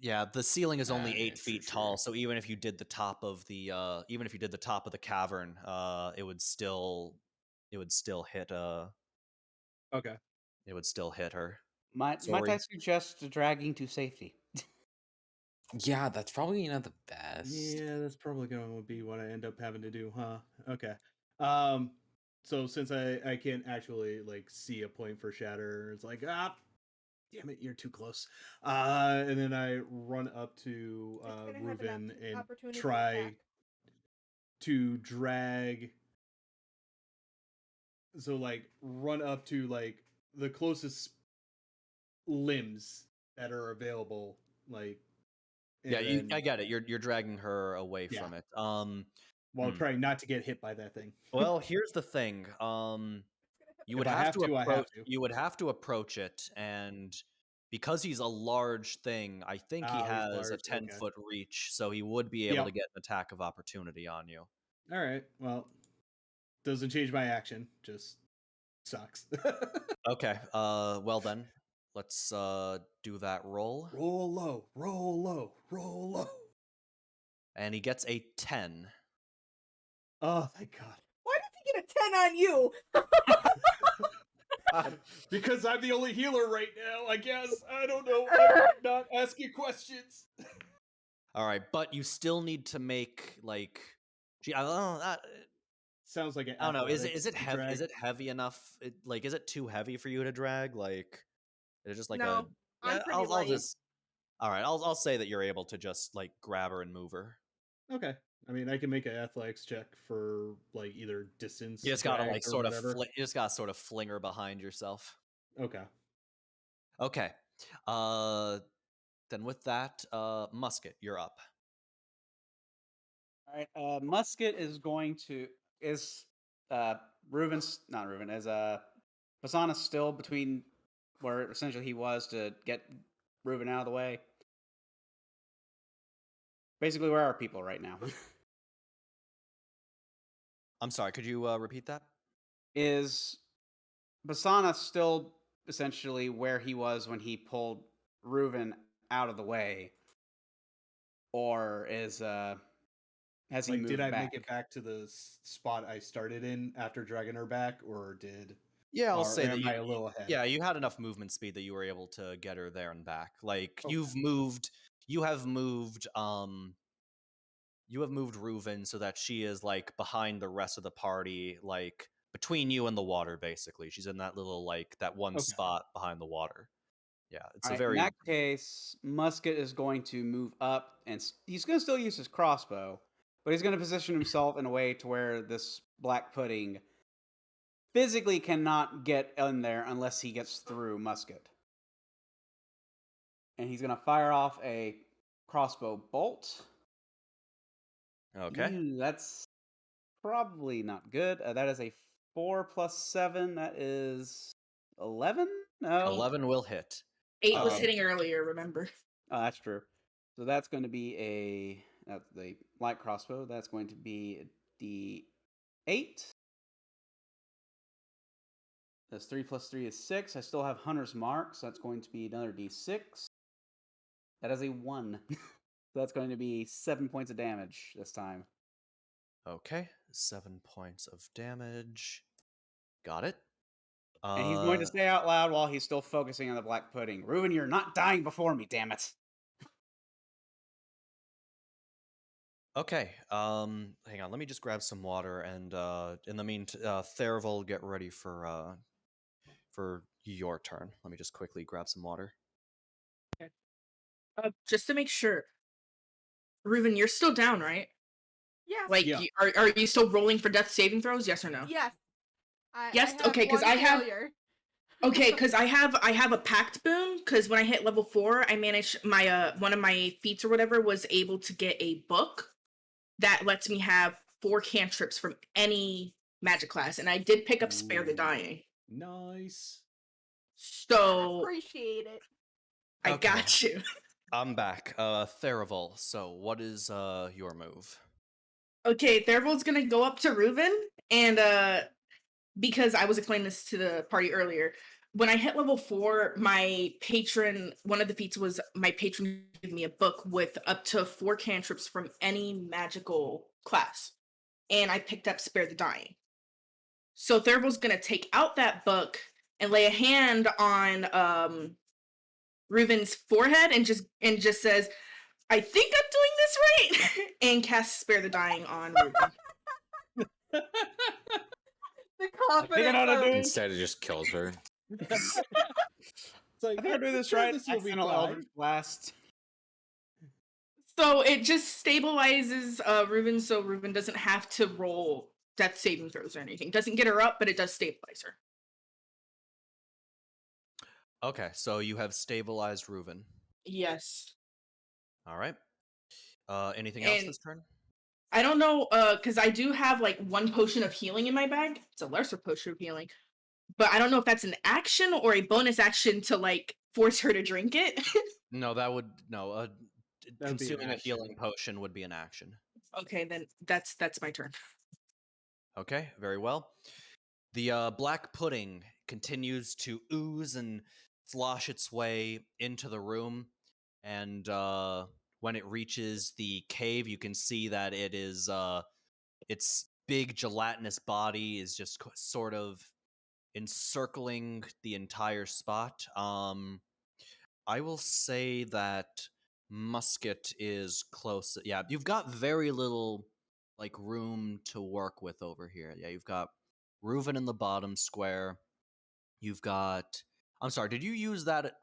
[SPEAKER 1] yeah. The ceiling is only
[SPEAKER 6] Yeah,
[SPEAKER 1] 8 feet
[SPEAKER 6] sure.
[SPEAKER 1] tall, so even if you did the top of the, cavern, it would still hit.
[SPEAKER 5] Okay.
[SPEAKER 1] It would still hit her.
[SPEAKER 3] Might
[SPEAKER 1] Sorry.
[SPEAKER 3] I suggest dragging to safety?
[SPEAKER 6] Yeah, that's probably not the best.
[SPEAKER 5] Yeah, that's probably going to be what I end up having to do, huh? Okay. So since I can't actually like see a point for Shatter, it's like damn it, you're too close. And then I run up to
[SPEAKER 2] It's gonna have an
[SPEAKER 5] Reuven and
[SPEAKER 2] opportunity
[SPEAKER 5] try
[SPEAKER 2] attack.
[SPEAKER 5] to drag. So like run up to like the closest limbs that are available, like
[SPEAKER 1] Yeah,
[SPEAKER 5] and
[SPEAKER 1] I get it. You're dragging her away
[SPEAKER 5] Yeah.
[SPEAKER 1] from it.
[SPEAKER 5] while trying not to get hit by that thing.
[SPEAKER 1] Well, here's the thing.
[SPEAKER 2] It's gonna have
[SPEAKER 1] You
[SPEAKER 5] If
[SPEAKER 1] would
[SPEAKER 5] I
[SPEAKER 1] have
[SPEAKER 5] have
[SPEAKER 1] to
[SPEAKER 5] to, I have
[SPEAKER 1] approach.
[SPEAKER 5] to.
[SPEAKER 1] You would have to approach it, and because he's a large thing, I think he
[SPEAKER 5] Oh, he's
[SPEAKER 1] has a
[SPEAKER 5] large, okay.
[SPEAKER 1] 10-foot reach, so he would be able to
[SPEAKER 5] Yep.
[SPEAKER 1] get an attack of opportunity on you.
[SPEAKER 5] All right. Well, doesn't change my action. Just sucks.
[SPEAKER 1] Okay. Well then, let's do that roll.
[SPEAKER 5] Roll low. Roll low. Roll low.
[SPEAKER 1] And he gets a 10.
[SPEAKER 5] Oh, thank God.
[SPEAKER 2] Why did he get a 10 on you?
[SPEAKER 5] Because I'm the only healer right now, I guess. I don't know. I'm not asking questions.
[SPEAKER 1] All right, but you still need to make like. Gee, I don't know.
[SPEAKER 5] Sounds like an
[SPEAKER 1] I don't know. Is
[SPEAKER 5] athletics
[SPEAKER 1] it
[SPEAKER 5] to
[SPEAKER 1] heavy? Is
[SPEAKER 5] drag.
[SPEAKER 1] it heavy enough? Like, is it too heavy for you to drag? Like, is it just like a?
[SPEAKER 2] No, I'm
[SPEAKER 1] Yeah,
[SPEAKER 2] pretty
[SPEAKER 1] I'll
[SPEAKER 2] light.
[SPEAKER 1] just. All right, I'll say that you're able to just like grab her and move her.
[SPEAKER 5] Okay. I mean, I can make an athletics check for like either distance
[SPEAKER 1] You just gotta
[SPEAKER 5] drag
[SPEAKER 1] like
[SPEAKER 5] or
[SPEAKER 1] sort of.
[SPEAKER 5] whatever.
[SPEAKER 1] You just gotta sort of fling her behind yourself.
[SPEAKER 5] Okay.
[SPEAKER 1] Okay. Then with that, Musket, you're up.
[SPEAKER 3] All right. Musket is going to Reuben's not Reuben is Basana still between where essentially he was to get Reuben out of the way. Basically, where are people right now?
[SPEAKER 1] I'm sorry. Could you repeat that?
[SPEAKER 3] Is Basana still essentially where he was when he pulled Reuben out of the way, or is has he
[SPEAKER 5] Like,
[SPEAKER 3] moved
[SPEAKER 5] did I
[SPEAKER 3] back?
[SPEAKER 5] make it back to the spot I started in after dragging her back, or
[SPEAKER 1] Yeah, I'll
[SPEAKER 5] or
[SPEAKER 1] say that
[SPEAKER 5] am
[SPEAKER 1] you.
[SPEAKER 5] I a little ahead?
[SPEAKER 1] Yeah, you had enough movement speed that you were able to get her there and back. Like
[SPEAKER 5] Okay.
[SPEAKER 1] you have moved. You have moved Reuven so that she is like behind the rest of the party, like between you and the water. Basically, she's in that little like that one
[SPEAKER 5] Okay.
[SPEAKER 1] spot behind the water. Yeah, it's
[SPEAKER 3] All
[SPEAKER 1] a
[SPEAKER 3] right, in
[SPEAKER 1] very.
[SPEAKER 3] that case, Musket is going to move up, and he's going to still use his crossbow, but he's going to position himself in a way to where this black pudding physically cannot get in there unless he gets through Musket. And he's going to fire off a crossbow bolt.
[SPEAKER 1] Okay.
[SPEAKER 3] That's probably not good. That is a 4 plus 7. That is 11? No.
[SPEAKER 1] 11 will hit.
[SPEAKER 4] 8 was
[SPEAKER 3] Okay.
[SPEAKER 4] hitting earlier, remember?
[SPEAKER 3] Oh, that's true. So that's going to be the light crossbow. That's going to be the 8. That's 3 plus 3 is 6. I still have Hunter's Mark, so that's going to be another d6. That is a 1. So that's going to be 7 points of damage this time.
[SPEAKER 1] Okay, 7 points of damage. Got it.
[SPEAKER 3] And he's going to say out loud while he's still focusing on the black pudding, Reuben, you're not dying before me, damn it.
[SPEAKER 1] Okay, hang on, let me just grab some water, and in the meantime, Therival, get ready for your turn. Let me just quickly grab some water.
[SPEAKER 4] Just to make sure, Reuben, you're still down, right?
[SPEAKER 2] Yes.
[SPEAKER 4] Like,
[SPEAKER 5] Yeah.
[SPEAKER 4] are you still rolling for death saving throws? Yes or no?
[SPEAKER 2] Yes.
[SPEAKER 4] Yes?
[SPEAKER 2] I have
[SPEAKER 4] Okay, 'cause
[SPEAKER 2] one
[SPEAKER 4] I have-
[SPEAKER 2] failure.
[SPEAKER 4] Okay, because I have a pact boon. Because when I hit level 4, I managed my one of my feats or whatever was able to get a book that lets me have 4 cantrips from any magic class, and I did pick up Spare the
[SPEAKER 5] Ooh.
[SPEAKER 4] Dying.
[SPEAKER 5] Nice.
[SPEAKER 4] So
[SPEAKER 2] Appreciate it.
[SPEAKER 4] I
[SPEAKER 1] Okay.
[SPEAKER 4] got you.
[SPEAKER 1] I'm back. Therival, so what is your move?
[SPEAKER 4] Okay, Therival's gonna go up to Reuben, and because I was explaining this to the party earlier, when I hit level 4, my patron, one of the feats was my patron gave me a book with up to 4 cantrips from any magical class. And I picked up Spare the Dying. So Therival's gonna take out that book and lay a hand on Reuben's forehead and just says, I think I'm doing this right, and cast Spare the Dying on Reuben.
[SPEAKER 2] The confidence.
[SPEAKER 3] I know how to do it.
[SPEAKER 6] Instead, it just kills her.
[SPEAKER 5] It's like,
[SPEAKER 3] I think I'm doing this
[SPEAKER 5] sure
[SPEAKER 3] right.
[SPEAKER 5] This will be
[SPEAKER 3] Accidental
[SPEAKER 5] fine.
[SPEAKER 3] Eldritch Blast.
[SPEAKER 4] So it just stabilizes Reuben, so Reuben doesn't have to roll death saving throws or anything. Doesn't get her up, but it does stabilize her.
[SPEAKER 1] Okay, so you have stabilized Reuven.
[SPEAKER 4] Yes.
[SPEAKER 1] All right. Anything else
[SPEAKER 4] And
[SPEAKER 1] this turn?
[SPEAKER 4] I don't know, because I do have like 1 potion of healing in my bag. It's a lesser potion of healing. But I don't know if that's an action or a bonus action to like force her to drink it.
[SPEAKER 1] No, that would no.
[SPEAKER 5] That would be an
[SPEAKER 1] Consuming a
[SPEAKER 5] action.
[SPEAKER 1] healing potion would be an action.
[SPEAKER 4] Okay, then that's my turn.
[SPEAKER 1] Okay, very well. The black pudding continues to ooze and slosh its way into the room, and when it reaches the cave, you can see that it is its big gelatinous body is just sort of encircling the entire spot. I will say that Musket is close. Yeah, you've got very little like room to work with over here. Yeah, you've got Reuven in the bottom square. You've got. I'm sorry. Did you use that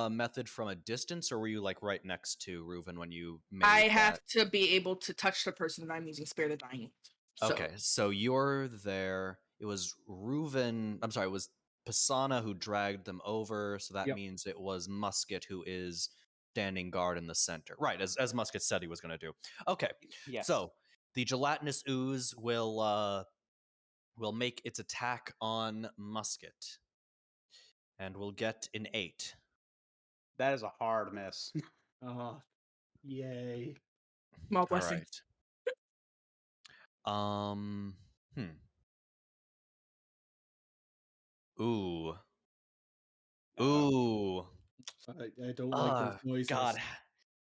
[SPEAKER 1] method from a distance, or were you like right next to Reuven when you made
[SPEAKER 4] I
[SPEAKER 1] that?
[SPEAKER 4] have to be able to touch the person that I'm using Spare the Dying. So.
[SPEAKER 1] Okay, so you're there. It was Reuven. I'm sorry. It was Pisana who dragged them over. So that
[SPEAKER 5] Yep.
[SPEAKER 1] means it was Musket who is standing guard in the center. Right, as Musket said he was going to do. Okay,
[SPEAKER 3] Yes.
[SPEAKER 1] so the gelatinous ooze will make its attack on Musket, and we'll get an 8.
[SPEAKER 3] That is a hard miss.
[SPEAKER 5] Oh, yay.
[SPEAKER 4] Small
[SPEAKER 1] All
[SPEAKER 4] blessings.
[SPEAKER 1] right. Ooh. Ooh.
[SPEAKER 5] I don't like those noises.
[SPEAKER 1] God,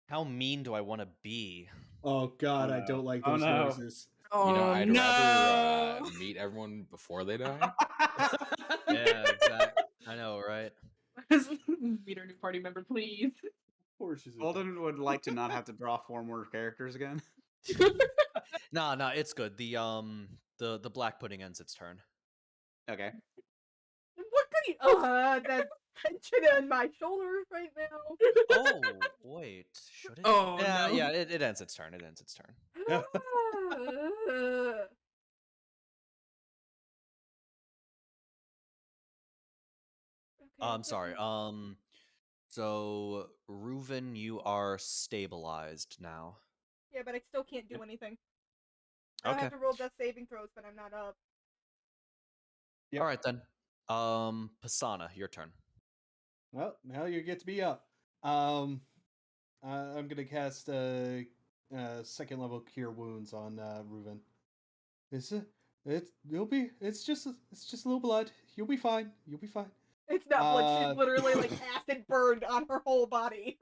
[SPEAKER 1] how mean do I want to be?
[SPEAKER 5] Oh God,
[SPEAKER 3] Oh,
[SPEAKER 5] I
[SPEAKER 3] no.
[SPEAKER 5] don't like
[SPEAKER 3] Oh,
[SPEAKER 5] those
[SPEAKER 3] no.
[SPEAKER 5] noises.
[SPEAKER 6] You know,
[SPEAKER 4] Oh,
[SPEAKER 6] I'd
[SPEAKER 4] no.
[SPEAKER 6] rather meet everyone before they die.
[SPEAKER 1] Yeah, exactly. I know, right?
[SPEAKER 4] Meet our new party member, please.
[SPEAKER 5] Horses are
[SPEAKER 3] Alden would like to not have to draw 4 more characters again.
[SPEAKER 1] No, it's good. The black pudding ends its turn.
[SPEAKER 3] Okay.
[SPEAKER 2] What could he? That tension on my shoulders right now.
[SPEAKER 1] Oh, wait, should it?
[SPEAKER 4] Oh,
[SPEAKER 1] yeah,
[SPEAKER 4] no.
[SPEAKER 1] yeah, it ends its turn. It ends its turn. I'm sorry. So Reuven, you are stabilized now.
[SPEAKER 2] Yeah, but I still can't do anything. I
[SPEAKER 1] Okay.
[SPEAKER 2] have to roll death saving throws, but I'm not up.
[SPEAKER 5] Yep.
[SPEAKER 1] All right then. Pisana, your turn.
[SPEAKER 5] Well, now you get to be up. I'm gonna cast second level cure wounds on Reuven. It's just a little blood. You'll be fine. You'll be fine.
[SPEAKER 2] It's not blood. She's literally like acid burned on her whole body.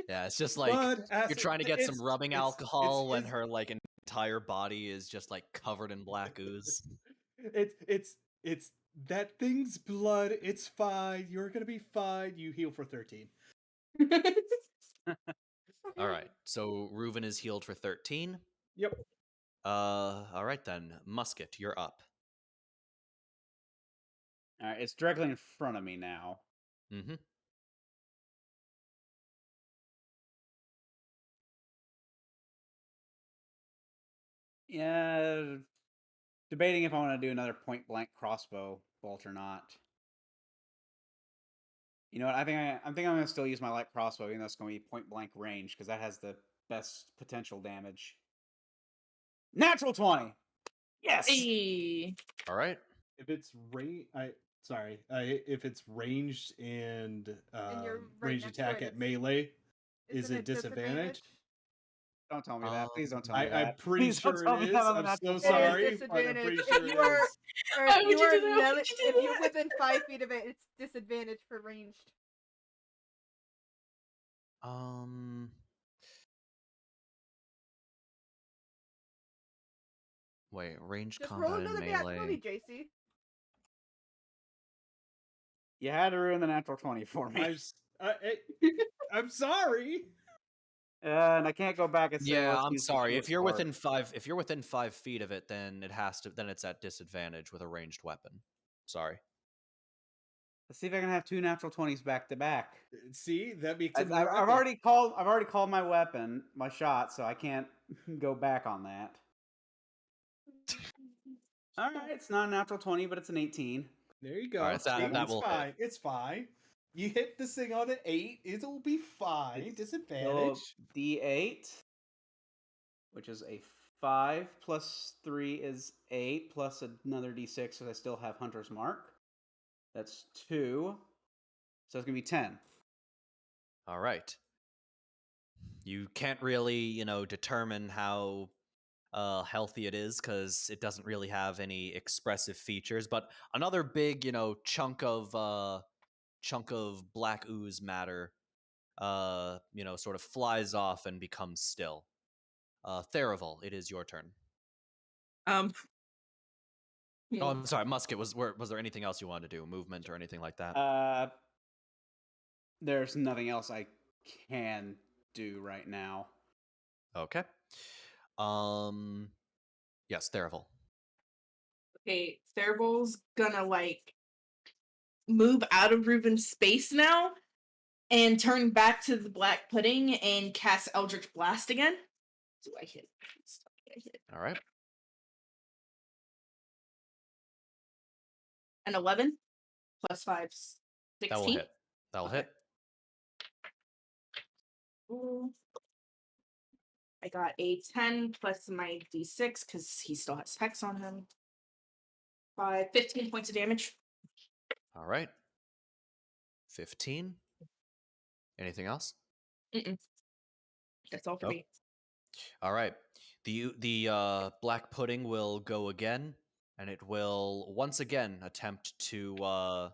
[SPEAKER 1] Yeah, it's just like
[SPEAKER 5] Blood,
[SPEAKER 1] you're
[SPEAKER 5] acid.
[SPEAKER 1] trying to get some rubbing alcohol when
[SPEAKER 5] it's
[SPEAKER 1] her like entire body is just like covered in black ooze.
[SPEAKER 5] it's that thing's blood. It's fine. You're gonna be fine. You heal for 13.
[SPEAKER 1] All right. So Reuven is healed for 13.
[SPEAKER 5] Yep.
[SPEAKER 1] All right then. Musket, you're up.
[SPEAKER 3] All right, it's directly in front of me now.
[SPEAKER 1] Mm-hmm.
[SPEAKER 3] Yeah, debating if I want to do another point blank crossbow bolt or not. You know what? I think I'm gonna still use my light crossbow, even though it's gonna be point blank range because that has the best potential damage. Natural 20. Yes.
[SPEAKER 4] Hey.
[SPEAKER 1] All right.
[SPEAKER 5] If it's if it's ranged and
[SPEAKER 2] you're right
[SPEAKER 5] ranged
[SPEAKER 2] next to
[SPEAKER 5] attack
[SPEAKER 2] it,
[SPEAKER 5] at
[SPEAKER 2] it's-
[SPEAKER 5] melee, is
[SPEAKER 2] Isn't
[SPEAKER 5] it disadvantage?
[SPEAKER 3] Don't tell me that. Please don't tell me
[SPEAKER 5] I'm
[SPEAKER 3] that.
[SPEAKER 5] pretty
[SPEAKER 3] Please don't
[SPEAKER 5] sure
[SPEAKER 3] tell
[SPEAKER 5] it
[SPEAKER 3] me
[SPEAKER 5] is.
[SPEAKER 3] that on the
[SPEAKER 5] I'm
[SPEAKER 3] natural
[SPEAKER 5] so
[SPEAKER 3] 20.
[SPEAKER 2] It is
[SPEAKER 5] sorry, but I'm
[SPEAKER 2] disadvantage.
[SPEAKER 5] pretty
[SPEAKER 2] If
[SPEAKER 5] sure
[SPEAKER 2] you
[SPEAKER 5] it
[SPEAKER 2] are,
[SPEAKER 5] is.
[SPEAKER 2] or
[SPEAKER 4] Why
[SPEAKER 2] if
[SPEAKER 4] would
[SPEAKER 2] you
[SPEAKER 4] you
[SPEAKER 2] are
[SPEAKER 4] do that? Why would you do
[SPEAKER 2] if you're
[SPEAKER 4] that?
[SPEAKER 2] within 5 feet of it, it's disadvantage for ranged.
[SPEAKER 1] Um. Wait, ranged
[SPEAKER 2] Just roll
[SPEAKER 1] combat and
[SPEAKER 2] another nat
[SPEAKER 1] melee.
[SPEAKER 2] 20, JC.
[SPEAKER 3] You had to ruin the natural 20 for me.
[SPEAKER 5] I'm sorry.
[SPEAKER 3] And I can't go back and say,
[SPEAKER 1] Yeah,
[SPEAKER 3] let's
[SPEAKER 1] I'm
[SPEAKER 3] use the
[SPEAKER 1] sorry.
[SPEAKER 3] truest
[SPEAKER 1] If you're
[SPEAKER 3] part.
[SPEAKER 1] within 5 feet of it, then then it's at disadvantage with a ranged weapon. Sorry.
[SPEAKER 3] Let's see if I can have 2 natural 20s back to back.
[SPEAKER 5] See, that makes
[SPEAKER 3] I've
[SPEAKER 5] it more epic.
[SPEAKER 3] already called my weapon, my shot, so I can't go back on that. All right, it's not a natural 20, but it's an 18.
[SPEAKER 5] There you go.
[SPEAKER 1] All right,
[SPEAKER 5] See,
[SPEAKER 1] that
[SPEAKER 5] it's
[SPEAKER 1] will
[SPEAKER 5] fine.
[SPEAKER 1] hit.
[SPEAKER 5] It's fine. You hit this thing on an 8, it'll be fine.
[SPEAKER 3] It's
[SPEAKER 5] Disadvantage.
[SPEAKER 3] So D8, which is a 5 plus 3 is 8 plus another D6, so I still have Hunter's Mark. That's 2. So it's going to be 10.
[SPEAKER 1] All right. You can't really, determine how healthy it is because it doesn't really have any expressive features. But another big, chunk of black ooze matter, sort of flies off and becomes still. Therival, it is your turn.
[SPEAKER 4] Um.
[SPEAKER 1] Oh, I'm sorry, Musket. Was there anything else you wanted to do? Movement or anything like that?
[SPEAKER 3] There's nothing else I can do right now.
[SPEAKER 1] Okay. Yes, Therival.
[SPEAKER 4] Okay, Therival's gonna like move out of Reuven's space now and turn back to the black pudding and cast Eldritch Blast again. Do I hit? I hit.
[SPEAKER 1] All right.
[SPEAKER 4] An 11 plus 5, 16.
[SPEAKER 1] That will hit. That will
[SPEAKER 4] Okay.
[SPEAKER 1] hit.
[SPEAKER 4] Ooh. I got a 10 plus my d6 because he still has hex on him. 15 points of damage.
[SPEAKER 1] All right. 15. Anything else?
[SPEAKER 4] Mm-mm. That's all for
[SPEAKER 1] Nope.
[SPEAKER 4] me.
[SPEAKER 1] All right. The black pudding will go again, and it will once again attempt to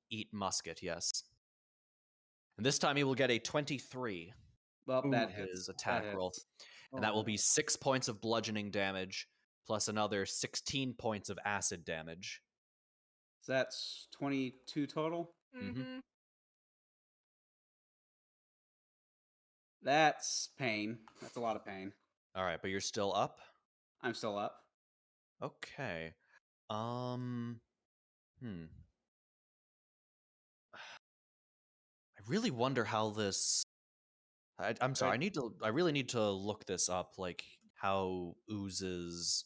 [SPEAKER 1] eat Musket. Yes, and this time he will get a 23
[SPEAKER 3] Well,
[SPEAKER 5] Ooh,
[SPEAKER 3] that
[SPEAKER 1] on
[SPEAKER 3] hits.
[SPEAKER 1] his attack
[SPEAKER 3] that
[SPEAKER 1] roll,
[SPEAKER 3] hits.
[SPEAKER 1] and that
[SPEAKER 3] Oh,
[SPEAKER 1] will
[SPEAKER 3] no.
[SPEAKER 1] be 6 points of bludgeoning damage plus another 16 points of acid damage.
[SPEAKER 3] So that's 22 total.
[SPEAKER 2] Mm-hmm.
[SPEAKER 3] That's pain. That's a lot of pain.
[SPEAKER 1] All right, but you're still up.
[SPEAKER 3] I'm still up.
[SPEAKER 1] Okay. I really wonder how this. I'm sorry. I really need to look this up. Like how oozes.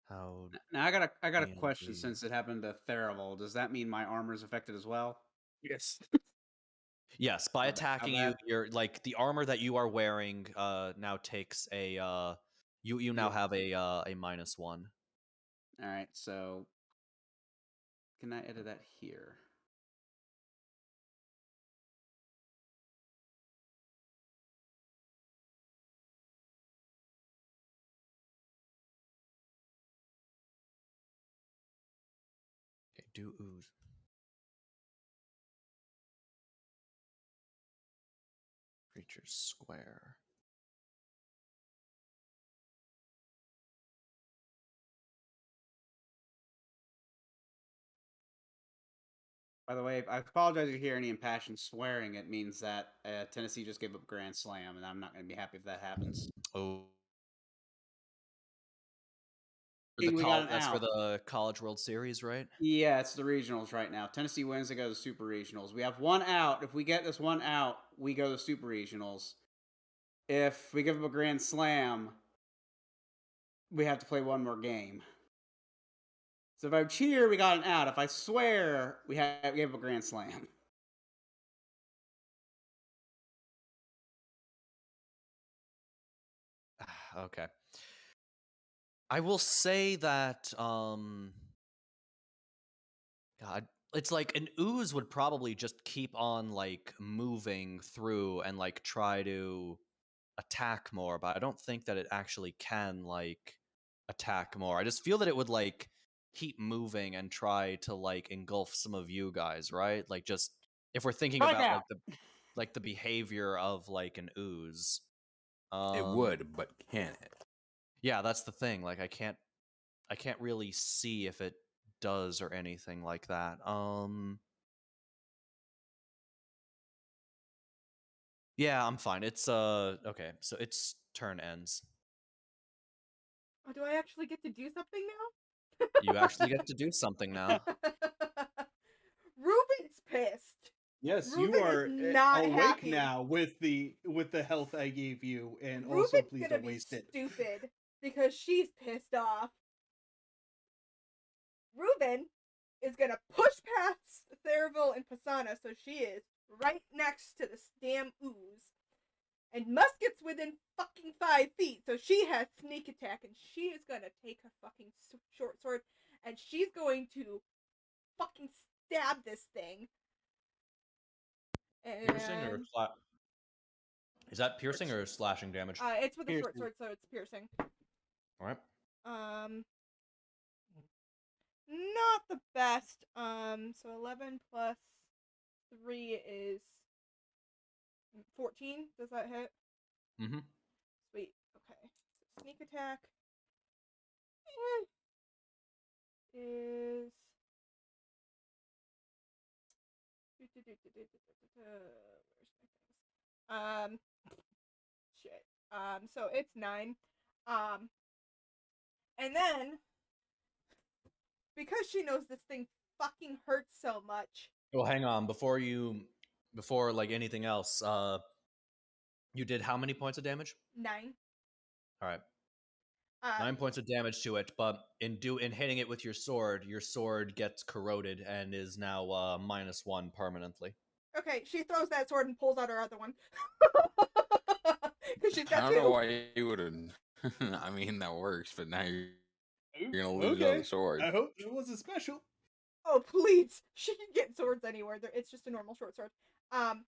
[SPEAKER 1] How
[SPEAKER 3] Now I got a
[SPEAKER 1] D&D.
[SPEAKER 3] question since it happened to Therival. Does that mean my armor is affected as well?
[SPEAKER 4] Yes.
[SPEAKER 1] Yes, by
[SPEAKER 3] How
[SPEAKER 1] attacking you,
[SPEAKER 3] bad?
[SPEAKER 1] you're like the armor that you are wearing now takes a you now
[SPEAKER 3] Yeah.
[SPEAKER 1] have a -1.
[SPEAKER 3] All right, so can I edit that here?
[SPEAKER 1] Okay, do ooze. Creatures square.
[SPEAKER 3] By the way, I apologize if you hear any impassioned swearing. It means that Tennessee just gave up Grand Slam, and I'm not going to be happy if that happens.
[SPEAKER 1] Oh,
[SPEAKER 3] We got an
[SPEAKER 1] that's for
[SPEAKER 3] out.
[SPEAKER 1] the College World Series, right?
[SPEAKER 3] Yeah, it's the regionals right now. Tennessee wins, they go to the Super Regionals. We have one out. If we get this one out, we go to the Super Regionals. If we give up a Grand Slam, we have to play one more game. So if I cheer, we got an out. If I swear, we give up a Grand Slam.
[SPEAKER 1] Okay. I will say that God, it's like an ooze would probably just keep on like moving through and like try to attack more, but I don't think that it actually can like attack more. I just feel that it would like keep moving and try to like engulf some of you guys, right? Like just if we're thinking
[SPEAKER 3] Strike
[SPEAKER 1] about
[SPEAKER 3] out.
[SPEAKER 1] like the behavior of like an ooze.
[SPEAKER 6] It would, but can it?
[SPEAKER 1] Yeah, that's the thing. Like I can't really see if it does or anything like that. Yeah, I'm fine. It's okay. So its turn ends.
[SPEAKER 2] Oh, do I actually get to do something now?
[SPEAKER 1] You actually get to do something now.
[SPEAKER 2] Ruben's pissed.
[SPEAKER 5] Yes, you
[SPEAKER 2] Ruben is
[SPEAKER 5] are
[SPEAKER 2] not
[SPEAKER 5] awake
[SPEAKER 2] happy.
[SPEAKER 5] now with the health I gave you, and also
[SPEAKER 2] Ruben's
[SPEAKER 5] please
[SPEAKER 2] gonna
[SPEAKER 5] don't
[SPEAKER 2] be
[SPEAKER 5] waste it.
[SPEAKER 2] stupid because she's pissed off. Ruben is gonna push past Theravel and Pisana, so she is right next to this damn ooze. And Musket's within fucking 5 feet, so she has sneak attack, and she is gonna take her fucking short sword, and she's going to fucking stab this thing.
[SPEAKER 1] Piercing or
[SPEAKER 2] And
[SPEAKER 1] is that piercing or slashing damage?
[SPEAKER 2] it's with a short
[SPEAKER 3] Piercing.
[SPEAKER 2] sword, so it's piercing.
[SPEAKER 1] All right.
[SPEAKER 2] Not the best. So 11 plus 3 is 14. Does that hit?
[SPEAKER 1] Mm-hmm.
[SPEAKER 2] Sweet. Okay. So sneak attack is where's my things? Shit. So it's 9. And then because she knows this thing fucking hurts so much.
[SPEAKER 1] Well, hang on. Before like anything else, you did how many points of damage?
[SPEAKER 2] 9.
[SPEAKER 1] All right.
[SPEAKER 2] Uh,
[SPEAKER 1] 9 points of damage to it, but in hitting it with your sword gets corroded and is now -1 permanently.
[SPEAKER 2] okay, she throws that sword and pulls out her other one. Because she's
[SPEAKER 6] I
[SPEAKER 2] got
[SPEAKER 6] don't know
[SPEAKER 2] 2.
[SPEAKER 6] why you would have. I mean, that works, but now you're gonna lose
[SPEAKER 5] Okay,
[SPEAKER 6] another sword.
[SPEAKER 5] I hope it wasn't special.
[SPEAKER 2] Oh please, she can get swords anywhere. It's just a normal short sword. Um,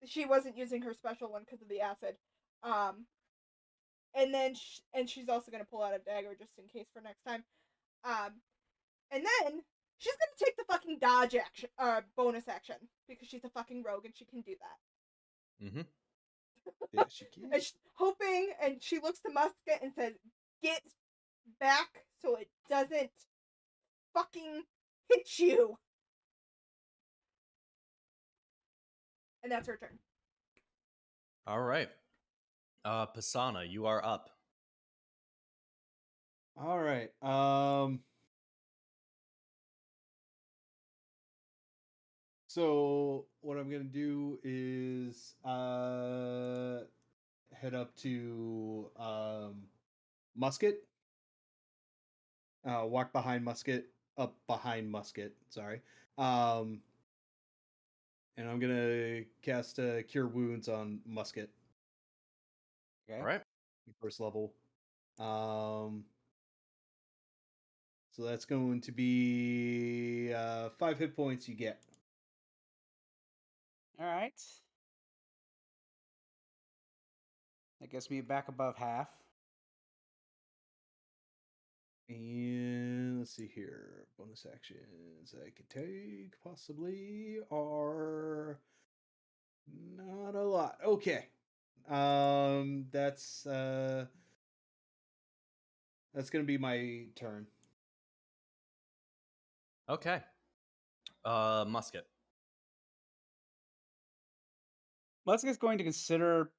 [SPEAKER 2] she wasn't using her special one because of the acid. And then she's also gonna pull out a dagger just in case for next time. And then she's gonna take the fucking dodge action, bonus action because she's a fucking rogue and she can do that.
[SPEAKER 1] Mm-hmm.
[SPEAKER 5] Yeah, she can.
[SPEAKER 2] And hoping, and she looks to Musket and says, "Get back so it doesn't fucking hit you." And that's her turn.
[SPEAKER 1] All right. Pisana, you are up.
[SPEAKER 5] All right. So what I'm gonna do is head up to Musket. Walk behind Musket, up behind Musket. Sorry. and I'm gonna cast Cure Wounds on Musket.
[SPEAKER 3] Okay.
[SPEAKER 1] All right.
[SPEAKER 5] First level. So that's going to be 5 hit points you get.
[SPEAKER 3] All right. That gets me back above half.
[SPEAKER 5] And let's see here. Bonus actions I could take possibly are not a lot. Okay. That's gonna be my turn.
[SPEAKER 1] Okay. Musket.
[SPEAKER 3] Musket's going to consider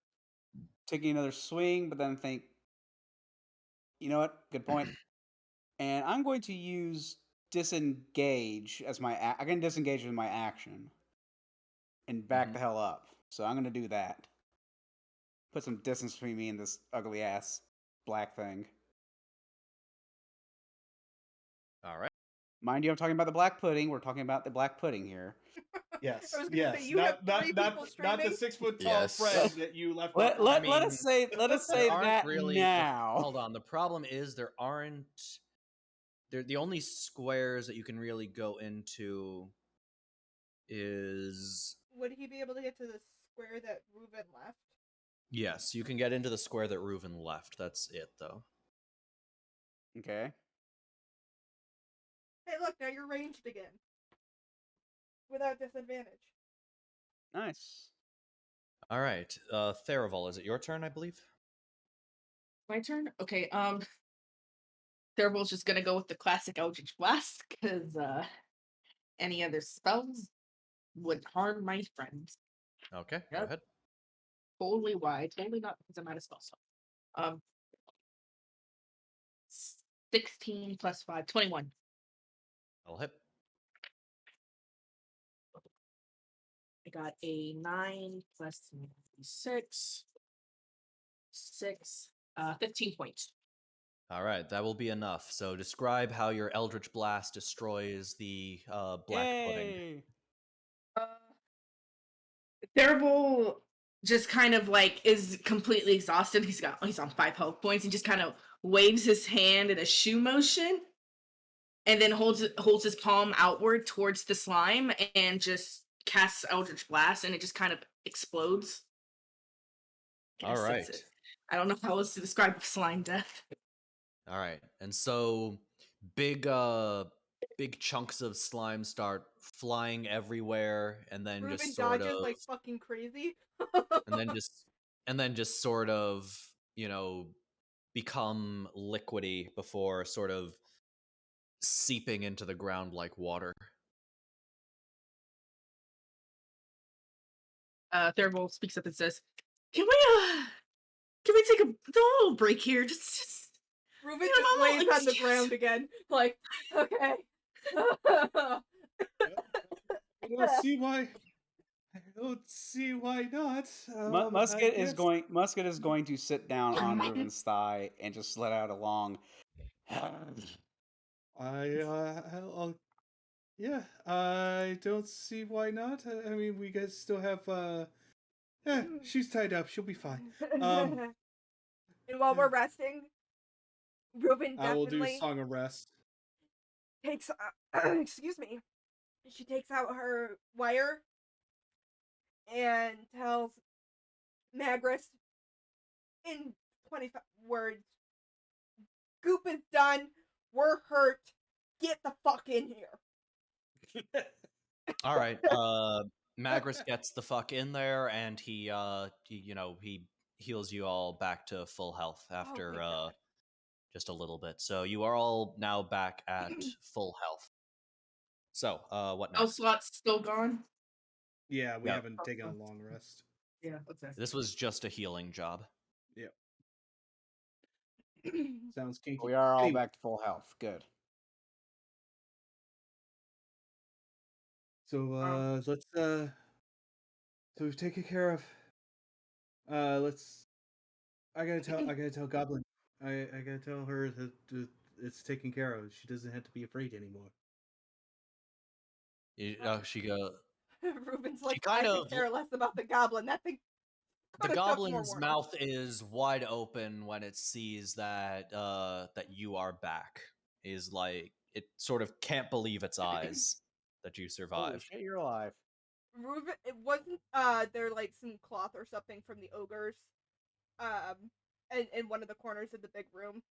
[SPEAKER 3] taking another swing, but then think, you know what? Good point. And I'm going to use disengage as my. I can disengage with my action and back
[SPEAKER 1] Mhm.
[SPEAKER 3] the hell up. So I'm going to do that. Put some distance between me and this ugly ass black thing.
[SPEAKER 1] All right.
[SPEAKER 3] Mind you, I'm talking about the black pudding. We're talking about the black pudding here.
[SPEAKER 5] Yes.
[SPEAKER 2] I was gonna say,
[SPEAKER 5] Yes.
[SPEAKER 2] you have
[SPEAKER 5] Not
[SPEAKER 2] three
[SPEAKER 5] not
[SPEAKER 2] people
[SPEAKER 5] not the
[SPEAKER 2] streaming?
[SPEAKER 5] 6 foot tall
[SPEAKER 6] Yes.
[SPEAKER 5] friend that you left
[SPEAKER 3] Let,
[SPEAKER 5] off.
[SPEAKER 3] let,
[SPEAKER 1] I
[SPEAKER 3] let
[SPEAKER 1] mean,
[SPEAKER 3] us say
[SPEAKER 1] There aren't
[SPEAKER 3] that
[SPEAKER 1] really.
[SPEAKER 3] now.
[SPEAKER 1] Hold on. The problem is there aren't. They're the only squares that you can really go into is
[SPEAKER 2] Would he be able to get to the square that Reuben left?
[SPEAKER 1] yes, you can get into the square that Reuven left. That's it, though.
[SPEAKER 3] Okay.
[SPEAKER 2] Hey, look, now you're ranged again. Without disadvantage.
[SPEAKER 3] Nice.
[SPEAKER 1] All right, Theraval, is it your turn? I believe.
[SPEAKER 4] My turn? Okay, Thurbal's just gonna go with the classic Eldritch Blast, because any other spells would harm my friends.
[SPEAKER 1] Okay, go
[SPEAKER 4] Yep.
[SPEAKER 1] ahead.
[SPEAKER 4] Totally why. Totally not because I'm out of spell slot. 16 plus 5, 21.
[SPEAKER 1] I'll hit.
[SPEAKER 4] I got a 9 plus 6. 15 points.
[SPEAKER 1] All right, that will be enough. So describe how your Eldritch Blast destroys the black pudding.
[SPEAKER 3] Yay!
[SPEAKER 4] Thurble just kind of like is completely exhausted. He's on 5 health points and just kind of waves his hand in a shoe motion and then holds his palm outward towards the slime and just casts Eldritch Blast and it just kind of explodes.
[SPEAKER 1] All right.
[SPEAKER 4] I don't know how else to describe slime death.
[SPEAKER 1] All right. And so big big chunks of slime start flying everywhere and then
[SPEAKER 2] Reuben
[SPEAKER 1] just sort
[SPEAKER 2] dodges
[SPEAKER 1] of
[SPEAKER 2] like fucking crazy.
[SPEAKER 1] and then just sort of, you know, become liquidy before sort of seeping into the ground like water.
[SPEAKER 4] Thurble speaks up and says, "Can we take a little break here? Just
[SPEAKER 2] Reuben
[SPEAKER 4] Yeah,
[SPEAKER 2] just
[SPEAKER 4] Mama,
[SPEAKER 2] lays on the
[SPEAKER 4] excuse-
[SPEAKER 2] ground again. Like, okay.
[SPEAKER 5] I don't see why. I don't see why not.
[SPEAKER 3] Musket
[SPEAKER 5] I
[SPEAKER 3] is
[SPEAKER 5] guess
[SPEAKER 3] going to sit down on Reuben's thigh and just let out a long.
[SPEAKER 5] yeah. I don't see why not. I mean, we guys still have. Yeah, she's tied up. She'll be fine.
[SPEAKER 2] And while we're resting, Reuben
[SPEAKER 5] I will do
[SPEAKER 2] definitely
[SPEAKER 5] Song of Rest.
[SPEAKER 2] takes excuse me. She takes out her wire and tells Magris in 25 words, Goop is done. We're hurt. Get the fuck in here.
[SPEAKER 1] All right. Magris gets the fuck in there and he heals you all back to full health after
[SPEAKER 2] thank God.
[SPEAKER 1] just a little bit. So you are all now back at full health. So, what
[SPEAKER 4] Oh,
[SPEAKER 1] next?
[SPEAKER 4] slot's still gone.
[SPEAKER 5] Yeah, we
[SPEAKER 1] Yeah.
[SPEAKER 5] haven't taken a long rest.
[SPEAKER 4] Yeah, okay.
[SPEAKER 1] This was just a healing job.
[SPEAKER 5] Yep. Sounds kinky.
[SPEAKER 3] We are all
[SPEAKER 5] Anyway,
[SPEAKER 3] back to full health. Good.
[SPEAKER 5] so let's so we've taken care of let's I gotta tell Goblin. I gotta tell her that it's taken care of. She doesn't have to be afraid anymore.
[SPEAKER 1] She go.
[SPEAKER 2] Ruben's like,
[SPEAKER 1] kind
[SPEAKER 2] I
[SPEAKER 1] of-
[SPEAKER 2] could care less about the goblin. That thing.
[SPEAKER 1] The
[SPEAKER 2] could've took more
[SPEAKER 1] goblin's
[SPEAKER 2] warning.
[SPEAKER 1] mouth is wide open when it sees that that you are back. Is like it sort of can't believe its eyes that you
[SPEAKER 3] Holy
[SPEAKER 1] survived.
[SPEAKER 3] shit, you're alive.
[SPEAKER 2] Ruben, it wasn't there like some cloth or something from the ogres, in one of the corners of the big room,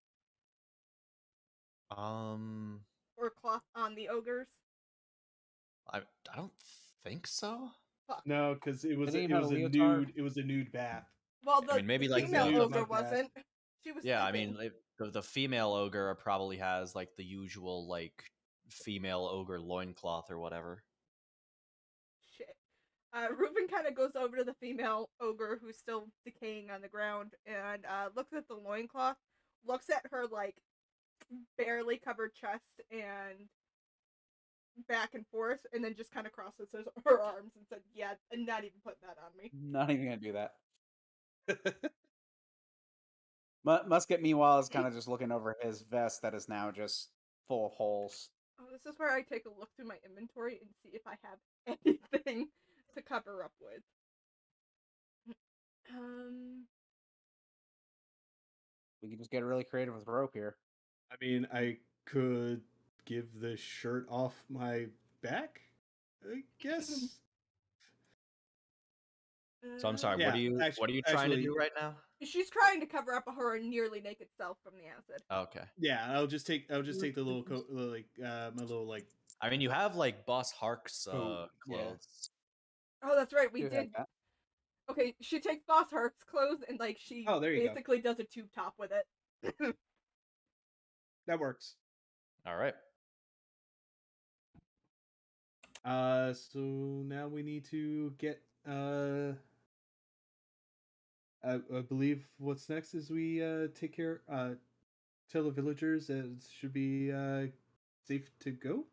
[SPEAKER 2] or cloth on the ogres.
[SPEAKER 1] I don't think so.
[SPEAKER 2] Fuck.
[SPEAKER 5] No, because it was
[SPEAKER 3] Didn't
[SPEAKER 5] a,
[SPEAKER 3] even
[SPEAKER 5] it
[SPEAKER 3] have
[SPEAKER 5] was
[SPEAKER 3] a
[SPEAKER 5] a
[SPEAKER 3] leotard?
[SPEAKER 5] nude. It was a nude bath.
[SPEAKER 2] Well,
[SPEAKER 1] I mean, maybe
[SPEAKER 2] the
[SPEAKER 1] like
[SPEAKER 2] female
[SPEAKER 5] the-
[SPEAKER 2] ogre
[SPEAKER 5] Mud bath.
[SPEAKER 2] wasn't. She was.
[SPEAKER 1] Yeah, I
[SPEAKER 2] sleeping.
[SPEAKER 1] mean, the female ogre probably has like the usual like female ogre loincloth or whatever.
[SPEAKER 2] Shit. Reuben kind of goes over to the female ogre who's still decaying on the ground and looks at the loincloth, looks at her like barely covered chest and back and forth, and then just kind of crosses her arms and said, "Yeah, and not even putting that on me."
[SPEAKER 3] Not even gonna do that. Musket, meanwhile, is kind of just looking over his vest that is now just full of holes.
[SPEAKER 2] Oh, this is where I take a look through my inventory and see if I have anything to cover up with.
[SPEAKER 3] We can just get really creative with rope here.
[SPEAKER 5] I mean, I could give the shirt off my back. I guess.
[SPEAKER 1] So I'm sorry.
[SPEAKER 5] Yeah,
[SPEAKER 1] what are you trying to
[SPEAKER 5] actually-
[SPEAKER 1] do right now?
[SPEAKER 2] She's trying to cover up her nearly naked self from the acid.
[SPEAKER 1] Okay.
[SPEAKER 5] Yeah, I'll just take the little coat, like my little like.
[SPEAKER 1] I mean, you have like Boss Hark's
[SPEAKER 5] Coat, yeah.
[SPEAKER 1] clothes.
[SPEAKER 2] Oh, that's right. We
[SPEAKER 3] Do have
[SPEAKER 2] did.
[SPEAKER 3] that.
[SPEAKER 2] Okay, she takes Boss Hart's clothes and like she
[SPEAKER 5] Oh, there you go.
[SPEAKER 2] basically does a tube top with it.
[SPEAKER 5] That works.
[SPEAKER 1] All right.
[SPEAKER 5] So now we need to get I believe what's next is we take care tell the villagers that it should be safe to go.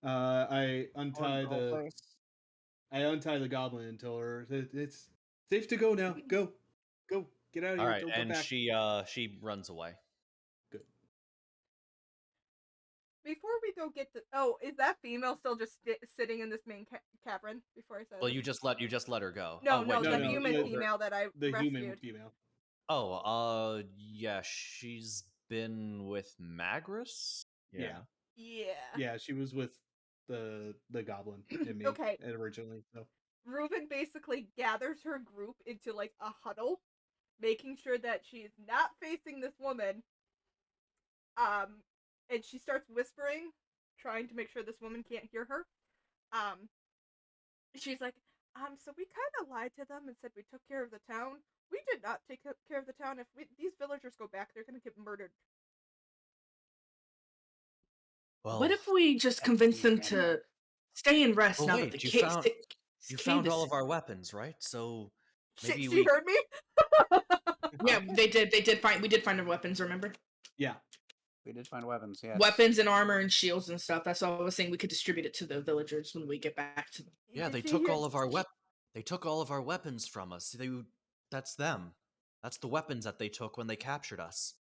[SPEAKER 5] I untie
[SPEAKER 3] Or no place.
[SPEAKER 5] I untie the goblin and tell her that it's safe to go now. Go. Get out of
[SPEAKER 1] All
[SPEAKER 5] here.
[SPEAKER 1] right,
[SPEAKER 5] Don't come
[SPEAKER 1] and
[SPEAKER 5] back.
[SPEAKER 1] she runs away.
[SPEAKER 5] Good.
[SPEAKER 2] Before we go get to, is that female still just sitting in this main cavern? Before I said.
[SPEAKER 1] Well, you just let her go.
[SPEAKER 2] No,
[SPEAKER 1] oh, wait,
[SPEAKER 2] no,
[SPEAKER 1] you
[SPEAKER 2] the
[SPEAKER 1] mean
[SPEAKER 2] human
[SPEAKER 1] ogre.
[SPEAKER 2] female that I
[SPEAKER 5] The
[SPEAKER 2] rescued.
[SPEAKER 5] human female.
[SPEAKER 1] Oh, yeah, she's been with Magrus.
[SPEAKER 5] Yeah.
[SPEAKER 2] Yeah.
[SPEAKER 5] She was with the goblin and me
[SPEAKER 2] Okay.
[SPEAKER 5] originally. So
[SPEAKER 2] Reuben basically gathers her group into like a huddle, making sure that she's not facing this woman. And she starts whispering, trying to make sure this woman can't hear her. She's like, so we kind of lied to them and said we took care of the town. We did not take care of the town. If these villagers go back, they're gonna get murdered.
[SPEAKER 1] Well,
[SPEAKER 4] What if we just convince them to stay and rest
[SPEAKER 1] well,
[SPEAKER 4] now
[SPEAKER 1] wait,
[SPEAKER 4] that the
[SPEAKER 1] you
[SPEAKER 4] cave,
[SPEAKER 1] found you
[SPEAKER 4] cave
[SPEAKER 1] found
[SPEAKER 4] is-
[SPEAKER 1] all of our weapons, right? So maybe
[SPEAKER 2] She
[SPEAKER 1] we
[SPEAKER 2] heard me.
[SPEAKER 4] Yeah, they did find. We did find our weapons. Remember,
[SPEAKER 5] yeah.
[SPEAKER 3] We did find weapons, yes.
[SPEAKER 4] weapons and armor and shields and stuff. That's all I was saying. We could distribute it to the villagers when we get back to them.
[SPEAKER 1] Yeah,
[SPEAKER 2] Did
[SPEAKER 1] they
[SPEAKER 2] she
[SPEAKER 1] took
[SPEAKER 2] hear-
[SPEAKER 1] all of our They took all of our weapons from us. That's them. That's the weapons that they took when they captured us.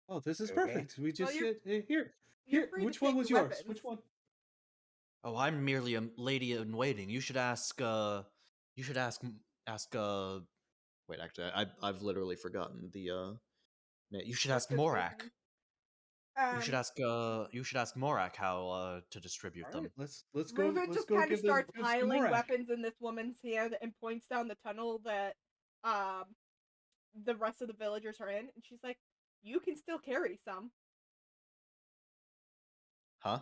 [SPEAKER 5] Oh, this is
[SPEAKER 3] Okay.
[SPEAKER 5] perfect. We just
[SPEAKER 2] you're-
[SPEAKER 5] get here.
[SPEAKER 2] You're
[SPEAKER 5] Here,
[SPEAKER 2] free to
[SPEAKER 5] which one
[SPEAKER 2] take
[SPEAKER 5] was
[SPEAKER 2] the
[SPEAKER 5] yours?
[SPEAKER 2] weapons.
[SPEAKER 5] Which one?
[SPEAKER 1] Oh, I'm merely a lady in waiting. You should ask. You should ask. Wait, actually, I've literally forgotten the. You should ask
[SPEAKER 2] What's his
[SPEAKER 1] Morak.
[SPEAKER 2] name?
[SPEAKER 1] You should ask. You should ask Morak how to distribute
[SPEAKER 5] All
[SPEAKER 1] them.
[SPEAKER 5] right, let's go.
[SPEAKER 2] Reuben
[SPEAKER 5] Let's
[SPEAKER 2] just
[SPEAKER 5] go
[SPEAKER 2] kind of
[SPEAKER 5] give
[SPEAKER 2] starts
[SPEAKER 5] some
[SPEAKER 2] piling
[SPEAKER 5] Morak.
[SPEAKER 2] weapons in this woman's hand and points down the tunnel that the rest of the villagers are in, and she's like, "You can still carry some."
[SPEAKER 1] Huh?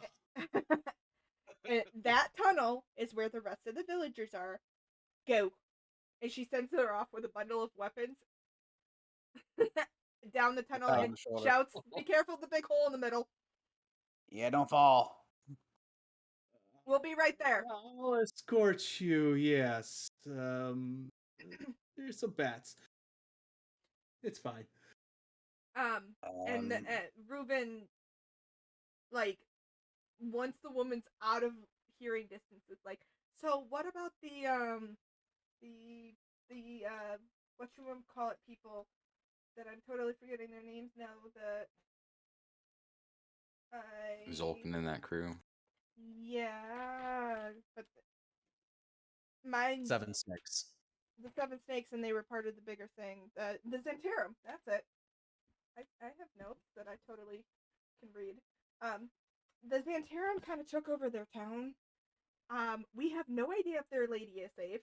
[SPEAKER 2] And that tunnel is where the rest of the villagers are. Go. And she sends her off with a bundle of weapons down the tunnel
[SPEAKER 3] pat on
[SPEAKER 2] and
[SPEAKER 3] the shoulder.
[SPEAKER 2] shouts, "Be careful of the big hole in the middle.
[SPEAKER 3] Yeah, don't fall.
[SPEAKER 2] We'll be right there."
[SPEAKER 5] I'll escort you. Yes. There's some bats. It's fine.
[SPEAKER 2] And Reuben, like, once the woman's out of hearing distance, is like, "So what about the what you want to call it, people that I'm totally forgetting their names now, that I
[SPEAKER 6] Zolkin and that crew.
[SPEAKER 2] yeah, but Mine,
[SPEAKER 1] 7 snakes.
[SPEAKER 2] the 7 snakes, and they were part of the bigger thing. The Zentarum. That's it. I have notes that I totally can read. The Zentarum kind of took over their town. We have no idea if their lady is safe,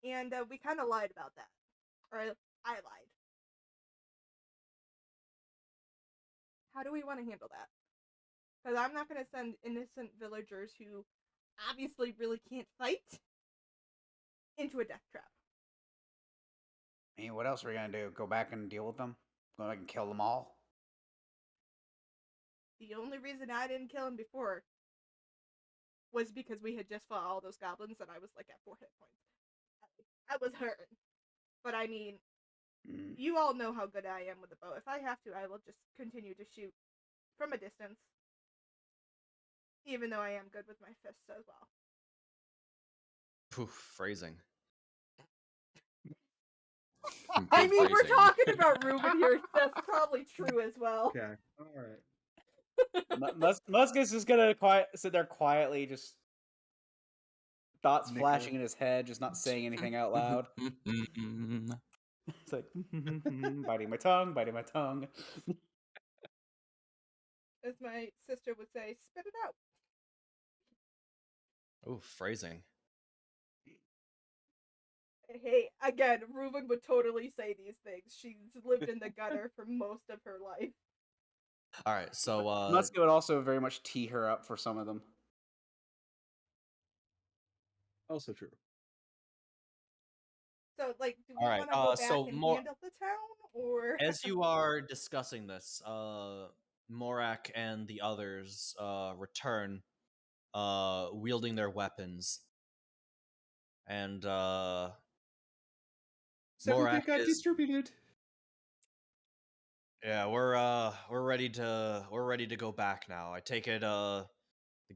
[SPEAKER 2] and we kind of lied about that. Or I lied. How do we want to handle that? Because I'm not going to send innocent villagers who obviously really can't fight into a death trap.
[SPEAKER 3] I mean, what else are we gonna do? Go back and deal with them? Go back and kill them all?
[SPEAKER 2] The only reason I didn't kill him before was because we had just fought all those goblins and I was like at 4 hit points. I was hurting. But I mean, you all know how good I am with a bow. If I have to, I will just continue to shoot from a distance. Even though I am good with my fists as well.
[SPEAKER 1] Poof, phrasing.
[SPEAKER 2] I
[SPEAKER 6] Good
[SPEAKER 2] mean, we're
[SPEAKER 6] phrasing.
[SPEAKER 2] talking about Ruben here. That's probably true as well.
[SPEAKER 5] Okay. All right.
[SPEAKER 3] Musk is just gonna sit there quietly, just thoughts
[SPEAKER 5] Nickel.
[SPEAKER 3] flashing in his head, just not saying anything out loud. It's like biting my tongue, biting my tongue.
[SPEAKER 2] As my sister would say, spit it out.
[SPEAKER 1] Oh, phrasing.
[SPEAKER 2] Hey, again, Ruben would totally say these things. She's lived in the gutter for most of her life.
[SPEAKER 1] All right, so
[SPEAKER 3] Musk would also very much tee her up for some of them.
[SPEAKER 5] Also true.
[SPEAKER 2] So, like, do we
[SPEAKER 1] All right,
[SPEAKER 2] want to go back
[SPEAKER 1] so
[SPEAKER 2] and
[SPEAKER 1] more-
[SPEAKER 2] handle the town, or
[SPEAKER 1] as you are discussing this, Morak and the others return, wielding their weapons, and
[SPEAKER 5] Seven
[SPEAKER 1] Morak
[SPEAKER 5] that got
[SPEAKER 1] is
[SPEAKER 5] distributed.
[SPEAKER 1] yeah, we're ready to go back now. I take it the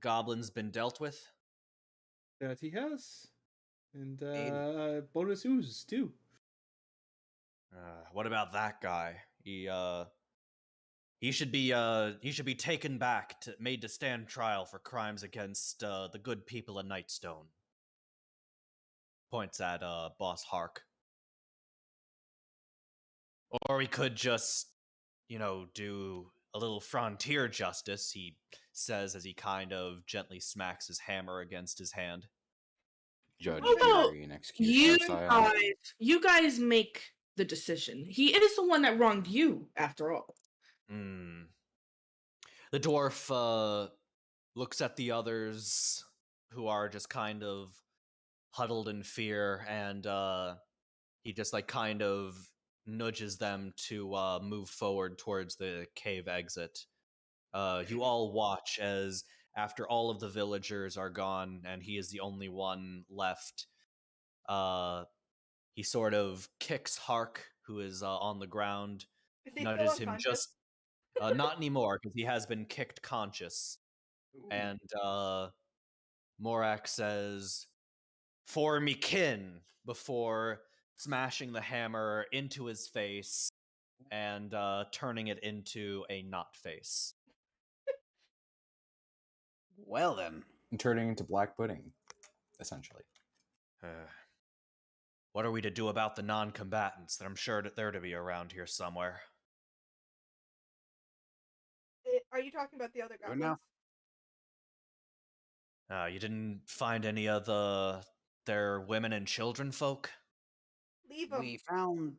[SPEAKER 1] goblin's been dealt with.
[SPEAKER 5] That he has. And
[SPEAKER 3] Indeed.
[SPEAKER 5] bonus ooze too.
[SPEAKER 1] What about that guy? He should be taken back made to stand trial for crimes against the good people of Nightstone. Points at Boss Hark. Or we could just, do a little frontier justice, he says as he kind of gently smacks his hammer against his hand.
[SPEAKER 6] Judge,
[SPEAKER 2] How about
[SPEAKER 6] jury, and executioner style.
[SPEAKER 4] You guys make the decision. He is the one that wronged you, after all.
[SPEAKER 1] The dwarf looks at the others who are just kind of huddled in fear, and he just kind of nudges them to move forward towards the cave exit. You all watch as after all of the villagers are gone and he is the only one left, he sort of kicks Hark, who is on the ground,
[SPEAKER 2] is he still
[SPEAKER 1] nudges him
[SPEAKER 2] unconscious?
[SPEAKER 1] just not anymore because he has been kicked conscious. And Morak says, "For me kin," before smashing the hammer into his face and turning it into a not face.
[SPEAKER 3] Well then.
[SPEAKER 6] And turning into black pudding, essentially.
[SPEAKER 1] What are we to do about the non-combatants that I'm sure that they're to be around here somewhere?
[SPEAKER 2] Are you talking about the other
[SPEAKER 3] Good enough.
[SPEAKER 2] goblins?
[SPEAKER 1] You didn't find any of their women and children folk?
[SPEAKER 2] Leave them.
[SPEAKER 3] We found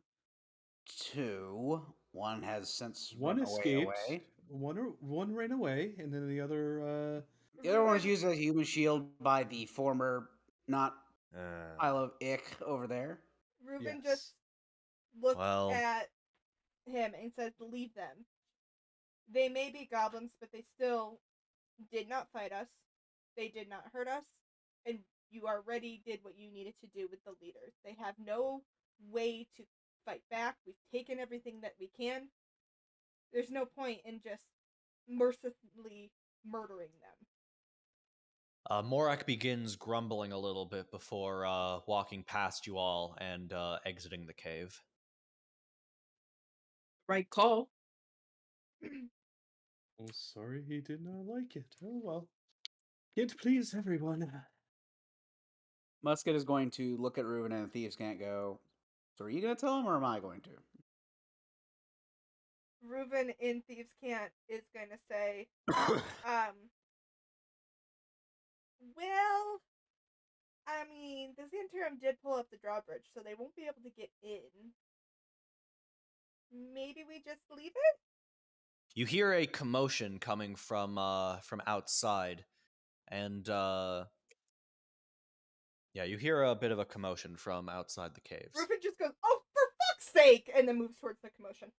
[SPEAKER 3] 2. One has since
[SPEAKER 5] One
[SPEAKER 3] run
[SPEAKER 5] escaped.
[SPEAKER 3] away.
[SPEAKER 5] One ran away, and then the other.
[SPEAKER 3] The other one was used as a human shield by the former, not pile of ick over there.
[SPEAKER 2] Ruben
[SPEAKER 5] Yes.
[SPEAKER 2] just looks
[SPEAKER 1] Well-
[SPEAKER 2] at him and says, "Leave them. They may be goblins, but they still did not fight us. They did not hurt us, and you already did what you needed to do with the leaders. They have no way to fight back. We've taken everything that we can. There's no point in just mercilessly murdering them."
[SPEAKER 1] Morak begins grumbling a little bit before walking past you all and exiting the cave.
[SPEAKER 4] Right call.
[SPEAKER 5] Oh, sorry, he did not like it. Oh well. Can't please everyone.
[SPEAKER 3] Musket is going to look at Reuben and the thieves can't go. So are you going to tell him or am I going to?
[SPEAKER 2] Reuben in Thieves Can't is going to say, well, I mean, the Xantarum did pull up the drawbridge, so they won't be able to get in. Maybe we just leave it?
[SPEAKER 1] You hear a commotion coming from outside, and yeah, you hear a bit of a commotion from outside the caves.
[SPEAKER 2] Reuben just goes, oh, for fuck's sake! And then moves towards the commotion.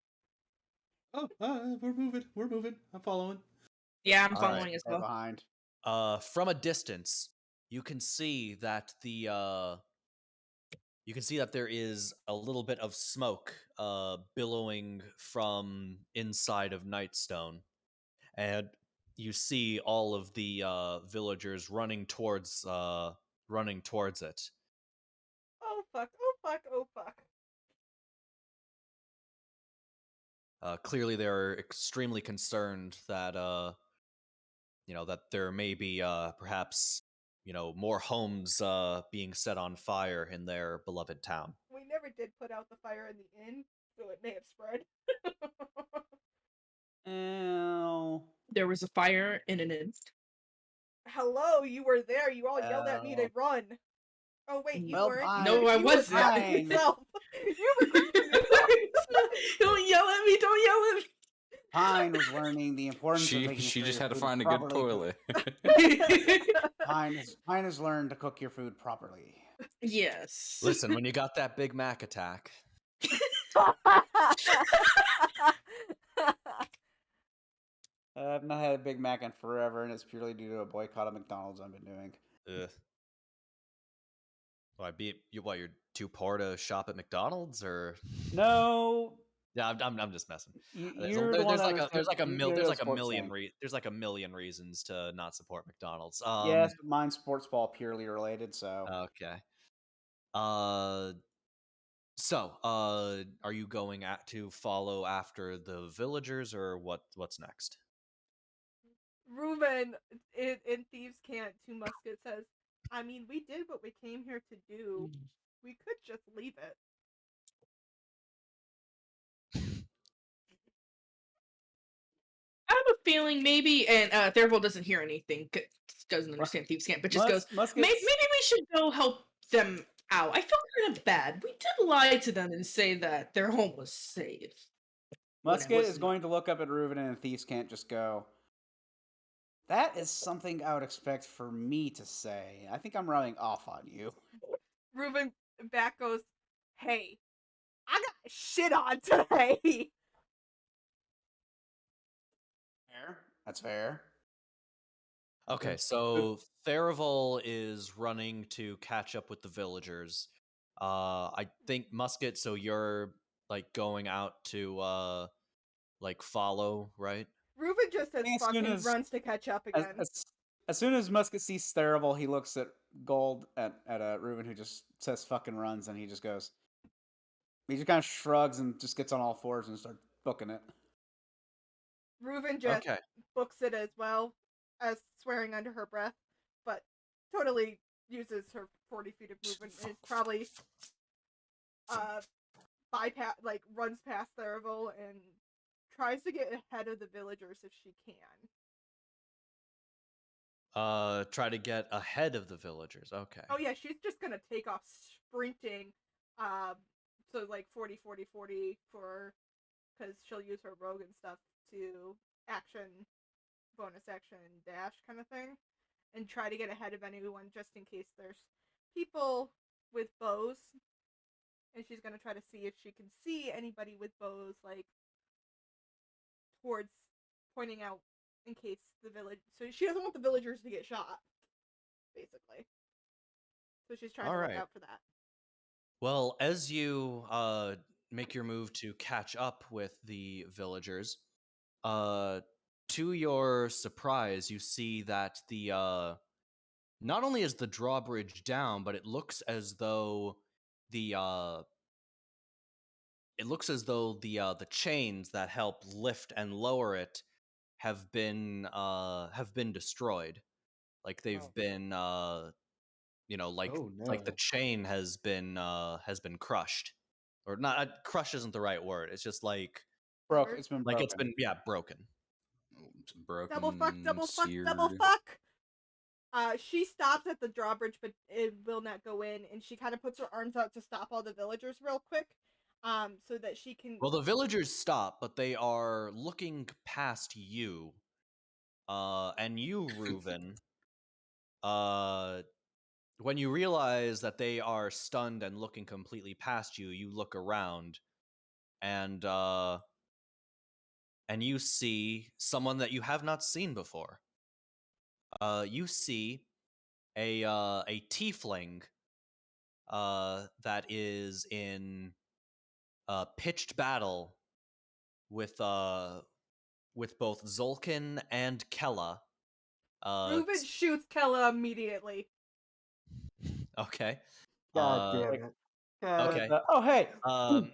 [SPEAKER 5] Oh, we're moving. I'm following.
[SPEAKER 4] Yeah, I'm
[SPEAKER 1] All right.
[SPEAKER 4] following as
[SPEAKER 3] They're
[SPEAKER 4] well.
[SPEAKER 3] behind.
[SPEAKER 1] From a distance, you can see that there is a little bit of smoke billowing from inside of Nightstone, and you see all of the villagers running towards it.
[SPEAKER 2] Oh fuck, oh fuck, oh fuck.
[SPEAKER 1] Clearly, they're extremely concerned that that there may be perhaps more homes being set on fire in their beloved town.
[SPEAKER 2] We never did put out the fire in the inn, so it may have spread.
[SPEAKER 3] Ow.
[SPEAKER 4] There was a fire in an inn.
[SPEAKER 2] Hello, you were there. You all yelled at me to run. Oh wait, you
[SPEAKER 3] Well,
[SPEAKER 2] weren't.
[SPEAKER 3] fine.
[SPEAKER 4] No, I
[SPEAKER 2] You were
[SPEAKER 4] wasn't.
[SPEAKER 2] recruiting yourself. You recruited yourself.
[SPEAKER 4] Don't yell at me! Don't yell at me!
[SPEAKER 3] Pine was learning the importance of making
[SPEAKER 6] She
[SPEAKER 3] sure
[SPEAKER 6] just
[SPEAKER 3] your
[SPEAKER 6] had to
[SPEAKER 3] food
[SPEAKER 6] find
[SPEAKER 3] is
[SPEAKER 6] a good
[SPEAKER 3] properly
[SPEAKER 6] toilet.
[SPEAKER 3] Pine has learned to cook your food properly.
[SPEAKER 4] Yes.
[SPEAKER 1] Listen, when you got that Big Mac attack,
[SPEAKER 3] I've not had a Big Mac in forever, and it's purely due to a boycott of McDonald's I've been doing.
[SPEAKER 1] ugh. You're too poor to shop at McDonald's, or
[SPEAKER 3] No,
[SPEAKER 1] yeah, I'm just messing.
[SPEAKER 3] you're the one that was
[SPEAKER 1] There's like a
[SPEAKER 3] sports thing.
[SPEAKER 1] million reasons to not support McDonald's.
[SPEAKER 3] Yes, but mine's sports ball purely related, so.
[SPEAKER 1] Okay. So, are you going to follow after the villagers, or what's next?
[SPEAKER 2] Reuben in Thieves Can't to Musket says, I mean, we did what we came here to do. We could just leave it.
[SPEAKER 4] I have a feeling maybe, and Therival doesn't hear anything, doesn't understand Thieves Camp, but just goes, maybe we should go help them out. I feel kind of bad. We did lie to them and say that their home was safe.
[SPEAKER 3] Musket is going to look up at Reuben, and Thieves can't just go, that is something I would expect for me to say. I think I'm rubbing off on you.
[SPEAKER 2] Reuben back goes, hey, I got shit on today.
[SPEAKER 3] Fair. That's fair.
[SPEAKER 1] Okay, so Therival is running to catch up with the villagers. I think Musket, so you're like going out to like follow, right?
[SPEAKER 2] Reuben just says fuck and runs to catch up again.
[SPEAKER 3] As soon as Musket sees Therival, he looks at Gold at Reuben, who just says fucking runs, and he just goes. He just kind of shrugs and just gets on all fours and starts booking it.
[SPEAKER 2] Reuben just books it as well as swearing under her breath, but totally uses her 40 feet of movement and is probably runs past Therival and tries to get ahead of the villagers if she can.
[SPEAKER 1] Try to get ahead of the villagers. Okay.
[SPEAKER 2] Oh yeah, she's just gonna take off sprinting. So like 40 for because she'll use her rogue and stuff to bonus action dash kind of thing, and try to get ahead of anyone just in case there's people with bows. And she's gonna try to see if she can see anybody with bows, like towards pointing out in case the village. So she doesn't want the villagers to get shot, basically. So she's trying to look out for that.
[SPEAKER 1] Well, as you make your move to catch up with the villagers, to your surprise, you see that the not only is the drawbridge down, but it looks as though the the chains that help lift and lower it have been destroyed. Like they've been like
[SPEAKER 5] Oh
[SPEAKER 1] like the
[SPEAKER 5] no.
[SPEAKER 1] chain has been crushed, or not. Crush isn't the right word. It's just like
[SPEAKER 2] Severed.
[SPEAKER 3] It's been
[SPEAKER 1] like
[SPEAKER 3] broken.
[SPEAKER 1] it's been broken.
[SPEAKER 6] It's broken,
[SPEAKER 2] Double fuck, double fuck,
[SPEAKER 6] seared.
[SPEAKER 2] double fuck. She stops at the drawbridge, but it will not go in, and she kind of puts her arms out to stop all the villagers real quick, so that she can.
[SPEAKER 1] Well, the villagers stop, but they are looking past you, and you, Reuven. When you realize that they are stunned and looking completely past you, you look around, and you see someone that you have not seen before. You see a tiefling that is in pitched battle with both Zolkin and Kella.
[SPEAKER 2] Reuven shoots Kella immediately.
[SPEAKER 1] Okay.
[SPEAKER 5] God
[SPEAKER 1] Uh,
[SPEAKER 5] damn it. God.
[SPEAKER 1] okay.
[SPEAKER 3] Oh hey,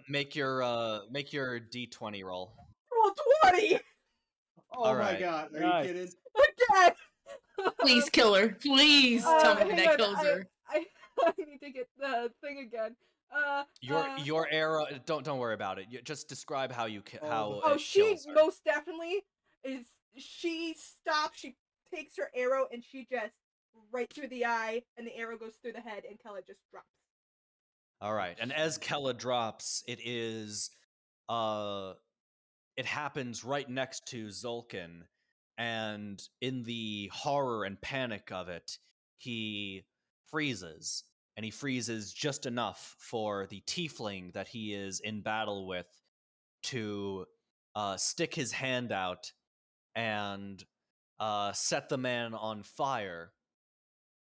[SPEAKER 1] Make your D20 roll.
[SPEAKER 2] Roll 20
[SPEAKER 5] Oh my
[SPEAKER 1] Alright.
[SPEAKER 5] god, are
[SPEAKER 3] Nice.
[SPEAKER 5] you kidding?
[SPEAKER 2] again.
[SPEAKER 4] Please kill her. Please tell me
[SPEAKER 2] hang
[SPEAKER 4] that
[SPEAKER 2] on,
[SPEAKER 4] kills her.
[SPEAKER 2] I need to get the thing again.
[SPEAKER 1] Your arrow. Don't worry about it. You just describe how how
[SPEAKER 2] Oh,
[SPEAKER 1] it
[SPEAKER 2] she
[SPEAKER 1] kills her.
[SPEAKER 2] most definitely is. She stops. She takes her arrow and she just right through the eye, and the arrow goes through the head, and Kella just drops.
[SPEAKER 1] All right, and as Kella drops, it happens right next to Zolkin, and in the horror and panic of it, he freezes, and he freezes just enough for the tiefling that he is in battle with to stick his hand out and set the man on fire.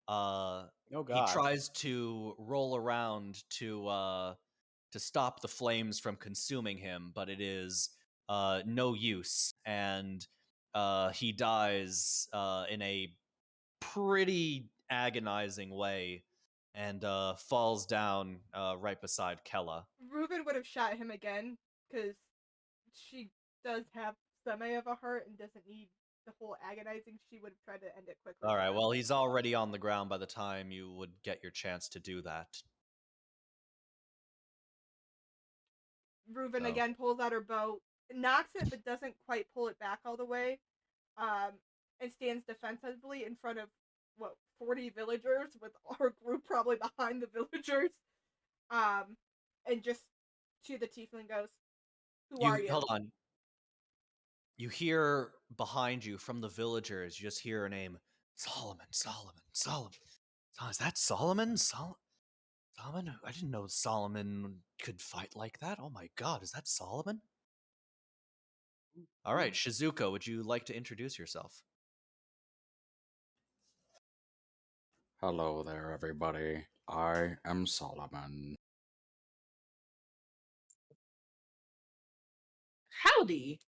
[SPEAKER 3] oh
[SPEAKER 1] He
[SPEAKER 3] god.
[SPEAKER 1] tries to roll around to stop the flames from consuming him, but it is no use, and he dies in a pretty agonizing way, and falls down right beside Kella.
[SPEAKER 2] Reuben would have shot him again because she does have semi of a heart and doesn't need the whole agonizing. She would have tried to end it quickly.
[SPEAKER 1] All
[SPEAKER 2] for
[SPEAKER 1] right,
[SPEAKER 2] him.
[SPEAKER 1] well, he's already on the ground by the time you would get your chance to do that.
[SPEAKER 2] Reuben
[SPEAKER 1] So.
[SPEAKER 2] again pulls out her bow, knocks it, but doesn't quite pull it back all the way, and stands defensively in front of 40 villagers with our group probably behind the villagers, and just to the tiefling goes, "Who are you?"
[SPEAKER 1] Hold on. You hear behind you from the villagers. You just hear a name: Solomon. Solomon. Solomon. Is that Solomon? Solomon? I didn't know Solomon could fight like that. Oh my god, is that Solomon? All right, Shizuka, would you like to introduce yourself?
[SPEAKER 6] Hello there, everybody. I am Solomon.
[SPEAKER 4] Howdy.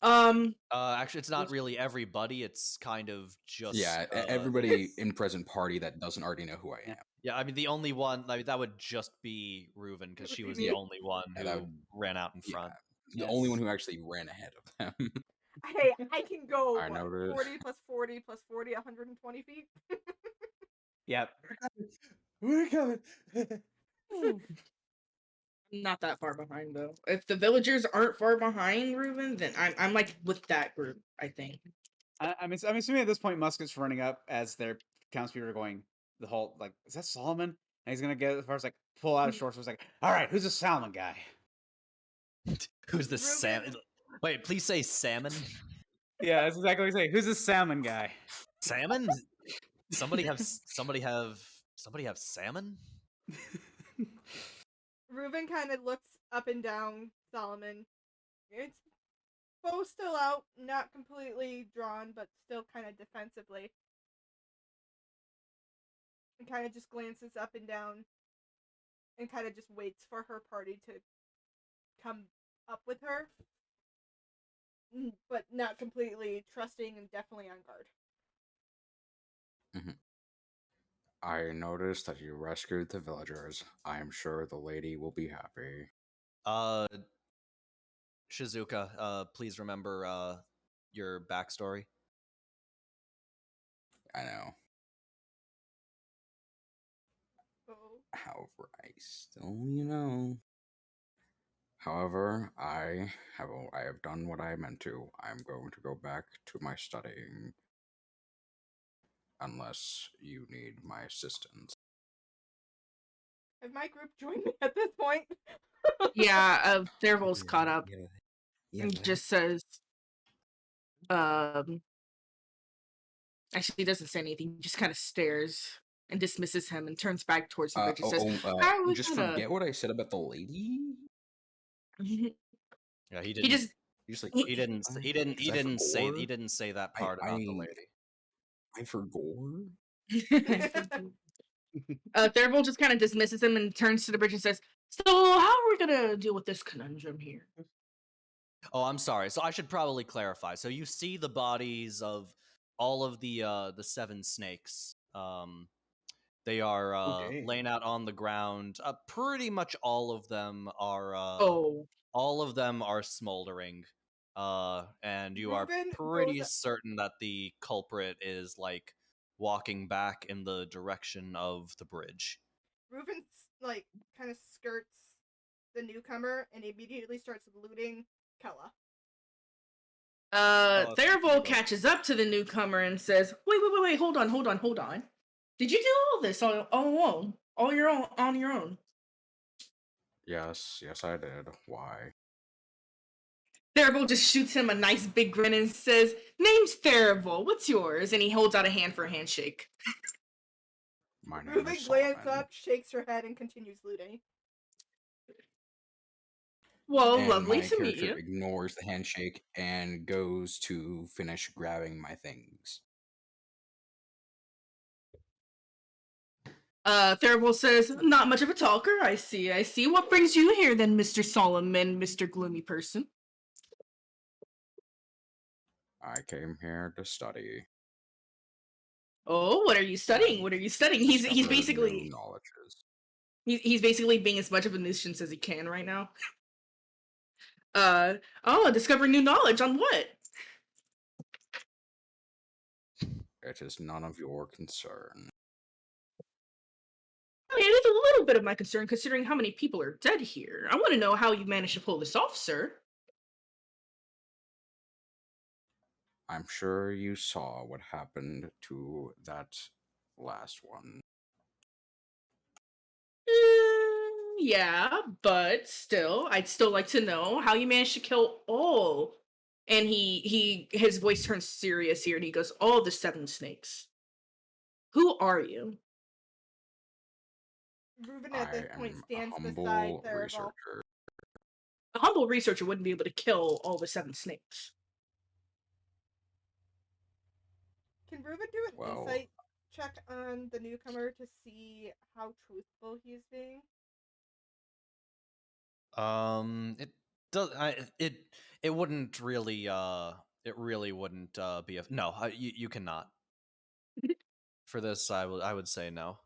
[SPEAKER 1] Actually, it's not really everybody. It's kind of just
[SPEAKER 6] Yeah, everybody in present party that doesn't already know who I am.
[SPEAKER 1] Yeah, I mean the only one that would just be Reuven because she was the
[SPEAKER 6] Yeah.
[SPEAKER 1] only one
[SPEAKER 6] Yeah,
[SPEAKER 1] who
[SPEAKER 6] that would-
[SPEAKER 1] ran out in
[SPEAKER 6] Yeah,
[SPEAKER 1] front.
[SPEAKER 6] the only one who actually ran ahead of them.
[SPEAKER 2] Hey, I can go
[SPEAKER 6] I know that.
[SPEAKER 2] 40 plus 40 plus 40, 120 feet.
[SPEAKER 3] Yep.
[SPEAKER 5] We're coming.
[SPEAKER 4] Not that far behind though. If the villagers aren't far behind Reuben, then I'm like with that group, I think.
[SPEAKER 3] I'm assuming at this point Musket's running up as their townspeople are going the whole like, is that Solomon? And he's gonna get as far as like pull out his short sword. He's like, all right, who's the Solomon guy?
[SPEAKER 1] Who's the
[SPEAKER 2] Reuben-
[SPEAKER 1] salmon? Wait, please say salmon.
[SPEAKER 3] Yeah, that's exactly what he's saying. Who's the salmon guy?
[SPEAKER 1] Salmon? Somebody have salmon?
[SPEAKER 2] Reuben kind of looks up and down Solomon. It's bow still out, not completely drawn, but still kind of defensively. And kind of just glances up and down and kind of just waits for her party to come up with her. But not completely trusting and definitely on guard.
[SPEAKER 6] I noticed that you rescued the villagers. I am sure the lady will be happy.
[SPEAKER 1] Shizuka, please remember your backstory.
[SPEAKER 6] I know. However, I still. However, I have done what I meant to. I'm going to go back to my studying. Unless you need my assistance.
[SPEAKER 2] Have my group joined me at this point?
[SPEAKER 4] Yeah, Therivol's
[SPEAKER 6] Yeah,
[SPEAKER 4] caught up
[SPEAKER 6] yeah,
[SPEAKER 4] and
[SPEAKER 6] that-
[SPEAKER 4] just says, actually, he doesn't say anything, just kind of stares and dismisses him and turns back towards the bridge and says, how are we
[SPEAKER 6] just
[SPEAKER 4] gonna...
[SPEAKER 6] forget what I said about the lady.
[SPEAKER 1] Yeah, he
[SPEAKER 4] He
[SPEAKER 1] didn't.
[SPEAKER 4] just...
[SPEAKER 6] You just like
[SPEAKER 1] He didn't. He didn't. He
[SPEAKER 6] Is that for
[SPEAKER 1] didn't say. He
[SPEAKER 6] gore?
[SPEAKER 1] didn't say that
[SPEAKER 6] I
[SPEAKER 1] part about the
[SPEAKER 6] I
[SPEAKER 1] lady.
[SPEAKER 6] I for gore.
[SPEAKER 4] Thervol just kind of dismisses him and turns to the bridge and says, so how are we gonna deal with this conundrum here?
[SPEAKER 1] Oh, I'm sorry. So I should probably clarify. So you see the bodies of all of the 7 snakes. They are
[SPEAKER 3] Okay.
[SPEAKER 1] laying out on the ground. Pretty much all of them are.
[SPEAKER 4] Oh,
[SPEAKER 1] All of them are smoldering. And you are
[SPEAKER 2] Reuben
[SPEAKER 1] pretty
[SPEAKER 2] goes.
[SPEAKER 1] certain that the culprit is like walking back in the direction of the bridge.
[SPEAKER 2] Reuben like kind of skirts the newcomer and immediately starts looting Kella.
[SPEAKER 1] Oh, okay,
[SPEAKER 4] Thervol
[SPEAKER 1] so-
[SPEAKER 4] catches up to the newcomer and says, wait, hold on. Did you do all this all alone? On your own?
[SPEAKER 6] Yes, I did. Why?
[SPEAKER 4] Thervol just shoots him a nice big grin and says, name's Thervol, what's yours? And he holds out a hand for a handshake.
[SPEAKER 6] My name
[SPEAKER 2] Reuben
[SPEAKER 6] is
[SPEAKER 2] glances
[SPEAKER 6] Solomon.
[SPEAKER 2] up, shakes her head, and continues looting.
[SPEAKER 4] Well,
[SPEAKER 6] And
[SPEAKER 4] lovely
[SPEAKER 6] my
[SPEAKER 4] to meet
[SPEAKER 6] character
[SPEAKER 4] you.
[SPEAKER 6] ignores the handshake and goes to finish grabbing my things.
[SPEAKER 4] Thervol says, not much of a talker, I see. What brings you here then, Mr. Solomon, Mr. Gloomy Person?
[SPEAKER 6] I came here to study.
[SPEAKER 4] Oh, what are you studying?
[SPEAKER 6] and
[SPEAKER 4] He's
[SPEAKER 6] discover
[SPEAKER 4] basically
[SPEAKER 6] new knowledges.
[SPEAKER 4] he's basically being as much of a nuisance as he can right now. Discovering new knowledge on what?
[SPEAKER 6] It is none of your concern.
[SPEAKER 4] I mean, it is a little bit of my concern considering how many people are dead here. I want to know how you managed to pull this off, sir.
[SPEAKER 6] I'm sure you saw what happened to that last one.
[SPEAKER 4] Yeah, but still, I'd still like to know how you managed to kill all. And his voice turns serious here, and he goes, "All the 7 snakes. Who are you?"
[SPEAKER 2] Reuben at
[SPEAKER 6] I
[SPEAKER 2] this point
[SPEAKER 6] am a
[SPEAKER 2] stands beside
[SPEAKER 6] humble
[SPEAKER 2] Theraval.
[SPEAKER 6] researcher.
[SPEAKER 4] A humble researcher wouldn't be able to kill all the 7 snakes.
[SPEAKER 2] Can Reuben do an
[SPEAKER 6] Well,
[SPEAKER 2] insight check on the newcomer to see how truthful he's being?
[SPEAKER 1] It does. It wouldn't really. It really wouldn't be a no. You cannot. For this, I would say no.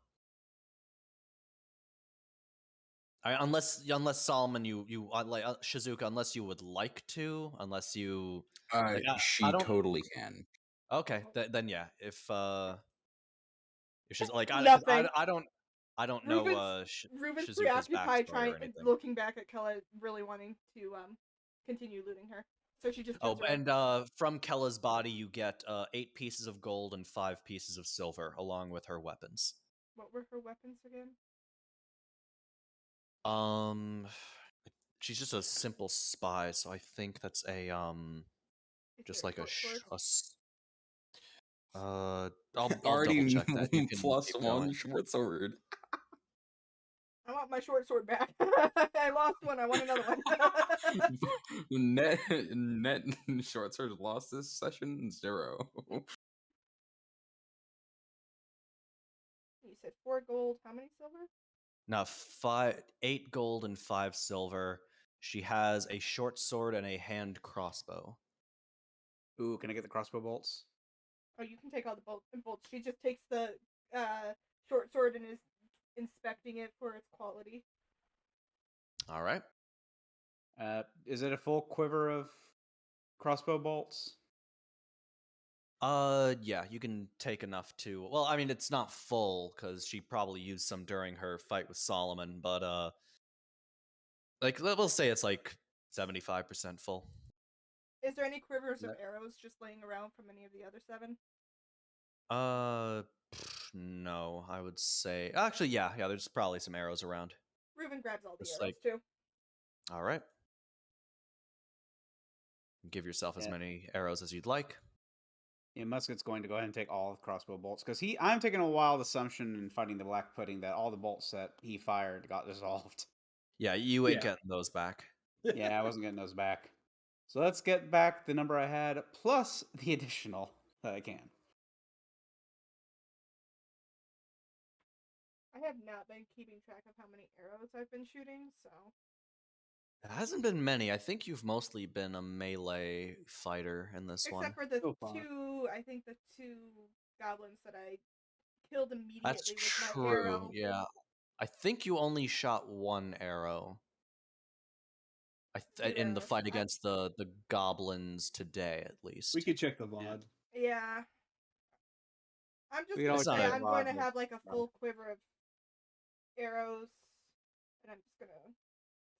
[SPEAKER 1] Unless Solomon, you like Shizuka, unless you would like to, unless you. Like,
[SPEAKER 6] she
[SPEAKER 1] I don't.
[SPEAKER 6] totally can.
[SPEAKER 1] Okay, then yeah. If she's like
[SPEAKER 2] Nothing.
[SPEAKER 1] I don't know
[SPEAKER 2] Reuben's
[SPEAKER 1] Shizuka's
[SPEAKER 2] preoccupied
[SPEAKER 1] backstory or
[SPEAKER 2] trying
[SPEAKER 1] anything.
[SPEAKER 2] looking back at Kella, really wanting to continue looting her. So she just
[SPEAKER 1] Oh,
[SPEAKER 2] turns around.
[SPEAKER 1] and from Kella's body, you get 8 pieces of gold and 5 pieces of silver, along with her weapons.
[SPEAKER 2] What were her weapons again?
[SPEAKER 1] She's just a simple spy, so I think that's a
[SPEAKER 2] Is
[SPEAKER 1] just
[SPEAKER 2] it
[SPEAKER 1] like a
[SPEAKER 2] short sword?
[SPEAKER 1] I'll double
[SPEAKER 6] Already
[SPEAKER 1] check that. You can
[SPEAKER 6] plus
[SPEAKER 1] keep
[SPEAKER 6] 1
[SPEAKER 1] going.
[SPEAKER 6] short sword.
[SPEAKER 2] I want my short sword back. I lost one. I want another one.
[SPEAKER 6] net short sword lost this session 0.
[SPEAKER 2] You said 4 gold. How many silver?
[SPEAKER 1] Now 8 gold and 5 silver. She has a short sword and a hand crossbow.
[SPEAKER 3] Ooh, can I get the crossbow bolts?
[SPEAKER 2] Oh, you can take all the bolts. She just takes the short sword and is inspecting it for its quality.
[SPEAKER 1] All right.
[SPEAKER 3] Is it a full quiver of crossbow bolts?
[SPEAKER 1] Yeah, you can take enough to. Well, I mean, it's not full because she probably used some during her fight with Solomon, but like we'll say it's like 75% full.
[SPEAKER 2] Is there any quivers of
[SPEAKER 3] That-
[SPEAKER 2] arrows just laying around from any of the other 7?
[SPEAKER 1] No, I would say actually, yeah, there's probably some arrows around.
[SPEAKER 2] Reuven grabs all the
[SPEAKER 1] Just
[SPEAKER 2] arrows
[SPEAKER 1] like,
[SPEAKER 2] too.
[SPEAKER 1] all right, give yourself as
[SPEAKER 3] Yeah.
[SPEAKER 1] many arrows as you'd like.
[SPEAKER 3] Yeah, Musket's going to go ahead and take all the crossbow bolts because I'm taking a wild assumption in fighting the Black Pudding that all the bolts that he fired got dissolved.
[SPEAKER 1] Yeah, you ain't
[SPEAKER 5] Yeah.
[SPEAKER 1] getting those back.
[SPEAKER 3] Yeah, I wasn't getting those back. So let's get back the number I had plus the additional that I can.
[SPEAKER 2] I have not been keeping track of how many arrows I've been shooting, so
[SPEAKER 1] It hasn't been many. I think you've mostly been a melee fighter in this one.
[SPEAKER 2] except for the
[SPEAKER 3] So far.
[SPEAKER 2] 2, I think the 2 goblins that I killed
[SPEAKER 1] That's
[SPEAKER 2] immediately with my
[SPEAKER 1] true.
[SPEAKER 2] arrow.
[SPEAKER 1] Yeah, I think you only shot one arrow. In the
[SPEAKER 2] Kudos.
[SPEAKER 1] fight against the goblins today, at least.
[SPEAKER 5] We could check the VOD.
[SPEAKER 2] Yeah. I'm just
[SPEAKER 3] We can
[SPEAKER 2] gonna
[SPEAKER 3] always
[SPEAKER 2] say
[SPEAKER 1] check
[SPEAKER 2] I'm
[SPEAKER 3] the
[SPEAKER 2] going
[SPEAKER 3] VOD
[SPEAKER 2] to
[SPEAKER 3] with-
[SPEAKER 2] have like a full quiver of arrows, and I'm just gonna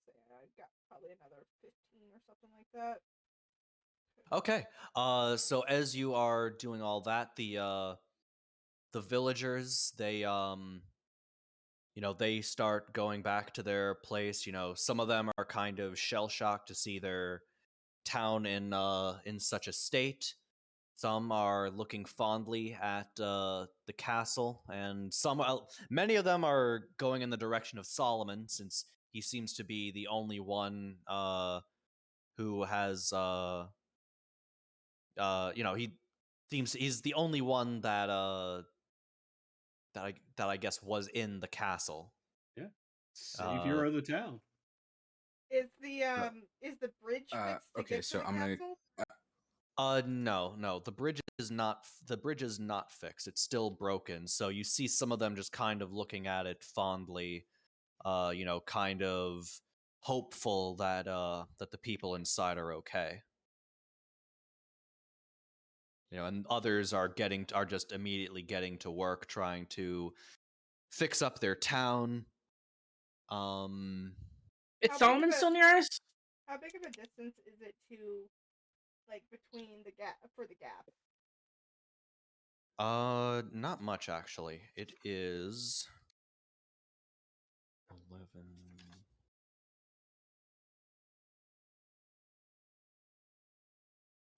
[SPEAKER 2] say I got probably another 15 or something like that.
[SPEAKER 1] Okay. So as you are doing all that, the villagers, they they start going back to their place. Some of them are kind of shell shocked to see their town in such a state. Some are looking fondly at the castle, and many of them are going in the direction of Solomon, since he seems to be the only one who has he seems he's the only one that I guess was in the castle.
[SPEAKER 5] Yeah. Savior of the town.
[SPEAKER 2] Is the bridge fixed to
[SPEAKER 6] okay,
[SPEAKER 2] get
[SPEAKER 6] so
[SPEAKER 2] to the
[SPEAKER 6] I'm gonna-
[SPEAKER 2] castle?
[SPEAKER 1] No, the bridge is not fixed. It's still broken. So you see some of them just kind of looking at it fondly, kind of hopeful that the people inside are okay. And others are just immediately getting to work trying to fix up their town.
[SPEAKER 4] Is
[SPEAKER 2] How big of
[SPEAKER 4] Solomon
[SPEAKER 2] a-
[SPEAKER 4] still near us?
[SPEAKER 2] How big of a distance is it to, like, between the gap for the gap?
[SPEAKER 1] Not much actually. It is 11.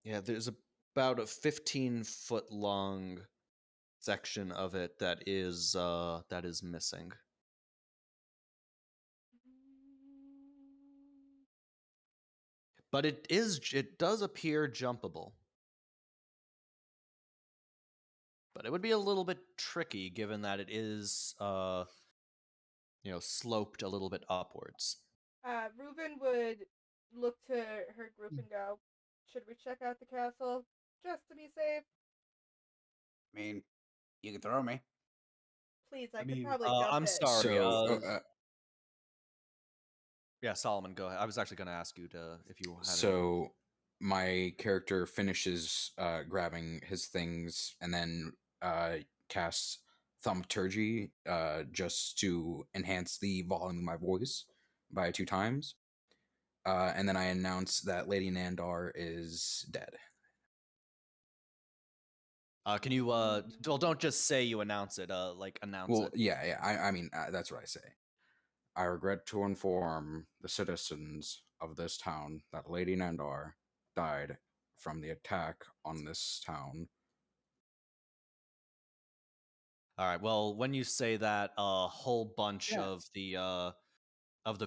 [SPEAKER 1] Yeah, there's about a 15-foot long section of it that is missing. But it does appear jumpable. But it would be a little bit tricky given that it is sloped a little bit upwards.
[SPEAKER 2] Reuven would look to her group and go, "Should we check out the castle just to be safe?
[SPEAKER 3] I mean, you can throw me.
[SPEAKER 2] Please, I
[SPEAKER 5] I
[SPEAKER 2] could
[SPEAKER 5] mean,
[SPEAKER 2] probably jump
[SPEAKER 1] I'm
[SPEAKER 2] it."
[SPEAKER 1] sorry.
[SPEAKER 6] So,
[SPEAKER 1] Yeah, Solomon, go ahead. I was actually going to ask you if you had.
[SPEAKER 6] so my character finishes grabbing his things and then casts thaumaturgy just to enhance the volume of my voice by 2 times. And then I announce that Lady Nandar is dead.
[SPEAKER 1] Can you well, don't just say you announce it. Announce
[SPEAKER 6] Well,
[SPEAKER 1] it.
[SPEAKER 6] yeah. I mean, that's what I say. I regret to inform the citizens of this town that Lady Nandar died from the attack on this town.
[SPEAKER 1] All right. Well, when you say that, a whole bunch
[SPEAKER 3] Yeah.
[SPEAKER 1] of the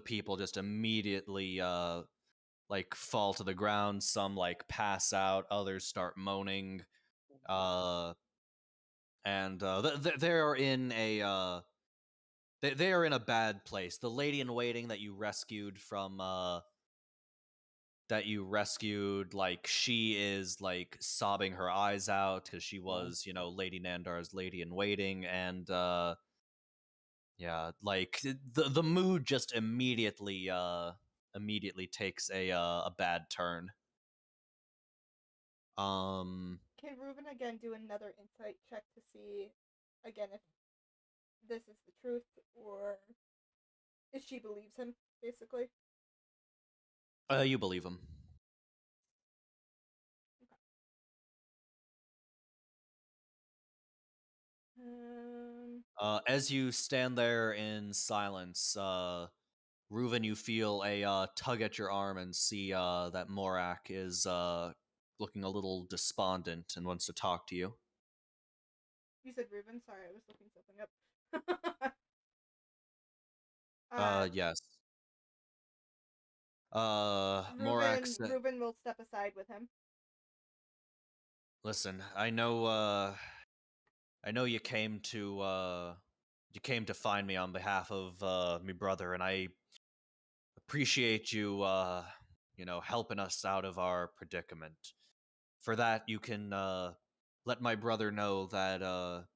[SPEAKER 1] people just immediately fall to the ground. Some pass out. Others start moaning. And they're in a they are in a bad place. The lady in waiting that you rescued from she is sobbing her eyes out because she was Lady Nandar's lady in waiting, and yeah, the mood just immediately takes a bad turn.
[SPEAKER 2] Can Reuben again do another insight check to see, again, if this is the truth or if she believes him, basically?
[SPEAKER 1] You believe him. As you stand there in silence, Reuven, you feel a tug at your arm and see that Morak is looking a little despondent and wants to talk to you.
[SPEAKER 2] You said Reuben? Sorry, I was looking something up.
[SPEAKER 1] Yes. Morak said,
[SPEAKER 2] Reuben will step aside with him.
[SPEAKER 1] "Listen, I know you came to find me on behalf of me brother, and I appreciate you helping us out of our predicament. For that, you can let my brother know that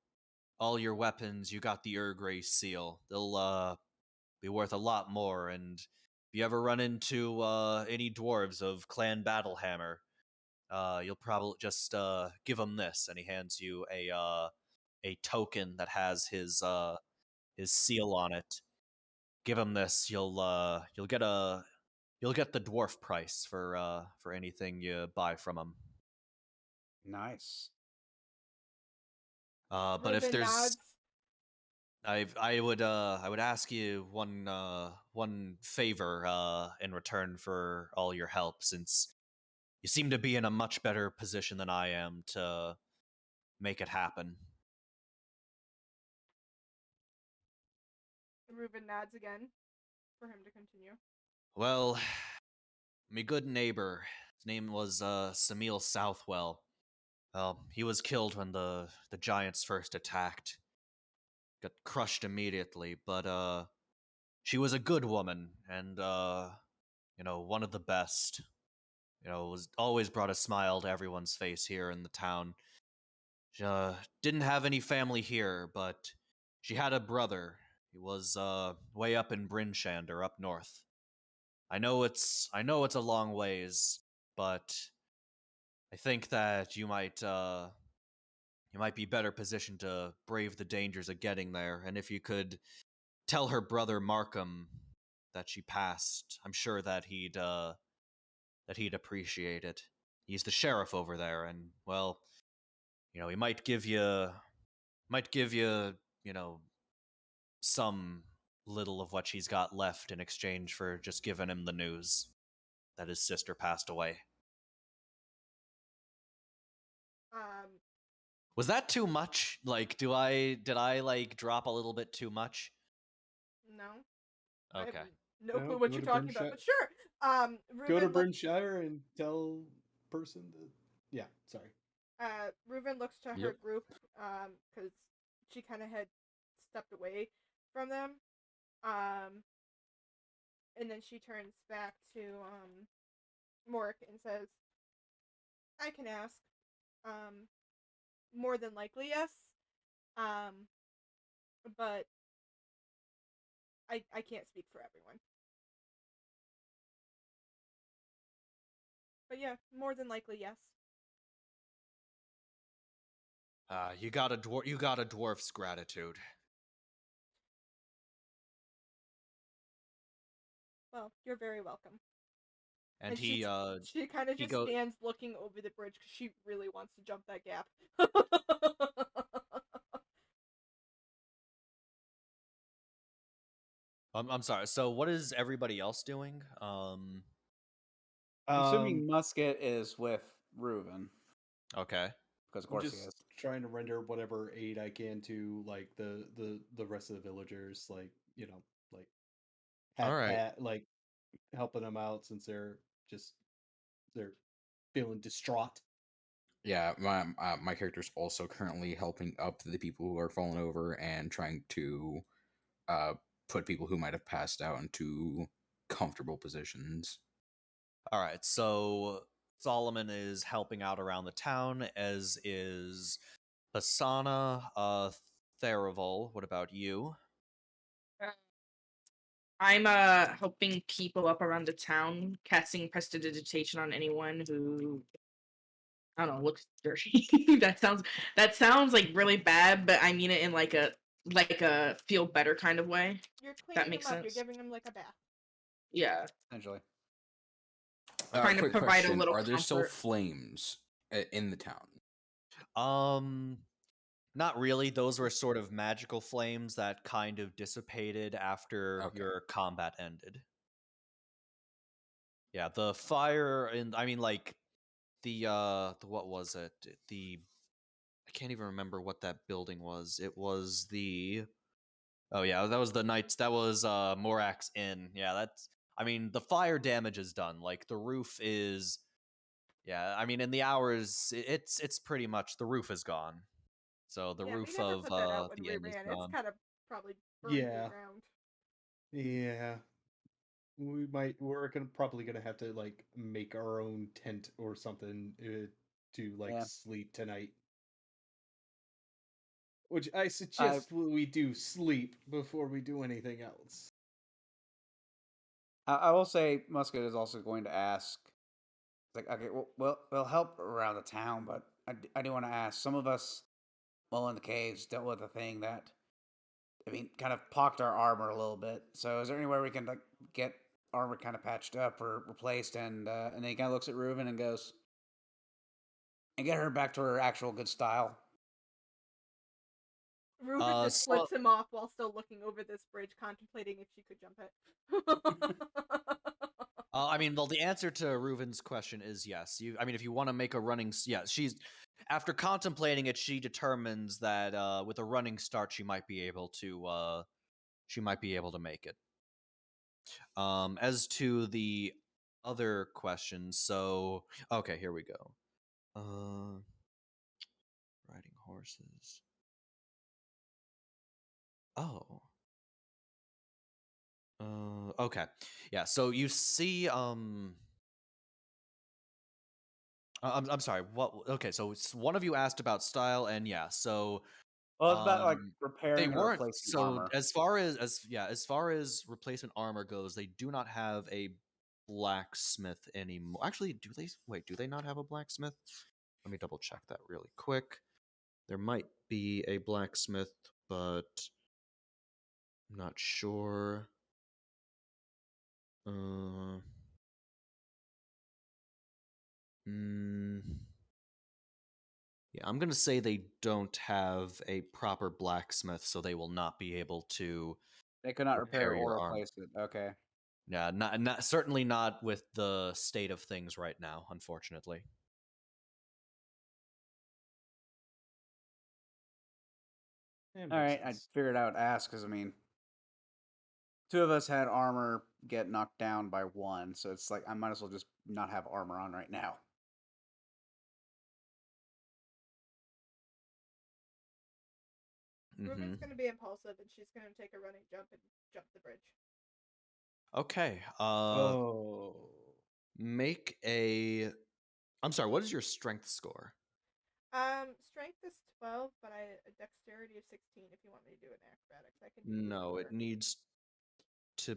[SPEAKER 1] all your weapons, you got the Urgrey seal. They'll be worth a lot more, and if you ever run into any dwarves of Clan Battlehammer, you'll probably just give him this," and he hands you a token that has his seal on it. Give him this. You'll get the dwarf price for anything you buy from him.
[SPEAKER 3] Nice.
[SPEAKER 1] But if
[SPEAKER 2] Reuben
[SPEAKER 1] there's,
[SPEAKER 2] nods.
[SPEAKER 1] I would ask you one favor in return for all your help, since you seem to be in a much better position than I am to make it happen.
[SPEAKER 2] Reuben nods again for him to continue.
[SPEAKER 1] Well, me good neighbor, his name was Samil Southwell. Well, he was killed when the giants first attacked. Got crushed immediately, but she was a good woman and one of the best. Was always brought a smile to everyone's face here in the town. She didn't have any family here, but she had a brother. He was way up in Brinshander, up north. I know it's a long ways, but I think that you might be better positioned to brave the dangers of getting there. And if you could tell her brother Markham that she passed, I'm sure that he'd appreciate it. He's the sheriff over there, and well, he might give you, some little of what she's got left in exchange for just giving him the news that his sister passed away.
[SPEAKER 2] Um,
[SPEAKER 1] Was that too much? Like, did I like drop a little bit too much?
[SPEAKER 2] no. I have
[SPEAKER 1] Okay.
[SPEAKER 2] no
[SPEAKER 5] No,
[SPEAKER 2] clue what
[SPEAKER 5] go
[SPEAKER 2] you're
[SPEAKER 5] to
[SPEAKER 2] talking about,
[SPEAKER 5] Burnshire.
[SPEAKER 2] but sure.
[SPEAKER 5] Go to
[SPEAKER 2] Reuben
[SPEAKER 5] Burnshire and tell person to. Yeah, sorry.
[SPEAKER 2] Reuben looks to her
[SPEAKER 6] Yep.
[SPEAKER 2] group, because she kind of had stepped away from them. And then she turns back to Mork and says, "I can ask. More than likely, yes. Um, but I can't speak for everyone. But yeah, more than likely, yes."
[SPEAKER 1] You got a dwarf's gratitude.
[SPEAKER 2] Well, you're very welcome.
[SPEAKER 1] And
[SPEAKER 2] And she kind of
[SPEAKER 1] he
[SPEAKER 2] just
[SPEAKER 1] goes,
[SPEAKER 2] stands looking over the bridge because she really wants to jump that gap.
[SPEAKER 1] I'm sorry. So what is everybody else doing?
[SPEAKER 3] I'm
[SPEAKER 5] Um,
[SPEAKER 3] assuming Musket is with Reuben,
[SPEAKER 1] Okay.
[SPEAKER 3] because of
[SPEAKER 5] I'm
[SPEAKER 3] course he
[SPEAKER 5] just
[SPEAKER 3] is.
[SPEAKER 5] trying to render whatever aid I can to like the rest of the villagers, like like
[SPEAKER 1] All right.
[SPEAKER 5] like helping them out since they're feeling distraught.
[SPEAKER 6] Yeah, my character's also currently helping up the people who are falling over and trying to uh, put people who might have passed out into comfortable positions.
[SPEAKER 1] All right. So Solomon is helping out around the town, as is Hasana, Theraval. What about you?
[SPEAKER 4] I'm helping people up around the town, casting prestidigitation on anyone who I don't know, looks dirty. that sounds like really bad, but I mean it in like a feel better kind of way.
[SPEAKER 2] You're
[SPEAKER 4] That
[SPEAKER 2] cleaning
[SPEAKER 4] makes
[SPEAKER 2] him up. You're
[SPEAKER 4] sense.
[SPEAKER 2] giving him like a bath.
[SPEAKER 4] Yeah,
[SPEAKER 3] Essentially.
[SPEAKER 4] trying to
[SPEAKER 6] Quick
[SPEAKER 4] provide a
[SPEAKER 6] question:
[SPEAKER 4] little
[SPEAKER 6] are there still
[SPEAKER 4] comfort.
[SPEAKER 6] flames in the town?
[SPEAKER 1] Not really. Those were sort of magical flames that kind of dissipated after
[SPEAKER 6] Okay.
[SPEAKER 1] your combat ended. Yeah, the fire and I mean like the what was it? I can't even remember what that building was. It was the Oh yeah, that was the Knights. That was Morax Inn. Yeah, that's I mean, the fire damage is done. Like the roof is yeah, I mean in the hours it's pretty much the roof is gone. So the
[SPEAKER 2] Yeah, we
[SPEAKER 1] roof
[SPEAKER 2] never
[SPEAKER 1] of
[SPEAKER 2] put that out when
[SPEAKER 1] the
[SPEAKER 2] we
[SPEAKER 1] inn is
[SPEAKER 2] ran. It's
[SPEAKER 1] gone.
[SPEAKER 2] kind of probably burned to the
[SPEAKER 5] Yeah.
[SPEAKER 2] ground.
[SPEAKER 5] Yeah. We're probably gonna have to like make our own tent or something to like
[SPEAKER 3] Yeah.
[SPEAKER 5] sleep tonight. Which I
[SPEAKER 3] I
[SPEAKER 5] suggest we do sleep before we do anything else.
[SPEAKER 3] I will say Musket is also going to ask. It's like, okay, we'll help around the town, but I do want to ask. Some of us, while in the caves, dealt with a thing that, I mean, kind of pocked our armor a little bit. So is there anywhere we can like get armor kind of patched up or replaced? And then he kind of looks at Reuven and goes, and get her back to her actual good style.
[SPEAKER 2] Reuben just
[SPEAKER 1] So
[SPEAKER 2] flips him off while still looking over this bridge, contemplating if she could jump it.
[SPEAKER 1] I mean, well, the answer to Reuven's question is yes. I mean, if you want to make a running, yeah, she's after contemplating it, she determines that with a running start, she might be able to make it. As to the other questions, so okay, here we go. Riding horses. Oh. Okay. Yeah. So you see, I'm sorry. What? Okay. So one of you asked about style, and yeah. So
[SPEAKER 3] Well, it's about like
[SPEAKER 1] they
[SPEAKER 3] repairing or
[SPEAKER 1] weren't.
[SPEAKER 3] replacing
[SPEAKER 1] So
[SPEAKER 3] armor.
[SPEAKER 1] as far as replacement armor goes, they do not have a blacksmith anymore. Actually, do they? Wait, do they not have a blacksmith? Let me double check that really quick. There might be a blacksmith, but I'm not sure. Uh. Mm, yeah, I'm gonna say they don't have a proper blacksmith, so they will not be able to
[SPEAKER 3] They could not repair
[SPEAKER 1] repair
[SPEAKER 3] or
[SPEAKER 1] your arm.
[SPEAKER 3] replace it. Okay.
[SPEAKER 1] Yeah, not certainly not with the state of things right now, unfortunately.
[SPEAKER 5] That
[SPEAKER 3] All
[SPEAKER 5] makes
[SPEAKER 3] right. I
[SPEAKER 5] sense.
[SPEAKER 3] figured I would ask because I mean, two of us had armor get knocked down by one, so it's like I might as well just not have armor on right now.
[SPEAKER 2] Reuben's
[SPEAKER 1] Mm-hmm.
[SPEAKER 2] gonna be impulsive, and she's gonna take a running jump and jump the bridge.
[SPEAKER 1] Okay.
[SPEAKER 5] Oh.
[SPEAKER 1] Make a. I'm sorry. What is your strength score?
[SPEAKER 2] Strength is 12, but a dexterity of 16. If you want me to do an acrobatics, I can do either
[SPEAKER 1] No,
[SPEAKER 2] or.
[SPEAKER 1] it needs to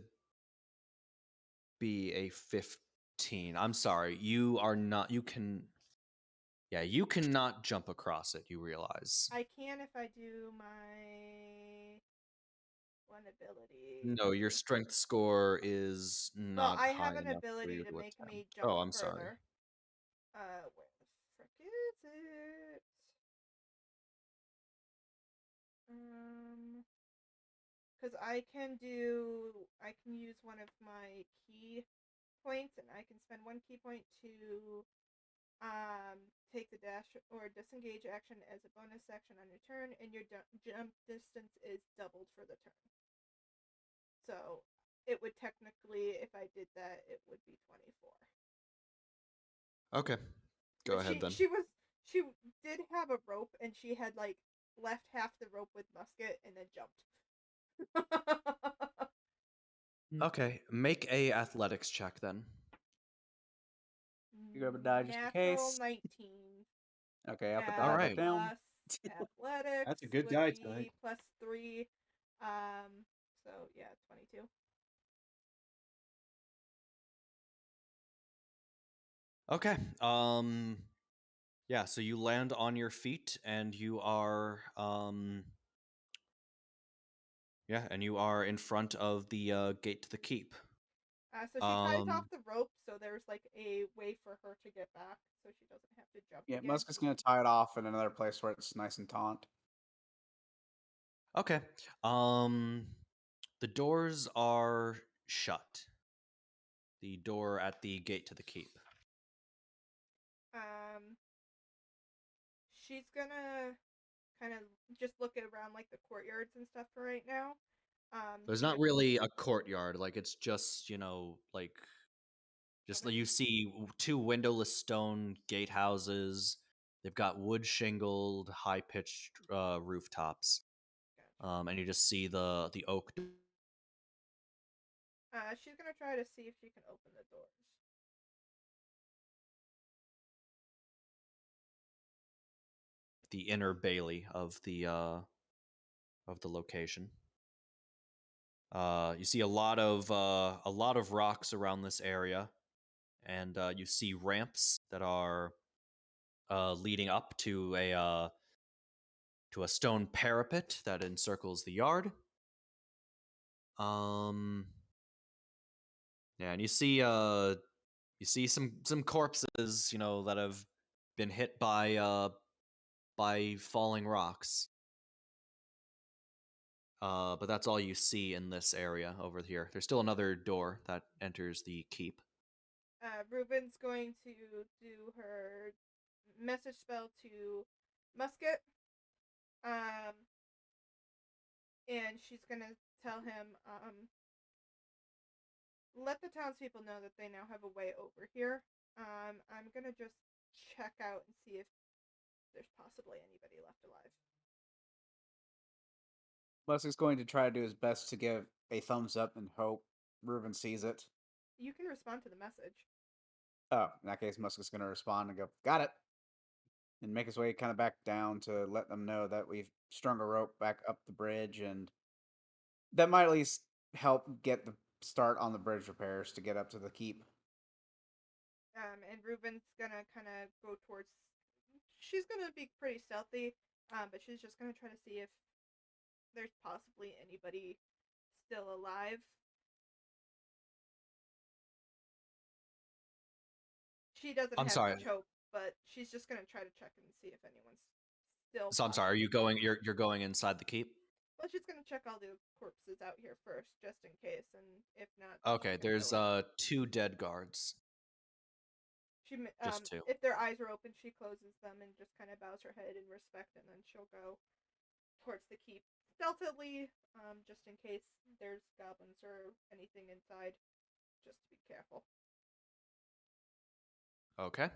[SPEAKER 1] be a 15. I'm sorry. You are not. You can. Yeah, you cannot jump across it. You realize.
[SPEAKER 2] I can if I do my one ability.
[SPEAKER 1] No, your strength score is
[SPEAKER 2] Well,
[SPEAKER 1] not
[SPEAKER 2] I have
[SPEAKER 1] high
[SPEAKER 2] an
[SPEAKER 1] enough for
[SPEAKER 2] ability
[SPEAKER 1] you
[SPEAKER 2] to
[SPEAKER 1] to
[SPEAKER 2] make me
[SPEAKER 1] attempt.
[SPEAKER 2] jump
[SPEAKER 1] Oh, I'm sorry.
[SPEAKER 2] further. Where the frick is it? Because I can use one of my key points, and I can spend one key point to take the dash or disengage action as a bonus action on your turn, and your jump distance is doubled for the turn. So it would technically, if I did that, it would be 24.
[SPEAKER 1] Okay, go ahead then.
[SPEAKER 2] She did have a rope, and she had like left half the rope with Musket and then jumped.
[SPEAKER 1] Okay, make a athletics check then.
[SPEAKER 3] You grab a die just in
[SPEAKER 2] Natural
[SPEAKER 3] case.
[SPEAKER 2] 19.
[SPEAKER 3] Okay, I'll put
[SPEAKER 1] All
[SPEAKER 3] that
[SPEAKER 1] right.
[SPEAKER 3] back down.
[SPEAKER 2] Plus athletics
[SPEAKER 5] That's a good
[SPEAKER 2] would
[SPEAKER 5] die
[SPEAKER 2] be
[SPEAKER 5] tonight.
[SPEAKER 2] plus 3. So yeah, 22.
[SPEAKER 1] Okay. Yeah, so you land on your feet and you are in front of the gate to the keep.
[SPEAKER 2] So she ties off
[SPEAKER 1] Um
[SPEAKER 2] the rope, so there's like a way for her to get back, so she doesn't have to jump
[SPEAKER 3] Yeah,
[SPEAKER 2] again.
[SPEAKER 3] Musk is going to tie it off in another place where it's nice and taut.
[SPEAKER 1] okay. Um the doors are shut. The door at the gate to the keep.
[SPEAKER 2] Um, she's gonna kind of just look around like the courtyards and stuff for right now.
[SPEAKER 1] There's
[SPEAKER 2] See
[SPEAKER 1] not
[SPEAKER 2] if
[SPEAKER 1] really a courtyard, like it's just, like just like
[SPEAKER 2] okay,
[SPEAKER 1] you see two windowless stone gatehouses. They've got wood shingled, high pitched rooftops.
[SPEAKER 2] gotcha.
[SPEAKER 1] And you just see the oak
[SPEAKER 2] She's gonna try to see if she can open the doors.
[SPEAKER 1] the inner bailey of the location. You see a lot of rocks around this area, and you see ramps that are leading up to a stone parapet that encircles the yard. Um, yeah, and you see some corpses, that have been hit by falling rocks. But that's all you see in this area over here. There's still another door that enters the keep.
[SPEAKER 2] Ruben's going to do her message spell to Musket. Um, and she's gonna tell him, let the townspeople know that they now have a way over here. I'm gonna just check out and see if there's possibly anybody left alive.
[SPEAKER 3] Musk is going to try to do his best to give a thumbs up and hope Ruben sees it.
[SPEAKER 2] You can respond to the message.
[SPEAKER 3] Oh, in that case, Musk is going to respond and go, "Got it," and make his way kind of back down to let them know that we've strung a rope back up the bridge, and that might at least help get the start on the bridge repairs to get up to the keep.
[SPEAKER 2] And Ruben's gonna kind of go towards. She's gonna be pretty stealthy, but she's just gonna try to see if there's possibly anybody still alive. She doesn't
[SPEAKER 1] I'm
[SPEAKER 2] have
[SPEAKER 1] sorry.
[SPEAKER 2] much hope, but she's just gonna try to check and see if anyone's still.
[SPEAKER 1] So I'm sorry. Are you going? You're going inside the keep?
[SPEAKER 2] Well, she's gonna check all the corpses out here first, just in case, and if not, then
[SPEAKER 1] Okay.
[SPEAKER 2] she's gonna
[SPEAKER 1] There's
[SPEAKER 2] go in.
[SPEAKER 1] two dead guards.
[SPEAKER 2] She
[SPEAKER 1] Just two.
[SPEAKER 2] if their eyes are open, she closes them and just kind of bows her head in respect, and then she'll go towards the keep stealthily, just in case there's goblins or anything inside. Just to be careful.
[SPEAKER 1] Okay.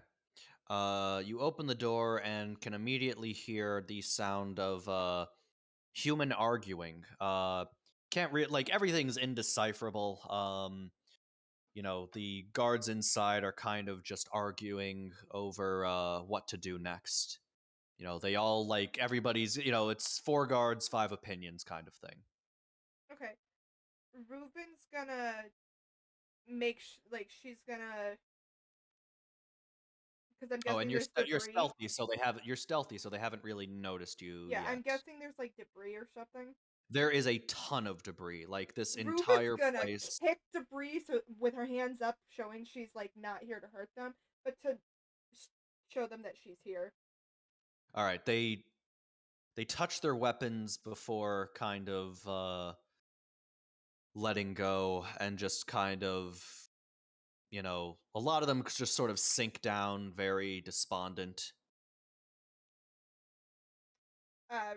[SPEAKER 1] You open the door and can immediately hear the sound of human arguing. Can't like everything's indecipherable. The guards inside are kind of just arguing over what to do next. They all like everybody's. It's four guards, five opinions kind of thing.
[SPEAKER 2] Okay, Ruben's gonna make like she's gonna because I'm
[SPEAKER 1] Oh, and
[SPEAKER 2] guessing
[SPEAKER 1] you're
[SPEAKER 2] there's
[SPEAKER 1] you're
[SPEAKER 2] debris.
[SPEAKER 1] stealthy, so they haven't really noticed you
[SPEAKER 2] Yeah, I'm
[SPEAKER 1] yet.
[SPEAKER 2] guessing there's like debris or something.
[SPEAKER 1] There is a ton of debris. Like this
[SPEAKER 2] Ruben's
[SPEAKER 1] entire
[SPEAKER 2] gonna
[SPEAKER 1] place.
[SPEAKER 2] kick debris so with her hands up, showing she's like not here to hurt them, but to show them that she's here.
[SPEAKER 1] All right, they touch their weapons before kind of letting go and just kind of, a lot of them just sort of sink down, very despondent.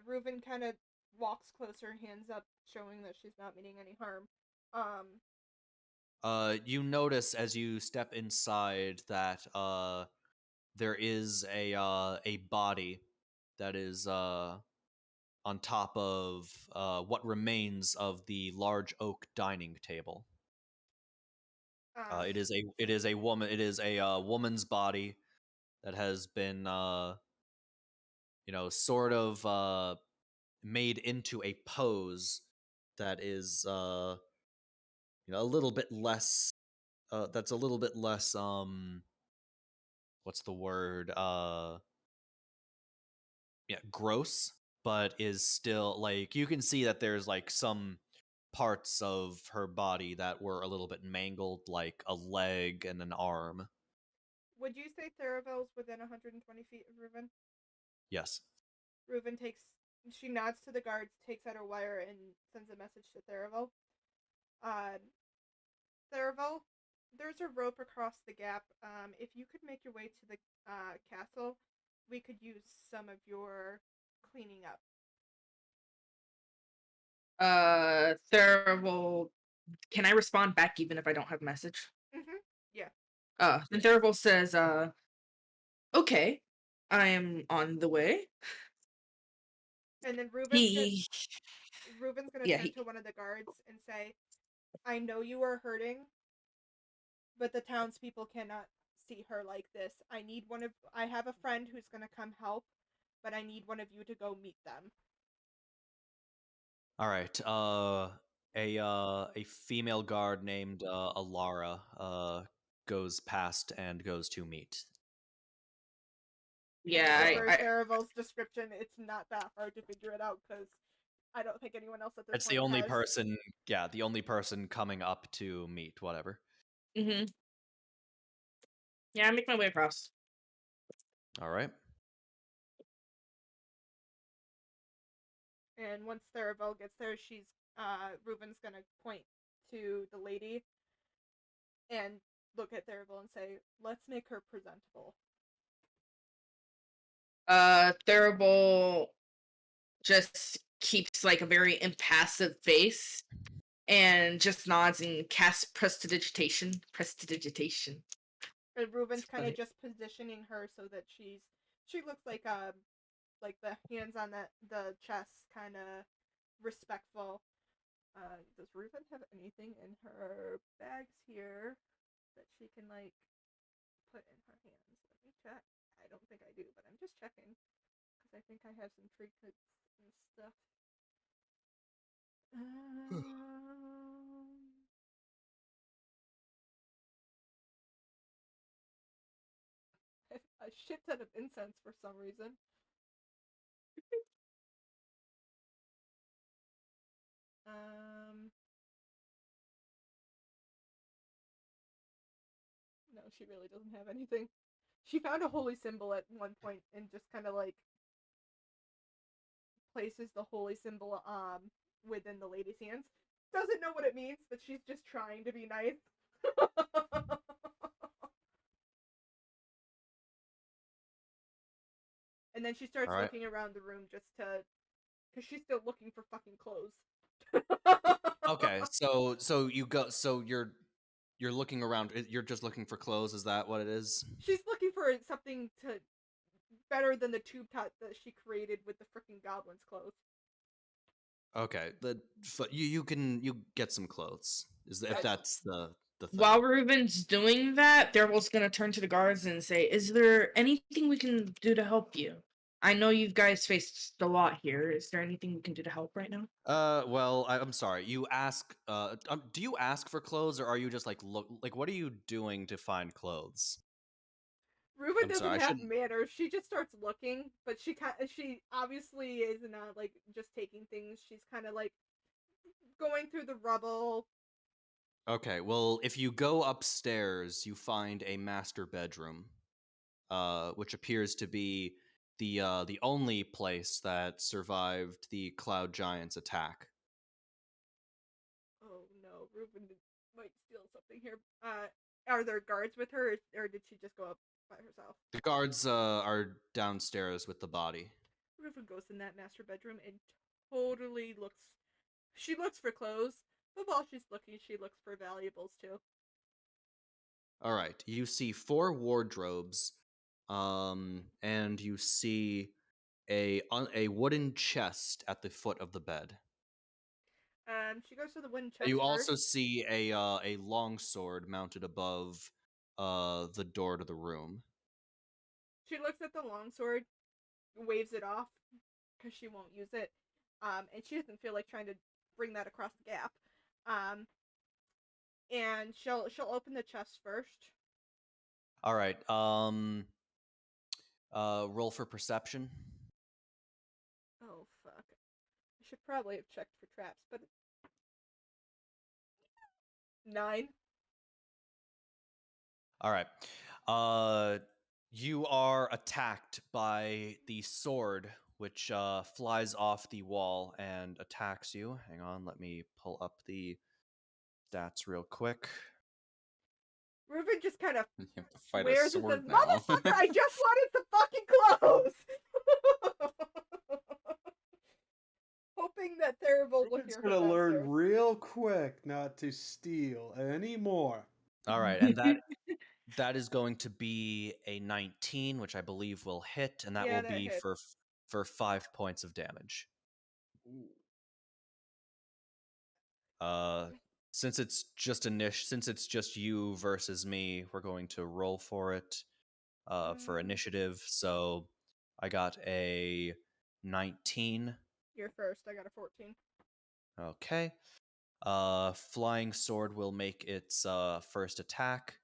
[SPEAKER 2] Reuben kind of walks closer, hands up, showing that she's not meaning any harm. Um,
[SPEAKER 1] You notice as you step inside that there is a body that is on top of what remains of the large oak dining table.
[SPEAKER 2] um,
[SPEAKER 1] It is a woman. It is a woman's body that has been sort of made into a pose that is a little bit less. That's a little bit less. What's the word? gross, but is still like you can see that there's like some parts of her body that were a little bit mangled, like a leg and an arm.
[SPEAKER 2] Would you say Theravel's within 120 feet of Reuven?
[SPEAKER 1] Yes.
[SPEAKER 2] Reuven she nods to the guards, takes out her wire, and sends a message to Theravel. Theravel, there's a rope across the gap. If you could make your way to the castle, we could use some of your cleaning up.
[SPEAKER 4] Theravel, can I respond back even if I don't have a message?
[SPEAKER 2] Yeah.
[SPEAKER 4] Then Theravel says, okay, I am on the way.
[SPEAKER 2] And then
[SPEAKER 4] He,
[SPEAKER 2] Reuven's gonna
[SPEAKER 4] yeah,
[SPEAKER 2] turn to one of the guards and say, I know you are hurting, but the townspeople cannot see her like this. I have a friend who's gonna come help, but I need one of you to go meet them.
[SPEAKER 1] All right. A female guard named Alara goes past and goes to meet.
[SPEAKER 4] yeah,
[SPEAKER 2] And per
[SPEAKER 4] I
[SPEAKER 2] Theravel's description, it's not that hard to figure it out because I don't think anyone else at this
[SPEAKER 1] It's
[SPEAKER 2] point
[SPEAKER 1] the only
[SPEAKER 2] has.
[SPEAKER 1] person, the only person coming up to meet, whatever.
[SPEAKER 4] mm-hmm. Yeah, I make my way across.
[SPEAKER 1] All right.
[SPEAKER 2] And once Theravel gets there, Reuven's gonna point to the lady and look at Theravel and say, "Let's make her presentable."
[SPEAKER 4] Theravel just keeps like a very impassive face and just nods and casts prestidigitation. Prestidigitation.
[SPEAKER 2] And Reuven's kind of
[SPEAKER 4] Funny.
[SPEAKER 2] just positioning her so that she looks like the hands on the chest, kind of respectful. Does Reuven have anything in her bags here that she can like put in her hands? Let me check. I don't think I do, but I'm just checking because I think I have some trinkets and stuff. A shit ton of incense for some reason. No, she really doesn't have anything. She found a holy symbol at one point and just kind of like places the holy symbol within the lady's hands. Doesn't know what it means, but she's just trying to be nice. And then she starts looking around the room just to, because she's still looking for fucking clothes.
[SPEAKER 1] Okay, so you're looking around. You're just looking for clothes. Is that what it is?
[SPEAKER 2] She's looking for something to better than the tube top that she created with the freaking goblin's clothes.
[SPEAKER 1] Okay, you get some clothes. If that's the thing.
[SPEAKER 4] While Reuven's doing that, Theravel's gonna turn to the guards and say, "Is there anything we can do to help you? I know you guys faced a lot here. Is there anything we can do to help right now?"
[SPEAKER 1] Well, I'm sorry. You ask. Do you ask for clothes, or are you just like look? Like, what are you doing to find clothes?
[SPEAKER 2] Reuven
[SPEAKER 1] I'm
[SPEAKER 2] doesn't
[SPEAKER 1] sorry, I
[SPEAKER 2] have
[SPEAKER 1] shouldn't-
[SPEAKER 2] manners. She just starts looking, but she obviously is not like just taking things. She's kind of like going through the rubble.
[SPEAKER 1] Okay, well, if you go upstairs, you find a master bedroom, which appears to be the only place that survived the Cloud Giant's attack.
[SPEAKER 2] Oh no, Reuven might steal something here. Are there guards with her, or did she just go up by herself?
[SPEAKER 1] The guards are downstairs with the body.
[SPEAKER 2] Reuven goes in that master bedroom and totally looks. She looks for clothes, but while she's looking, she looks for valuables too.
[SPEAKER 1] All right, you see 4 wardrobes, and you see a wooden chest at the foot of the bed.
[SPEAKER 2] She goes to the wooden chest
[SPEAKER 1] You
[SPEAKER 2] first.
[SPEAKER 1] also see a long sword mounted above the door to the room.
[SPEAKER 2] She looks at the longsword, waves it off because she won't use it, and she doesn't feel like trying to bring that across the gap. And she'll open the chest first.
[SPEAKER 1] All right. Roll for perception.
[SPEAKER 2] fuck. I should probably have checked for traps, but 9.
[SPEAKER 1] All right. You are attacked by the sword, which flies off the wall and attacks you. Hang on, let me pull up the stats real quick.
[SPEAKER 2] Reuben just kind of
[SPEAKER 6] You have to fight a
[SPEAKER 2] swears and says,
[SPEAKER 6] sword now.
[SPEAKER 2] "Motherfucker, I just wanted some fucking clothes!" Hoping that Therivold will
[SPEAKER 5] Ruben's
[SPEAKER 2] hear her
[SPEAKER 5] gonna learn
[SPEAKER 2] downstairs.
[SPEAKER 5] real quick not to steal anymore.
[SPEAKER 1] All right, and that is going to be a 19, which I believe will hit, and that
[SPEAKER 2] Yeah,
[SPEAKER 1] will
[SPEAKER 2] that
[SPEAKER 1] be
[SPEAKER 2] hits.
[SPEAKER 1] for 5 points of damage. Since it's just since it's just you versus me, we're going to roll for it for initiative. So I got a 19.
[SPEAKER 2] You're first. I got a 14.
[SPEAKER 1] Okay. Flying sword will make its first attack.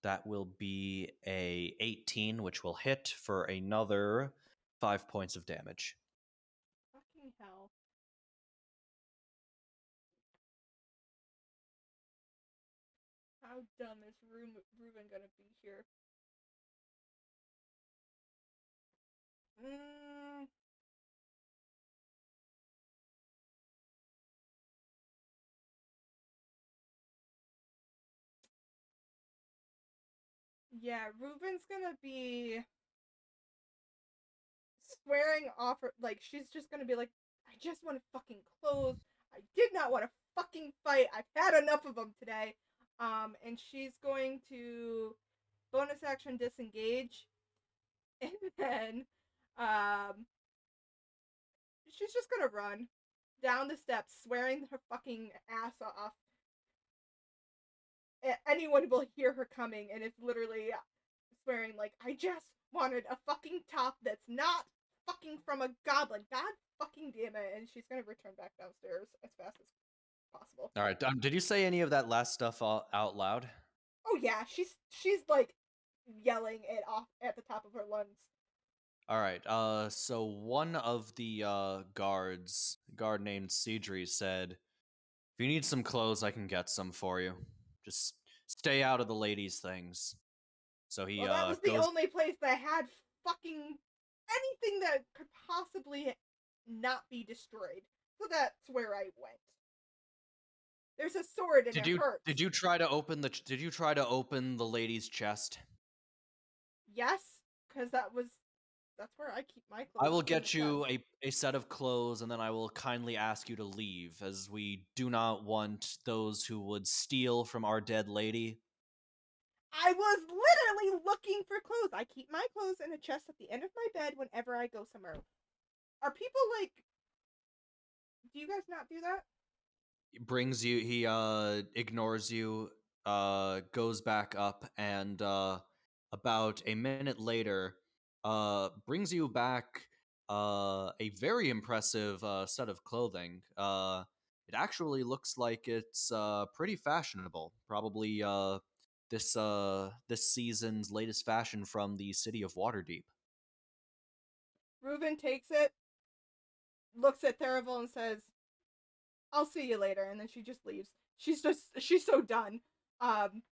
[SPEAKER 1] That will be a 18, which will hit for another 5 points of damage.
[SPEAKER 2] Fucking hell. How dumb is Reuben gonna be here? Yeah, Reuben's gonna be swearing off her, like, she's just gonna be like, I just want to fucking clothes. I did not want to fucking fight. I've had enough of them today. And she's going to bonus action disengage, and then, she's just gonna run down the steps, swearing her fucking ass off. Anyone will hear her coming, and it's literally swearing like, I just wanted a fucking top that's not fucking from a goblin. God fucking damn it. And she's gonna return back downstairs as fast as possible.
[SPEAKER 1] All right. Did you say any of that last stuff out loud?
[SPEAKER 2] Oh yeah, she's like yelling it off at the top of her lungs.
[SPEAKER 1] All right. So one of the guard named Cedri, said, "If you need some clothes, I can get some for you. Just stay out of the ladies' things." So he
[SPEAKER 2] Well, that was the
[SPEAKER 1] goes.
[SPEAKER 2] only place that had fucking anything that could possibly not be destroyed. So that's where I went. There's a sword and it hurts.
[SPEAKER 1] Did you try to open the lady's chest?
[SPEAKER 2] Yes, because that's where I keep my clothes.
[SPEAKER 1] I will
[SPEAKER 2] in the
[SPEAKER 1] get you
[SPEAKER 2] chest.
[SPEAKER 1] a set of clothes, and then I will kindly ask you to leave, as we do not want those who would steal from our dead lady.
[SPEAKER 2] I was literally looking for clothes. I keep my clothes in a chest at the end of my bed whenever I go somewhere. Are people like, do you guys not do that?
[SPEAKER 1] He ignores you, goes back up, and about a minute later, brings you back a very impressive set of clothing. It actually looks like it's pretty fashionable. Probably this season's latest fashion from the city of Waterdeep.
[SPEAKER 2] Reuben takes it, looks at Therival and says, I'll see you later, and then she just leaves. She's so done. Um,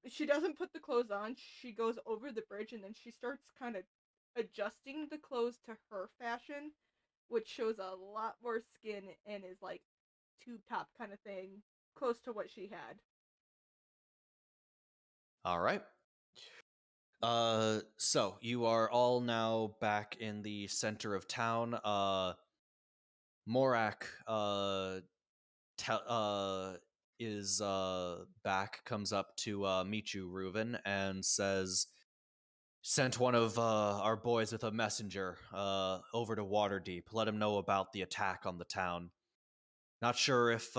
[SPEAKER 2] she doesn't put the clothes on. She goes over the bridge, and then she starts kind of adjusting the clothes to her fashion, which shows a lot more skin and is like tube top kind of thing, close to what she had.
[SPEAKER 1] All right. So you are all now back in the center of town. Morak, is back, comes up to meet you, Reuven, and says, "Sent one of our boys with a messenger over to Waterdeep. Let him know about the attack on the town. Not sure if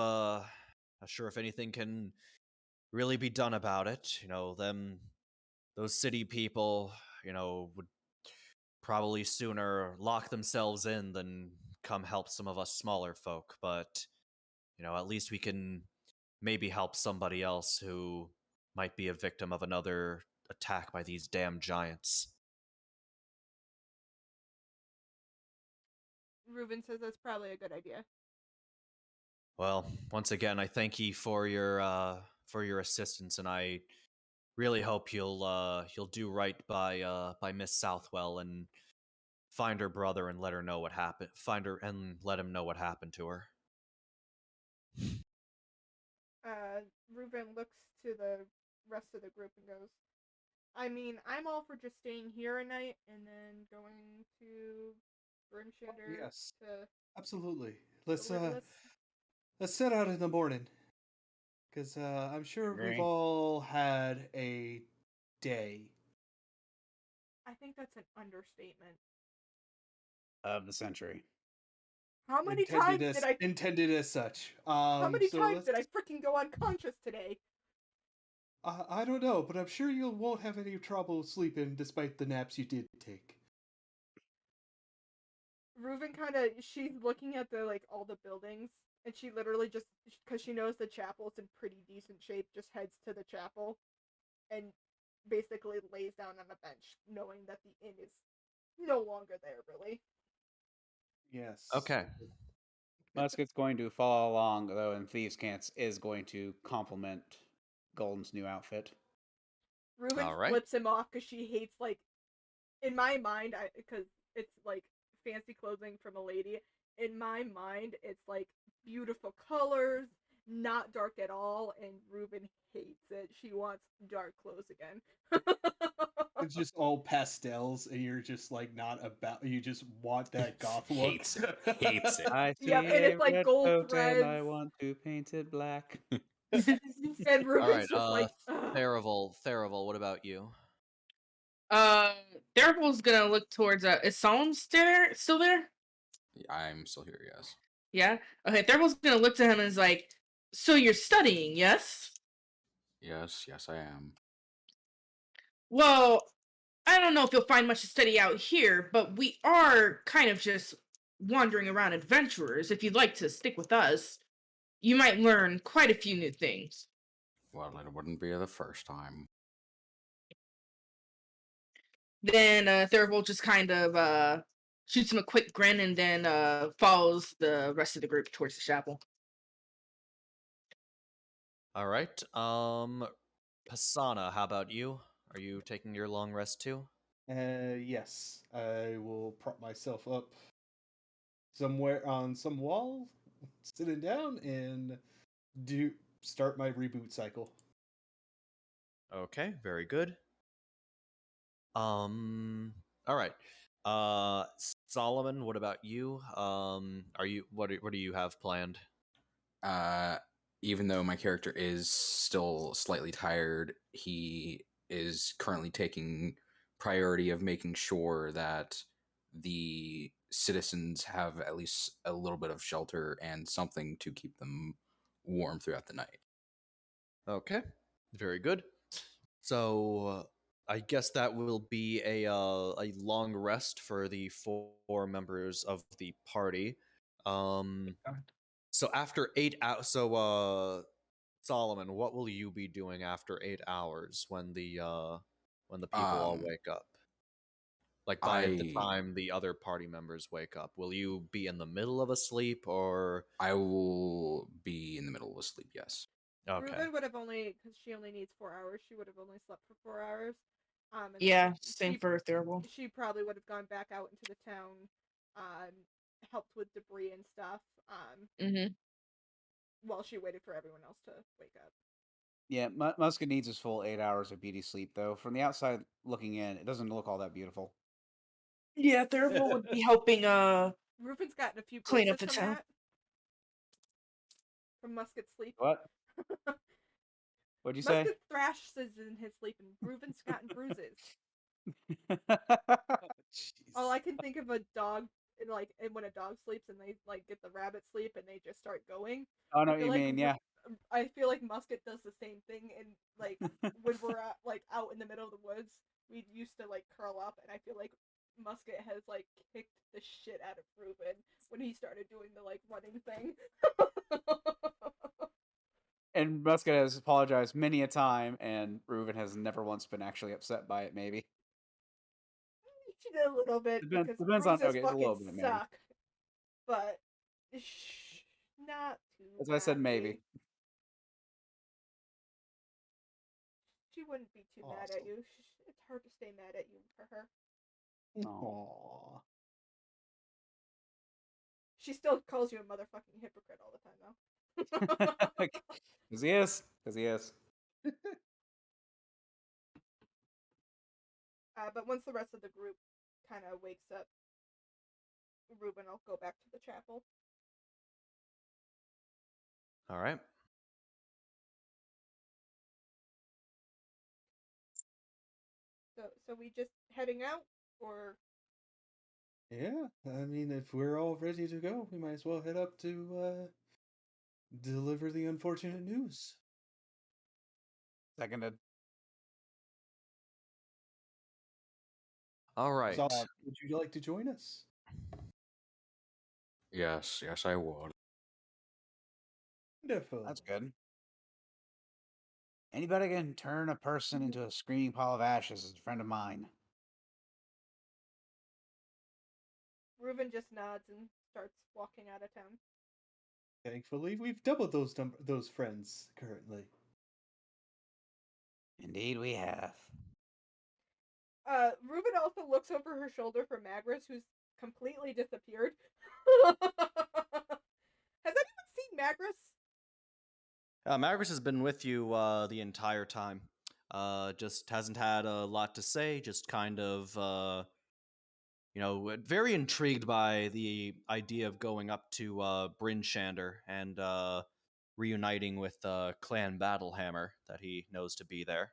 [SPEAKER 1] anything can really be done about it. Those city people, would probably sooner lock themselves in than come help some of us smaller folk, but at least we can maybe help somebody else who might be a victim of another attack by these damn giants."
[SPEAKER 2] Reuben says that's probably a good idea.
[SPEAKER 1] Well, once again, I thank you for your assistance, and I really hope you'll do right by Miss Southwell and find her brother and let her know what happened. Find her and let him know what happened to her.
[SPEAKER 2] Reuben looks to the rest of the group and goes, I mean, I'm all for just staying here a night and then going to Grimshander
[SPEAKER 5] Yes,
[SPEAKER 2] to
[SPEAKER 5] absolutely. Let's
[SPEAKER 2] deliver this.
[SPEAKER 5] let's set out in the morning, because I'm sure we've
[SPEAKER 3] Agree.
[SPEAKER 5] all had a day.
[SPEAKER 2] I think that's an understatement.
[SPEAKER 3] Of the century.
[SPEAKER 2] How many times did I
[SPEAKER 5] intended as such?
[SPEAKER 2] how many
[SPEAKER 5] So
[SPEAKER 2] times
[SPEAKER 5] let's.
[SPEAKER 2] did I freaking go unconscious today?
[SPEAKER 5] I don't know, but I'm sure you won't have any trouble sleeping despite the naps you did take.
[SPEAKER 2] Reuben she's looking at the all the buildings, and she literally just, because she knows the chapel's in pretty decent shape, just heads to the chapel and basically lays down on a bench, knowing that the inn is no longer there, really.
[SPEAKER 5] Yes.
[SPEAKER 1] Okay.
[SPEAKER 3] Musket's going to follow along, though, and Thieves' Cants is going to compliment Golden's new outfit.
[SPEAKER 2] Reuben
[SPEAKER 1] All right.
[SPEAKER 2] flips him off because she hates, in my mind, because it's fancy clothing from a lady. In my mind, it's beautiful colors, not dark at all, and Reuben hates it. She wants dark clothes again.
[SPEAKER 5] It's just all pastels, and you're just not about. You just want that goth look.
[SPEAKER 6] Hates it. Hates it.
[SPEAKER 3] I see
[SPEAKER 2] Yep, and
[SPEAKER 3] a
[SPEAKER 2] it's
[SPEAKER 3] red
[SPEAKER 2] gold
[SPEAKER 3] coat and I
[SPEAKER 2] threads.
[SPEAKER 3] want to paint it black.
[SPEAKER 2] And
[SPEAKER 1] All
[SPEAKER 2] Reuben's
[SPEAKER 1] right.
[SPEAKER 2] just ugh.
[SPEAKER 1] Therival, what about you?
[SPEAKER 4] Theraple's gonna look towards is Solomon still there?
[SPEAKER 6] I'm still here, yes.
[SPEAKER 4] Yeah? Okay, Theraple's gonna look to him and is like, so you're studying, yes?
[SPEAKER 6] Yes, I am.
[SPEAKER 4] Well, I don't know if you'll find much to study out here, but we are kind of just wandering around adventurers. If you'd like to stick with us, you might learn quite a few new things.
[SPEAKER 6] Well, it wouldn't be the first time.
[SPEAKER 4] Then Theravel just kind of shoots him a quick grin and then follows the rest of the group towards the chapel.
[SPEAKER 1] All right. Pasana, how about you? Are you taking your long rest too?
[SPEAKER 5] Yes, I will prop myself up somewhere on some wall, sitting down, and start my reboot cycle.
[SPEAKER 1] Okay, very good. All right. Solomon, what about you? What do you have planned?
[SPEAKER 6] Even though my character is still slightly tired, he is currently taking priority of making sure that the citizens have at least a little bit of shelter and something to keep them warm throughout the night.
[SPEAKER 1] Okay, very good. So I guess that will be a long rest for the four members of the party. So after 8 hours, Solomon, what will you be doing after 8 hours when the people all
[SPEAKER 6] Um,
[SPEAKER 1] wake up? Like by the
[SPEAKER 6] I
[SPEAKER 1] time the other party members wake up, will you be in the middle of a sleep or
[SPEAKER 6] I will be in the middle of sleep. Yes.
[SPEAKER 1] okay?
[SPEAKER 2] Reuben would have only, because she only needs 4 hours, she would have only slept for 4 hours. And
[SPEAKER 4] Yeah,
[SPEAKER 2] then
[SPEAKER 4] same for Theravel.
[SPEAKER 2] she probably would have gone back out into the town, helped with debris and stuff,
[SPEAKER 4] Mm-hmm.
[SPEAKER 2] while she waited for everyone else to wake up.
[SPEAKER 3] Yeah, Musket needs his full 8 hours of beauty sleep, though. From the outside looking in, it doesn't look all that beautiful.
[SPEAKER 4] Yeah, Theravel would be helping
[SPEAKER 2] Reuben's gotten a few
[SPEAKER 4] clean up
[SPEAKER 2] bruises
[SPEAKER 4] the
[SPEAKER 2] from
[SPEAKER 4] town.
[SPEAKER 2] that. From Musket's sleep.
[SPEAKER 3] What? What'd you say?
[SPEAKER 2] Musket thrashes in his sleep, and Reuben's gotten bruises. All I can think of a dog, and when a dog sleeps and they get the rabbit sleep and they just start going.
[SPEAKER 3] Oh, I know
[SPEAKER 2] I
[SPEAKER 3] what
[SPEAKER 2] feel
[SPEAKER 3] you
[SPEAKER 2] like
[SPEAKER 3] mean, yeah.
[SPEAKER 2] I feel like Musket does the same thing, and when we're out in the middle of the woods, we used to curl up, and I feel like Musket has kicked the shit out of Reuben when he started doing the running thing.
[SPEAKER 3] And Musket has apologized many a time, and Reuben has never once been actually upset by it, maybe.
[SPEAKER 2] She did a little bit because
[SPEAKER 3] Depends on,
[SPEAKER 2] bruises
[SPEAKER 3] okay, it's a
[SPEAKER 2] fucking
[SPEAKER 3] little bit, maybe.
[SPEAKER 2] suck. but not too
[SPEAKER 3] That's why I said maybe.
[SPEAKER 2] badly. She wouldn't be too mad at
[SPEAKER 5] Awesome.
[SPEAKER 2] you. It's hard to stay mad at you for her.
[SPEAKER 3] Oh.
[SPEAKER 5] Aww.
[SPEAKER 2] She still calls you a motherfucking hypocrite all the time, though.
[SPEAKER 3] Because he is. Because he is.
[SPEAKER 2] But once the rest of the group kind of wakes up, Ruben will go back to the chapel.
[SPEAKER 1] All right.
[SPEAKER 2] So we just heading out, or
[SPEAKER 5] Yeah, I mean, if we're all ready to go, we might as well head up to deliver the unfortunate news.
[SPEAKER 3] Seconded.
[SPEAKER 1] All right.
[SPEAKER 5] Zod, would you like to join us?
[SPEAKER 6] Yes, I would.
[SPEAKER 5] Wonderful.
[SPEAKER 3] That's good. Anybody can turn a person into a screaming pile of ashes is a friend of mine.
[SPEAKER 2] Ruben just nods and starts walking out of town.
[SPEAKER 5] Thankfully, we've doubled those friends currently.
[SPEAKER 3] Indeed, we have.
[SPEAKER 2] Ruben also looks over her shoulder for Magris, who's completely disappeared. Has anyone seen Magris?
[SPEAKER 1] Magris has been with you the entire time. Just hasn't had a lot to say. Just kind of, very intrigued by the idea of going up to Bryn Shander and reuniting with Clan Battlehammer that he knows to be there.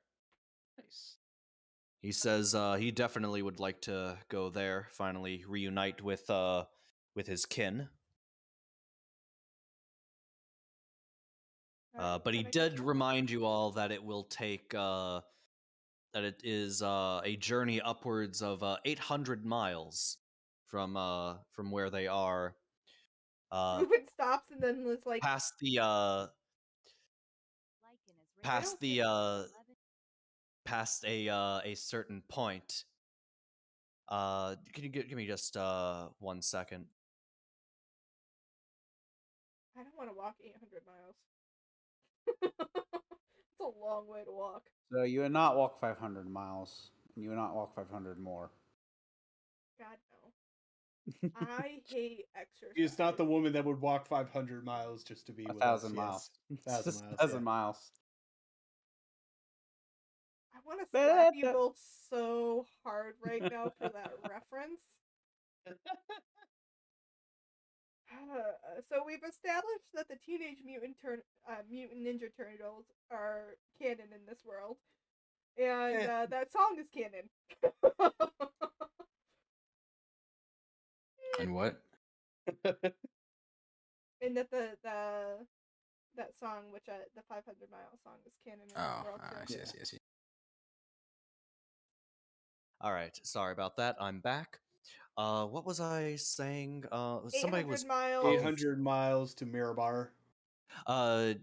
[SPEAKER 5] Nice.
[SPEAKER 1] He says he definitely would like to go there, finally reunite with his kin.
[SPEAKER 2] Alright,
[SPEAKER 1] But he
[SPEAKER 2] then I guess
[SPEAKER 1] did
[SPEAKER 2] we'll-
[SPEAKER 1] remind you all that it will take that it is a journey upwards of 800 miles from where they are,
[SPEAKER 2] Ruben stops and then was like,
[SPEAKER 1] past the past the past a certain point. Can you give me just 1 second?
[SPEAKER 2] I don't want to walk 800 miles. It's a long way to walk.
[SPEAKER 3] So you would not walk 500 miles, and you would not walk 500 more.
[SPEAKER 2] God, no. I hate exercise.
[SPEAKER 5] She's not the woman that would walk 500 miles just to be with us.
[SPEAKER 3] 1,000 miles.
[SPEAKER 5] Yes.
[SPEAKER 3] It's
[SPEAKER 5] 1,000
[SPEAKER 3] just
[SPEAKER 5] miles.
[SPEAKER 3] 1,000
[SPEAKER 5] yeah.
[SPEAKER 3] miles.
[SPEAKER 2] I want to slap you both so hard right now for that reference. So we've established that the Teenage Mutant Ninja Turtles are canon in this world, and that song is canon.
[SPEAKER 6] And what?
[SPEAKER 2] And that that song, which the 500-mile song, is canon in
[SPEAKER 6] Oh,
[SPEAKER 2] this world
[SPEAKER 6] I
[SPEAKER 2] too.
[SPEAKER 6] see, I see.
[SPEAKER 1] All right, sorry about that. I'm back. What was I saying? Somebody
[SPEAKER 2] 800
[SPEAKER 1] was
[SPEAKER 2] miles.
[SPEAKER 5] 800 miles to Mirabar.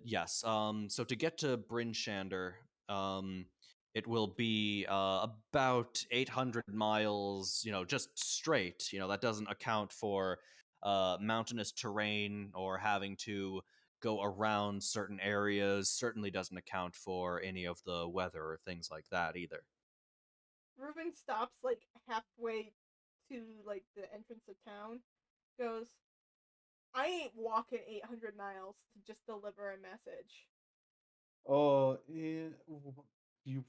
[SPEAKER 1] Yes. So to get to Bryn Shander, it will be about 800 miles. Just straight. That doesn't account for mountainous terrain or having to go around certain areas. Certainly doesn't account for any of the weather or things like that either.
[SPEAKER 2] Ruben stops like halfway to like the entrance of town. Goes, I ain't walking 800 miles to just deliver a message.
[SPEAKER 5] Oh, you.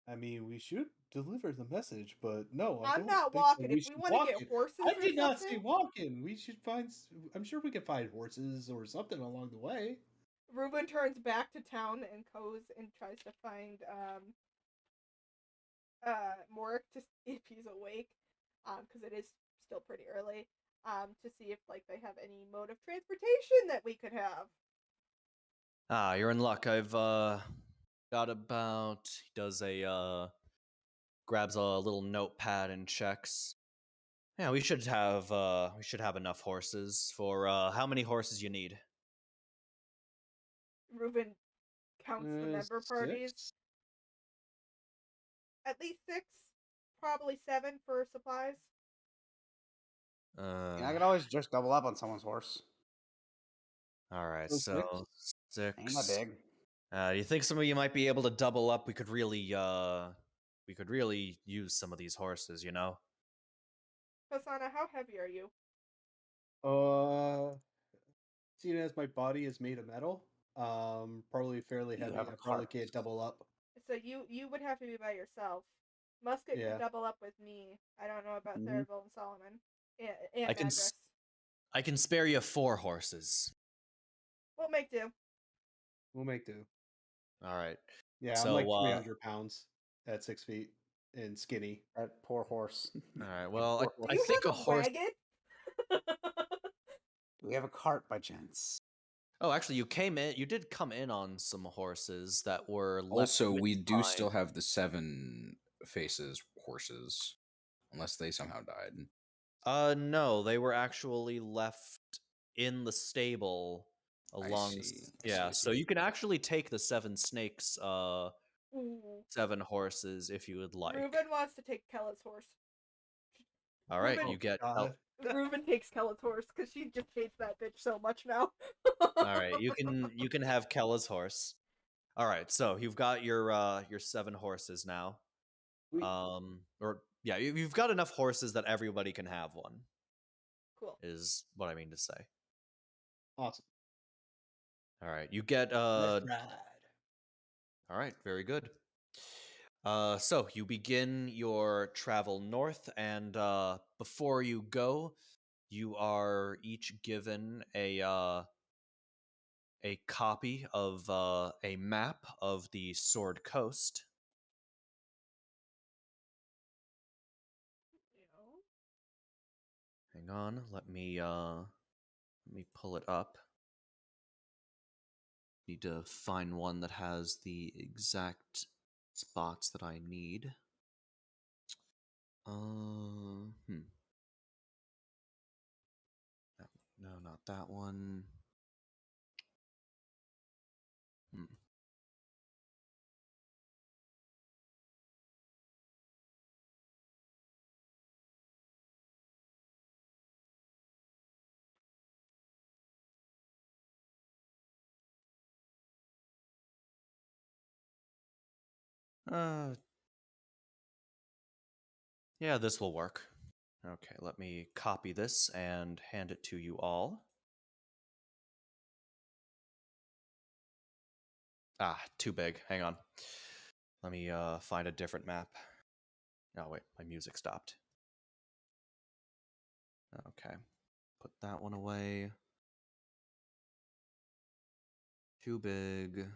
[SPEAKER 5] I mean, we should deliver the message, but no, I
[SPEAKER 2] I'm
[SPEAKER 5] don't
[SPEAKER 2] not
[SPEAKER 5] think
[SPEAKER 2] walking.
[SPEAKER 5] we
[SPEAKER 2] If we
[SPEAKER 5] should
[SPEAKER 2] want to
[SPEAKER 5] walk
[SPEAKER 2] get
[SPEAKER 5] it.
[SPEAKER 2] horses
[SPEAKER 5] I
[SPEAKER 2] or
[SPEAKER 5] did not say
[SPEAKER 2] something,
[SPEAKER 5] walking. We should find. I'm sure we can find horses or something along the way.
[SPEAKER 2] Ruben turns back to town and goes and tries to find Morik to see if he's awake, because it is still pretty early, to see if like they have any mode of transportation that we could have.
[SPEAKER 1] You're in luck. I've got about. He does a grabs a little notepad and checks. Yeah, we should have enough horses for how many horses you need.
[SPEAKER 2] Ruben counts the member parties.
[SPEAKER 5] 6?
[SPEAKER 2] At least 6, probably 7 for supplies.
[SPEAKER 3] I could always just double up on someone's horse.
[SPEAKER 1] All right,
[SPEAKER 3] So
[SPEAKER 1] so
[SPEAKER 3] Ain't that
[SPEAKER 1] 6.
[SPEAKER 3] big.
[SPEAKER 1] Do you think some of you might be able to double up? We could really use some of these horses, you know?
[SPEAKER 2] Hasana, how heavy are you?
[SPEAKER 5] Seeing as my body is made of metal, probably fairly
[SPEAKER 3] You
[SPEAKER 5] heavy.
[SPEAKER 3] have a
[SPEAKER 5] I probably
[SPEAKER 3] cart.
[SPEAKER 5] can't double up.
[SPEAKER 2] So you would have to be by yourself. Musket
[SPEAKER 5] Yeah.
[SPEAKER 2] could double up with me. I don't know about
[SPEAKER 3] Mhm.
[SPEAKER 2] Therival and Solomon. And
[SPEAKER 1] I can
[SPEAKER 2] Madras.
[SPEAKER 1] I can spare you 4 horses.
[SPEAKER 2] We'll make do.
[SPEAKER 5] We'll make do.
[SPEAKER 1] All right.
[SPEAKER 5] Yeah, I'm
[SPEAKER 1] So,
[SPEAKER 5] like 300 pounds at 6 feet and skinny.
[SPEAKER 3] That poor horse.
[SPEAKER 1] all right. Well,
[SPEAKER 3] Poor
[SPEAKER 2] Do
[SPEAKER 1] I
[SPEAKER 2] you
[SPEAKER 3] horse.
[SPEAKER 1] think
[SPEAKER 2] have
[SPEAKER 1] a horse.
[SPEAKER 2] wagon?
[SPEAKER 3] Do we have a cart by chance?
[SPEAKER 1] Oh, actually, you did come in on some horses that were left.
[SPEAKER 6] Also,
[SPEAKER 1] with
[SPEAKER 6] we do
[SPEAKER 1] mine.
[SPEAKER 6] still have the 7 faces horses, unless they somehow died.
[SPEAKER 1] No, they were actually left in the stable along.
[SPEAKER 6] see, I
[SPEAKER 1] Yeah,
[SPEAKER 6] see.
[SPEAKER 1] so you can actually take the 7 snakes,
[SPEAKER 2] Ooh.
[SPEAKER 1] 7 horses if you would like.
[SPEAKER 2] Reuben wants to take Kella's horse.
[SPEAKER 1] All right,
[SPEAKER 2] Reuben-
[SPEAKER 1] you get.
[SPEAKER 5] God.
[SPEAKER 2] Reuben takes Kella's horse because she just hates that bitch so much now.
[SPEAKER 1] All right, you can have Kella's horse. All right, so you've got your 7 horses now.
[SPEAKER 3] Sweet.
[SPEAKER 1] Or yeah, you've got enough horses that everybody can have one.
[SPEAKER 2] Cool.
[SPEAKER 1] Is what I mean to say.
[SPEAKER 5] Awesome.
[SPEAKER 1] All right, you get
[SPEAKER 5] Let's ride.
[SPEAKER 1] All right, very good. So you begin your travel north, and before you go, you are each given a copy of a map of the Sword Coast. Hang on, let me pull it up. Need to find one that has the exact spots that I need. No, not that one. Yeah, this will work. Okay, let me copy this and hand it to you all. Ah, too big. Hang on. Let me find a different map. Oh, wait, my music stopped. Okay, put that one away. Too big.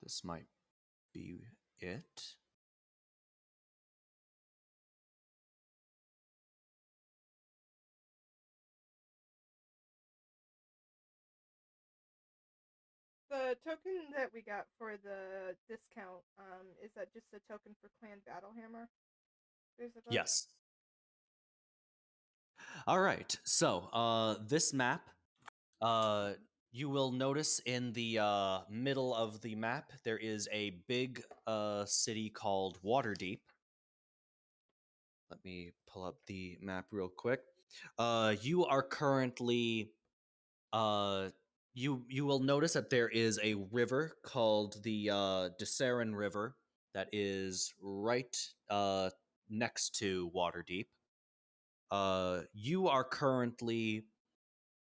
[SPEAKER 1] This might be it.
[SPEAKER 2] The token that we got for the discount, is that just a token for Clan Battlehammer?
[SPEAKER 1] Yes. All right. So, this map, you will notice in the middle of the map there is a big city called Waterdeep. Let me pull up the map real quick. You are currently you will notice that there is a river called the Desaren River that is right next to Waterdeep. You are currently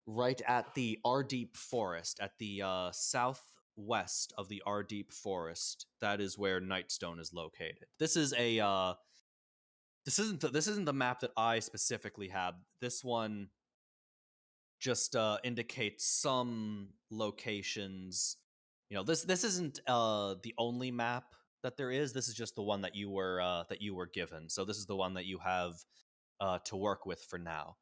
[SPEAKER 1] right at the Ardeep Forest, at the southwest of the Ardeep Forest. That is where Nightstone is located. This is a this isn't the map that I specifically have. This one just indicates some locations. You know, this isn't the only map that there is. This is just the one that you were given. So this is the one that you have to work with for now.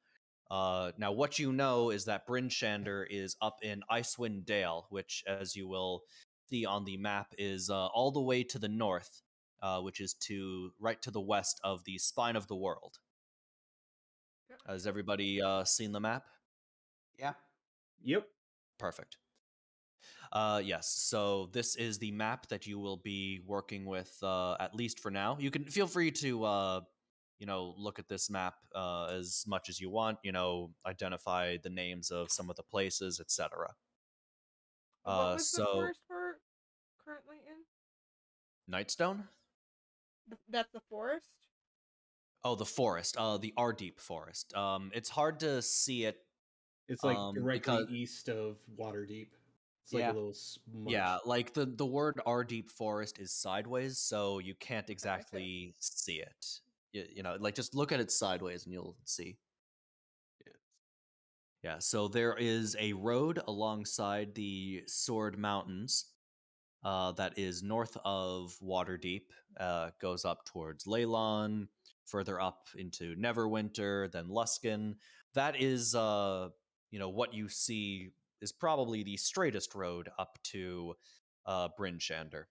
[SPEAKER 1] Now, what you know is that Bryn Shander is up in Icewind Dale, which, as you will see on the map, is all the way to the north, which is right to the west of the Spine of the World. Has everybody seen the map?
[SPEAKER 3] Yeah.
[SPEAKER 5] Yep.
[SPEAKER 1] Perfect. Yes. So this is the map that you will be working with, at least for now. You can feel free to, look at this map as much as you want. Identify the names of some of the places, etc.
[SPEAKER 2] What was the
[SPEAKER 1] So
[SPEAKER 2] forest we're currently in?
[SPEAKER 1] Nightstone.
[SPEAKER 2] That's the forest?
[SPEAKER 1] Oh, the forest. The Ardeep forest. It's hard to see it.
[SPEAKER 5] It's like directly
[SPEAKER 1] Because
[SPEAKER 5] east of Waterdeep. It's like a
[SPEAKER 3] Yeah.
[SPEAKER 5] little smudge.
[SPEAKER 1] yeah, like the word Ardeep forest is sideways, so you can't
[SPEAKER 2] Okay.
[SPEAKER 1] exactly see it. Like just look at it sideways and you'll see.
[SPEAKER 5] Yeah.
[SPEAKER 1] Yeah, so there is a road alongside the Sword Mountains that is north of Waterdeep, goes up towards Leylon, further up into Neverwinter, then Luskan. That is, what you see is probably the straightest road up to Bryn Shander.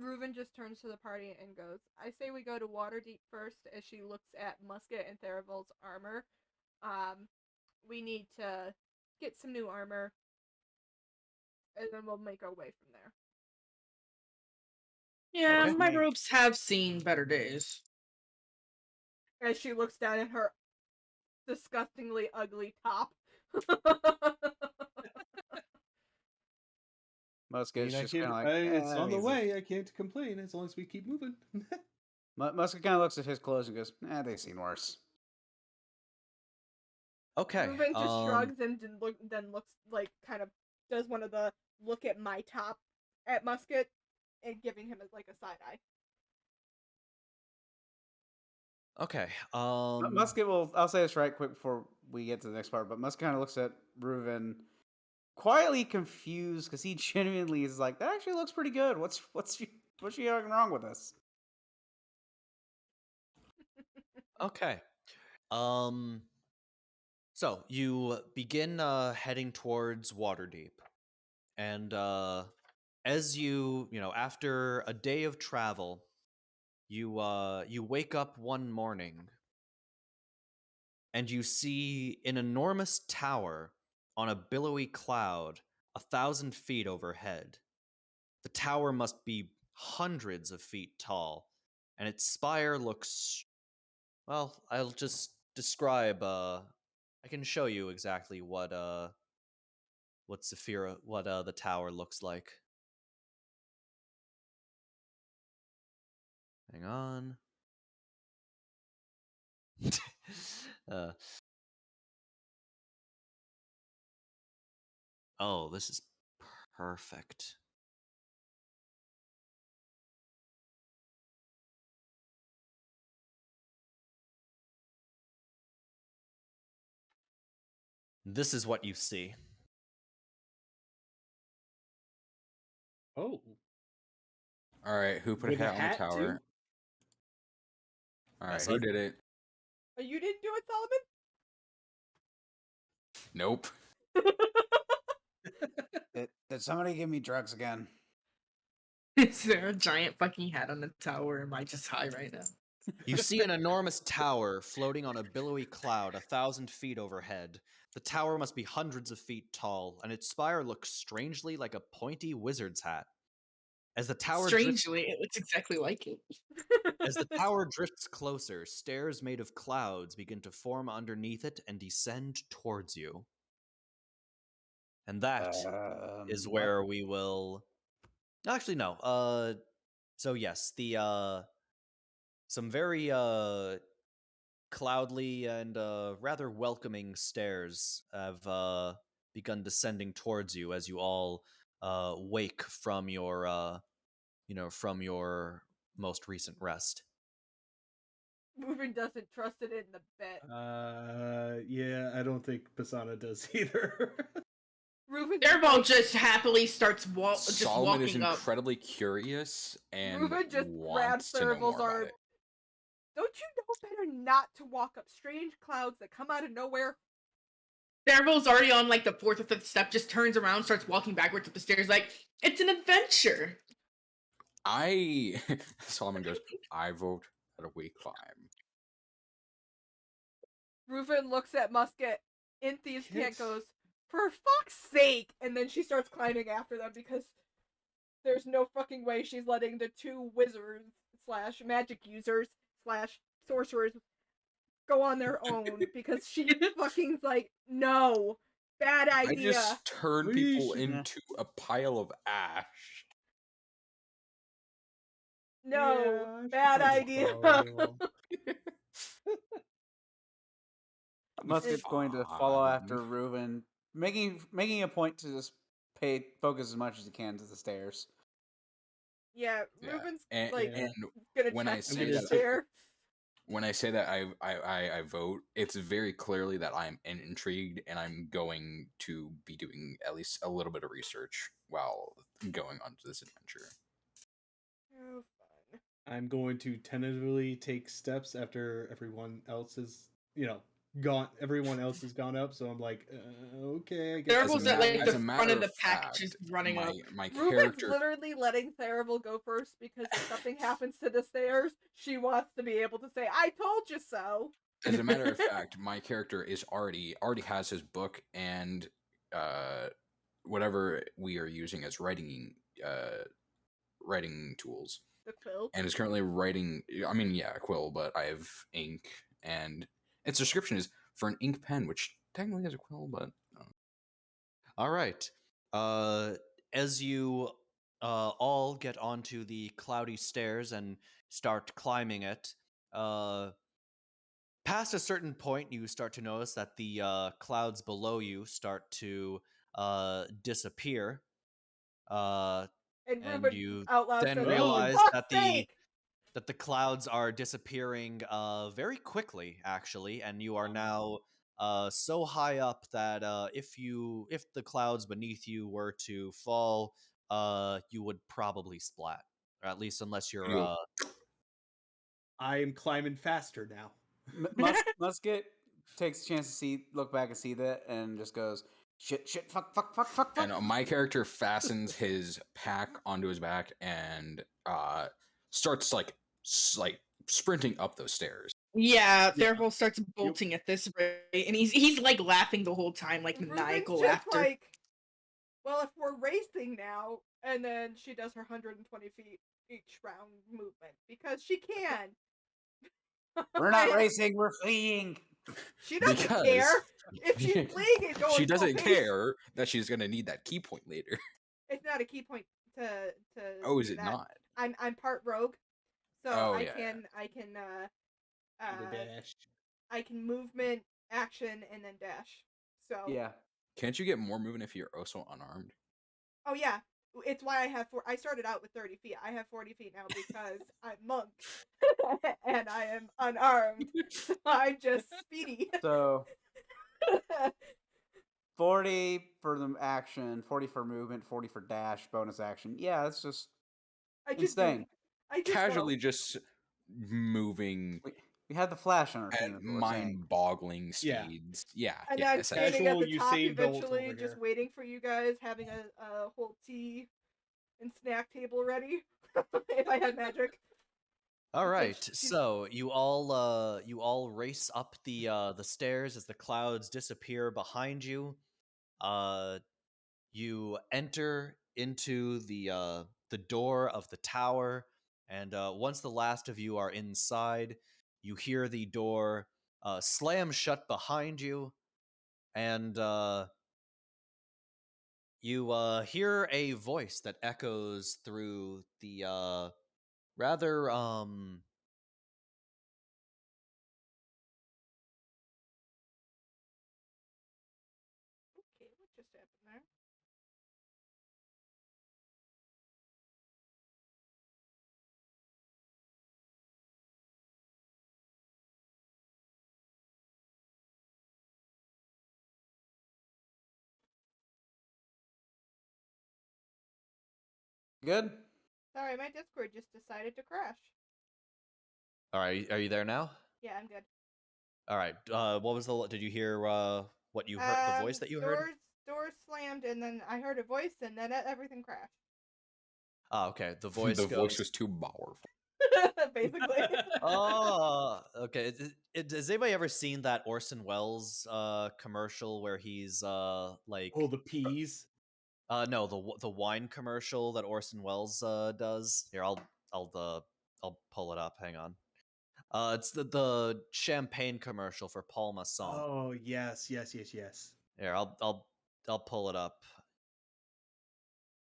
[SPEAKER 2] Reuven just turns to the party and goes, I say we go to Waterdeep first, as she looks at Musket and Theravil's armor. We need to get some new armor, and then we'll make our way from there.
[SPEAKER 4] Yeah,
[SPEAKER 1] Okay.
[SPEAKER 4] my
[SPEAKER 3] Me.
[SPEAKER 4] robes have seen better days.
[SPEAKER 2] As she looks down at her disgustingly ugly top.
[SPEAKER 5] I
[SPEAKER 3] Musket's
[SPEAKER 5] mean,
[SPEAKER 3] just kind of like,
[SPEAKER 5] it's on the
[SPEAKER 3] these
[SPEAKER 5] way. I can't complain as long as we keep moving.
[SPEAKER 3] Musket kind of looks at his clothes and goes, they've seen worse.
[SPEAKER 1] Okay.
[SPEAKER 2] Reuven just shrugs and then looks like kind of does one of the look at my top at Musket and giving him like a side eye.
[SPEAKER 1] Okay.
[SPEAKER 3] Musket will, I'll say this right quick before we get to the next part, but Musket kind of looks at Reuven quietly confused because he genuinely is like, that actually looks pretty good. What's she having wrong with this?
[SPEAKER 1] Okay. So you begin heading towards Waterdeep, and as after a day of travel, you wake up one morning and you see an enormous tower on a billowy cloud 1,000 feet overhead. The tower must be hundreds of feet tall, and its spire looks, well, I'll just describe. I can show you exactly what the tower looks like. Hang on. uh, oh, this is perfect. This is what you see.
[SPEAKER 5] Oh,
[SPEAKER 6] All right, who put a
[SPEAKER 5] with a
[SPEAKER 6] hat on the
[SPEAKER 5] hat
[SPEAKER 6] tower?
[SPEAKER 5] too.
[SPEAKER 6] All right,
[SPEAKER 1] Yes,
[SPEAKER 6] who did it?
[SPEAKER 2] You didn't do it,
[SPEAKER 6] Nope.
[SPEAKER 2] Solomon?
[SPEAKER 3] Did somebody give me drugs again?
[SPEAKER 4] Is there a giant fucking hat on the tower? Am I just high right now?
[SPEAKER 1] You see an enormous tower floating on a billowy cloud 1,000 feet overhead. The tower must be hundreds of feet tall, and its spire looks strangely like a pointy wizard's hat. As the tower drifts
[SPEAKER 4] Strangely, it looks exactly like it.
[SPEAKER 1] As the tower drifts closer, stairs made of clouds begin to form underneath it and descend towards you. And that is
[SPEAKER 3] What?
[SPEAKER 1] where we will. Actually, no. So yes, the some very cloudly and rather welcoming stairs have begun descending towards you as you all wake from your from your most recent rest.
[SPEAKER 2] Reuven doesn't trust it in the bit.
[SPEAKER 5] Yeah, I don't think Pisana does either.
[SPEAKER 2] Reuven
[SPEAKER 4] Derval just happily starts just
[SPEAKER 6] Solomon is
[SPEAKER 4] walking up.
[SPEAKER 6] incredibly curious and
[SPEAKER 2] Reuven just grabs
[SPEAKER 6] wants to know more
[SPEAKER 2] Theravil's
[SPEAKER 6] about
[SPEAKER 2] arm.
[SPEAKER 6] it.
[SPEAKER 2] Don't you know better not to walk up strange clouds that come out of nowhere?
[SPEAKER 4] Derval's already on like the fourth or fifth step, just turns around, starts walking backwards up the stairs like, it's an adventure.
[SPEAKER 6] Solomon goes, I vote that we climb.
[SPEAKER 2] Reuven looks at Musket Inthea's cat
[SPEAKER 5] Kids.
[SPEAKER 2] goes, "For fuck's sake!" And then she starts climbing after them because there's no fucking way she's letting the two wizards slash magic users slash sorcerers go on their own because she fucking like, no, bad
[SPEAKER 6] I
[SPEAKER 2] idea.
[SPEAKER 6] just turn
[SPEAKER 5] Maybe you
[SPEAKER 6] people
[SPEAKER 5] should-
[SPEAKER 6] into a pile of ash.
[SPEAKER 2] No,
[SPEAKER 5] Yeah, I should
[SPEAKER 2] bad
[SPEAKER 5] probably
[SPEAKER 2] idea.
[SPEAKER 5] follow.
[SPEAKER 3] Musket's going to follow after Reuben, making a point to just focus as much as he can to the stairs.
[SPEAKER 2] Yeah,
[SPEAKER 6] Yeah.
[SPEAKER 2] Ruben's
[SPEAKER 6] And,
[SPEAKER 2] like
[SPEAKER 6] and
[SPEAKER 2] gonna
[SPEAKER 6] when I
[SPEAKER 2] check
[SPEAKER 6] say
[SPEAKER 2] the
[SPEAKER 6] that-
[SPEAKER 2] stair.
[SPEAKER 6] when I say that I vote, it's very clearly that I'm intrigued and I'm going to be doing at least a little bit of research while going on to this adventure.
[SPEAKER 2] Oh, fun.
[SPEAKER 5] I'm going to tentatively take steps after everyone else is, gone. Everyone else has gone up, so I'm like, okay, I guess.
[SPEAKER 4] Theravel's at like
[SPEAKER 6] as
[SPEAKER 4] the
[SPEAKER 6] a
[SPEAKER 4] front
[SPEAKER 6] matter
[SPEAKER 4] of the
[SPEAKER 6] of
[SPEAKER 4] pack,
[SPEAKER 6] fact,
[SPEAKER 4] just running
[SPEAKER 6] my,
[SPEAKER 4] up.
[SPEAKER 6] my
[SPEAKER 2] Ruben's
[SPEAKER 6] character
[SPEAKER 2] literally letting Theravel go first because if something happens to the stairs, she wants to be able to say, "I told you so."
[SPEAKER 6] as a matter of fact, my character is already has his book and whatever we are using as writing tools,
[SPEAKER 2] The quill.
[SPEAKER 6] and is currently writing. I mean, yeah, a quill, but I have ink, and its description is for an ink pen, which technically is a quill, but
[SPEAKER 1] All right. As you all get onto the cloudy stairs and start climbing it, past a certain point, you start to notice that the clouds below you start to disappear.
[SPEAKER 2] And
[SPEAKER 1] And
[SPEAKER 2] Ruben
[SPEAKER 1] you
[SPEAKER 2] out loud
[SPEAKER 1] then
[SPEAKER 2] says,
[SPEAKER 1] realize
[SPEAKER 2] "For
[SPEAKER 1] that
[SPEAKER 2] fuck's sake!"
[SPEAKER 1] the clouds are disappearing very quickly, actually, and you are now so high up that if the clouds beneath you were to fall, you would probably splat, or at least unless you're
[SPEAKER 6] You'll-
[SPEAKER 5] I am climbing faster now.
[SPEAKER 3] Musket takes a chance to look back and see that, and just goes, shit, fuck, fuck, fuck, fuck, fuck.
[SPEAKER 6] and my character fastens his pack onto his back and starts like sprinting up those stairs.
[SPEAKER 4] Yeah,
[SPEAKER 5] Yeah.
[SPEAKER 4] Theravel starts bolting at this rate, and he's like laughing the whole time, like
[SPEAKER 2] Ruben's
[SPEAKER 4] maniacal
[SPEAKER 2] just
[SPEAKER 4] laughter.
[SPEAKER 2] like, well, if we're racing now, and then she does her 120 feet each round movement because she can.
[SPEAKER 3] We're not racing, we're fleeing.
[SPEAKER 2] She doesn't
[SPEAKER 6] Because
[SPEAKER 2] care if she's fleeing and going.
[SPEAKER 6] she
[SPEAKER 2] full
[SPEAKER 6] doesn't
[SPEAKER 2] pace.
[SPEAKER 6] care that she's gonna need that key point later.
[SPEAKER 2] It's not a key point to.
[SPEAKER 6] Oh, is
[SPEAKER 2] do
[SPEAKER 6] it
[SPEAKER 2] that.
[SPEAKER 6] not?
[SPEAKER 2] I'm part rogue, so
[SPEAKER 6] Oh,
[SPEAKER 2] I
[SPEAKER 6] yeah,
[SPEAKER 2] can
[SPEAKER 5] dash.
[SPEAKER 2] I can movement, action, and then dash. So
[SPEAKER 3] Yeah.
[SPEAKER 6] Can't you get more movement if you're also unarmed?
[SPEAKER 2] Oh yeah, it's why I have I started out with 30 feet. I have 40 feet now because I'm monk and I am unarmed. So I'm just speedy.
[SPEAKER 3] So 40 for the action, 40 for movement, 40 for dash, bonus action. Yeah, it's just
[SPEAKER 2] I just
[SPEAKER 3] insane.
[SPEAKER 2] I just
[SPEAKER 6] Casually just moving
[SPEAKER 3] We had the Flash on our team.
[SPEAKER 6] at
[SPEAKER 3] is what we're saying.
[SPEAKER 6] mind-boggling
[SPEAKER 5] Yeah.
[SPEAKER 6] speeds. Yeah,
[SPEAKER 2] And
[SPEAKER 6] yeah,
[SPEAKER 2] I'm standing
[SPEAKER 6] essentially.
[SPEAKER 2] at the
[SPEAKER 5] Casual
[SPEAKER 2] top
[SPEAKER 5] Usain Bolt
[SPEAKER 2] eventually,
[SPEAKER 5] over
[SPEAKER 2] just
[SPEAKER 5] here.
[SPEAKER 2] waiting for you guys, having a whole tea and snack table ready. If I had magic.
[SPEAKER 1] All
[SPEAKER 2] Because
[SPEAKER 1] right,
[SPEAKER 2] she's-
[SPEAKER 1] so you all race up the stairs as the clouds disappear behind you. You enter into the door of the tower, and once the last of you are inside, you hear the door slam shut behind you, and you hear a voice that echoes through the rather
[SPEAKER 2] Okay, what just happened there?
[SPEAKER 3] Good?
[SPEAKER 2] Sorry, my Discord just decided to crash.
[SPEAKER 1] all right, are you there now?
[SPEAKER 2] Yeah, I'm good.
[SPEAKER 1] All right. What was the? Did you hear what you heard? The voice that you heard?
[SPEAKER 2] Doors slammed, and then I heard a voice, and then everything crashed.
[SPEAKER 1] Oh, okay. The voice
[SPEAKER 6] The
[SPEAKER 1] goes.
[SPEAKER 6] voice was too powerful.
[SPEAKER 2] Basically.
[SPEAKER 1] Oh, okay. Has anybody ever seen that Orson Welles commercial where he's like
[SPEAKER 5] Oh, the peas.
[SPEAKER 1] no, the wine commercial that Orson Welles does. Here, I'll pull it up. Hang on. It's the champagne commercial for Paul Masson.
[SPEAKER 5] Oh, yes.
[SPEAKER 1] Here, I'll pull it up.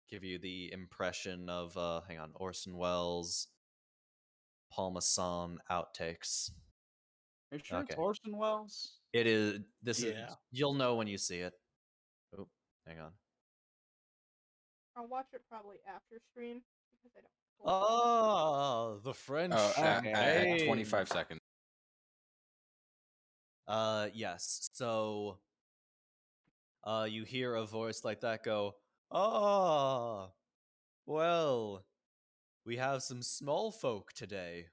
[SPEAKER 1] Give you the impression of hang on, Orson Welles, Paul Masson outtakes.
[SPEAKER 3] Are you sure it's
[SPEAKER 1] Okay.
[SPEAKER 3] Orson Welles?
[SPEAKER 1] It is. This is.
[SPEAKER 5] Yeah.
[SPEAKER 1] You'll know when you see it. Oh, hang on.
[SPEAKER 2] I'll watch it probably after stream because I don't.
[SPEAKER 1] Oh, the French
[SPEAKER 3] okay.
[SPEAKER 6] At
[SPEAKER 1] champagne.
[SPEAKER 6] 25 seconds.
[SPEAKER 1] Yes. So, you hear a voice like that go, "Ah, well, we have some small folk today,"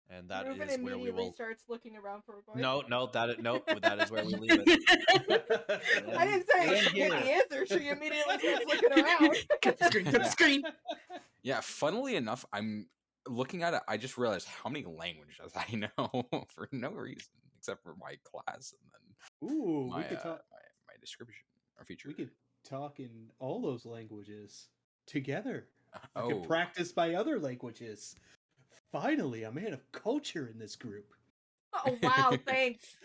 [SPEAKER 1] and that
[SPEAKER 2] Ruben
[SPEAKER 1] is where we
[SPEAKER 2] immediately
[SPEAKER 1] will.
[SPEAKER 2] starts looking around for a voice.
[SPEAKER 1] No, that is where we leave it.
[SPEAKER 2] I didn't say
[SPEAKER 3] And
[SPEAKER 2] get
[SPEAKER 3] here.
[SPEAKER 2] the answer. She immediately starts looking around.
[SPEAKER 4] Cut the screen. Cut the screen.
[SPEAKER 6] Yeah, funnily enough, I'm looking at it. I just realized how many languages I know for no reason except for my class and then
[SPEAKER 5] Ooh,
[SPEAKER 6] my
[SPEAKER 5] we could talk.
[SPEAKER 6] my description or feature.
[SPEAKER 5] We could talk in all those languages together. I
[SPEAKER 6] Oh,
[SPEAKER 5] could practice my other languages. Finally, a man of culture in this group.
[SPEAKER 2] Oh wow, thanks.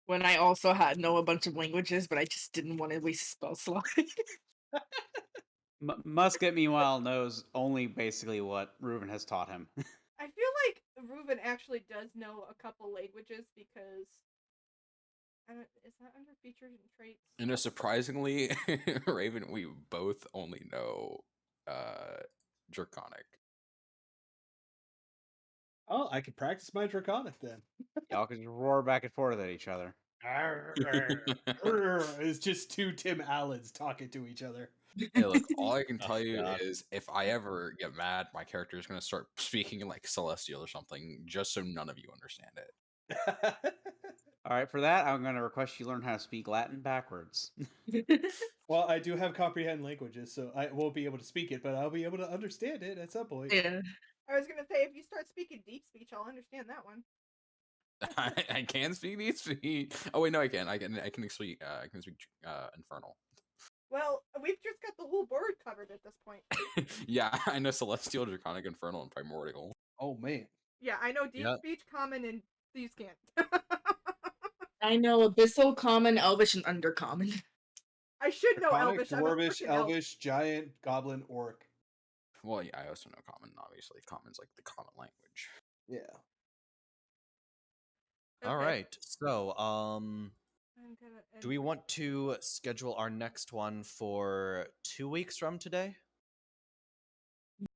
[SPEAKER 4] When I also know a bunch of languages, but I just didn't want to waste a spell slot.
[SPEAKER 3] Musket, meanwhile, knows only basically what Ruben has taught him.
[SPEAKER 2] I feel like Ruben actually does know a couple languages because is that under features and traits?
[SPEAKER 6] you know, surprisingly, Raven, we both only know Draconic.
[SPEAKER 5] Oh, I could practice my Draconic then.
[SPEAKER 3] Y'all can just roar back and forth at each other.
[SPEAKER 5] It's just two Tim Allens talking to each other.
[SPEAKER 6] Hey, look, all I can
[SPEAKER 1] Oh,
[SPEAKER 6] tell you
[SPEAKER 1] God.
[SPEAKER 6] is if I ever get mad, my character is going to start speaking in like Celestial or something, just so none of you understand it.
[SPEAKER 3] All right, for that, I'm going to request you learn how to speak Latin backwards.
[SPEAKER 5] Well, I do have comprehend languages, so I won't be able to speak it, but I'll be able to understand it at some point.
[SPEAKER 4] Yeah.
[SPEAKER 2] I was gonna say if you start speaking deep speech, I'll understand that one.
[SPEAKER 6] I can speak these feet. Oh wait, no, I can. I can speak. I can speak Infernal.
[SPEAKER 2] Well, we've just got the whole board covered at this point.
[SPEAKER 6] Yeah, I know Celestial, Draconic, Infernal, and Primordial.
[SPEAKER 5] Oh man.
[SPEAKER 2] Yeah, I know deep
[SPEAKER 1] Yep.
[SPEAKER 2] speech, common, and these can't.
[SPEAKER 4] I know Abyssal, Common, Elvish, and Undercommon.
[SPEAKER 2] I should know
[SPEAKER 5] Draconic,
[SPEAKER 2] Elvish. I'm a
[SPEAKER 5] Dwarvish,
[SPEAKER 2] freaking elf.
[SPEAKER 5] Elvish, Giant, Goblin, Orc.
[SPEAKER 6] Well, yeah, I also know Common. Obviously, Common's like the common language.
[SPEAKER 5] Yeah.
[SPEAKER 1] All
[SPEAKER 2] Okay.
[SPEAKER 1] right. So,
[SPEAKER 2] I'm gonna
[SPEAKER 1] do we want to schedule our next one for 2 weeks from today?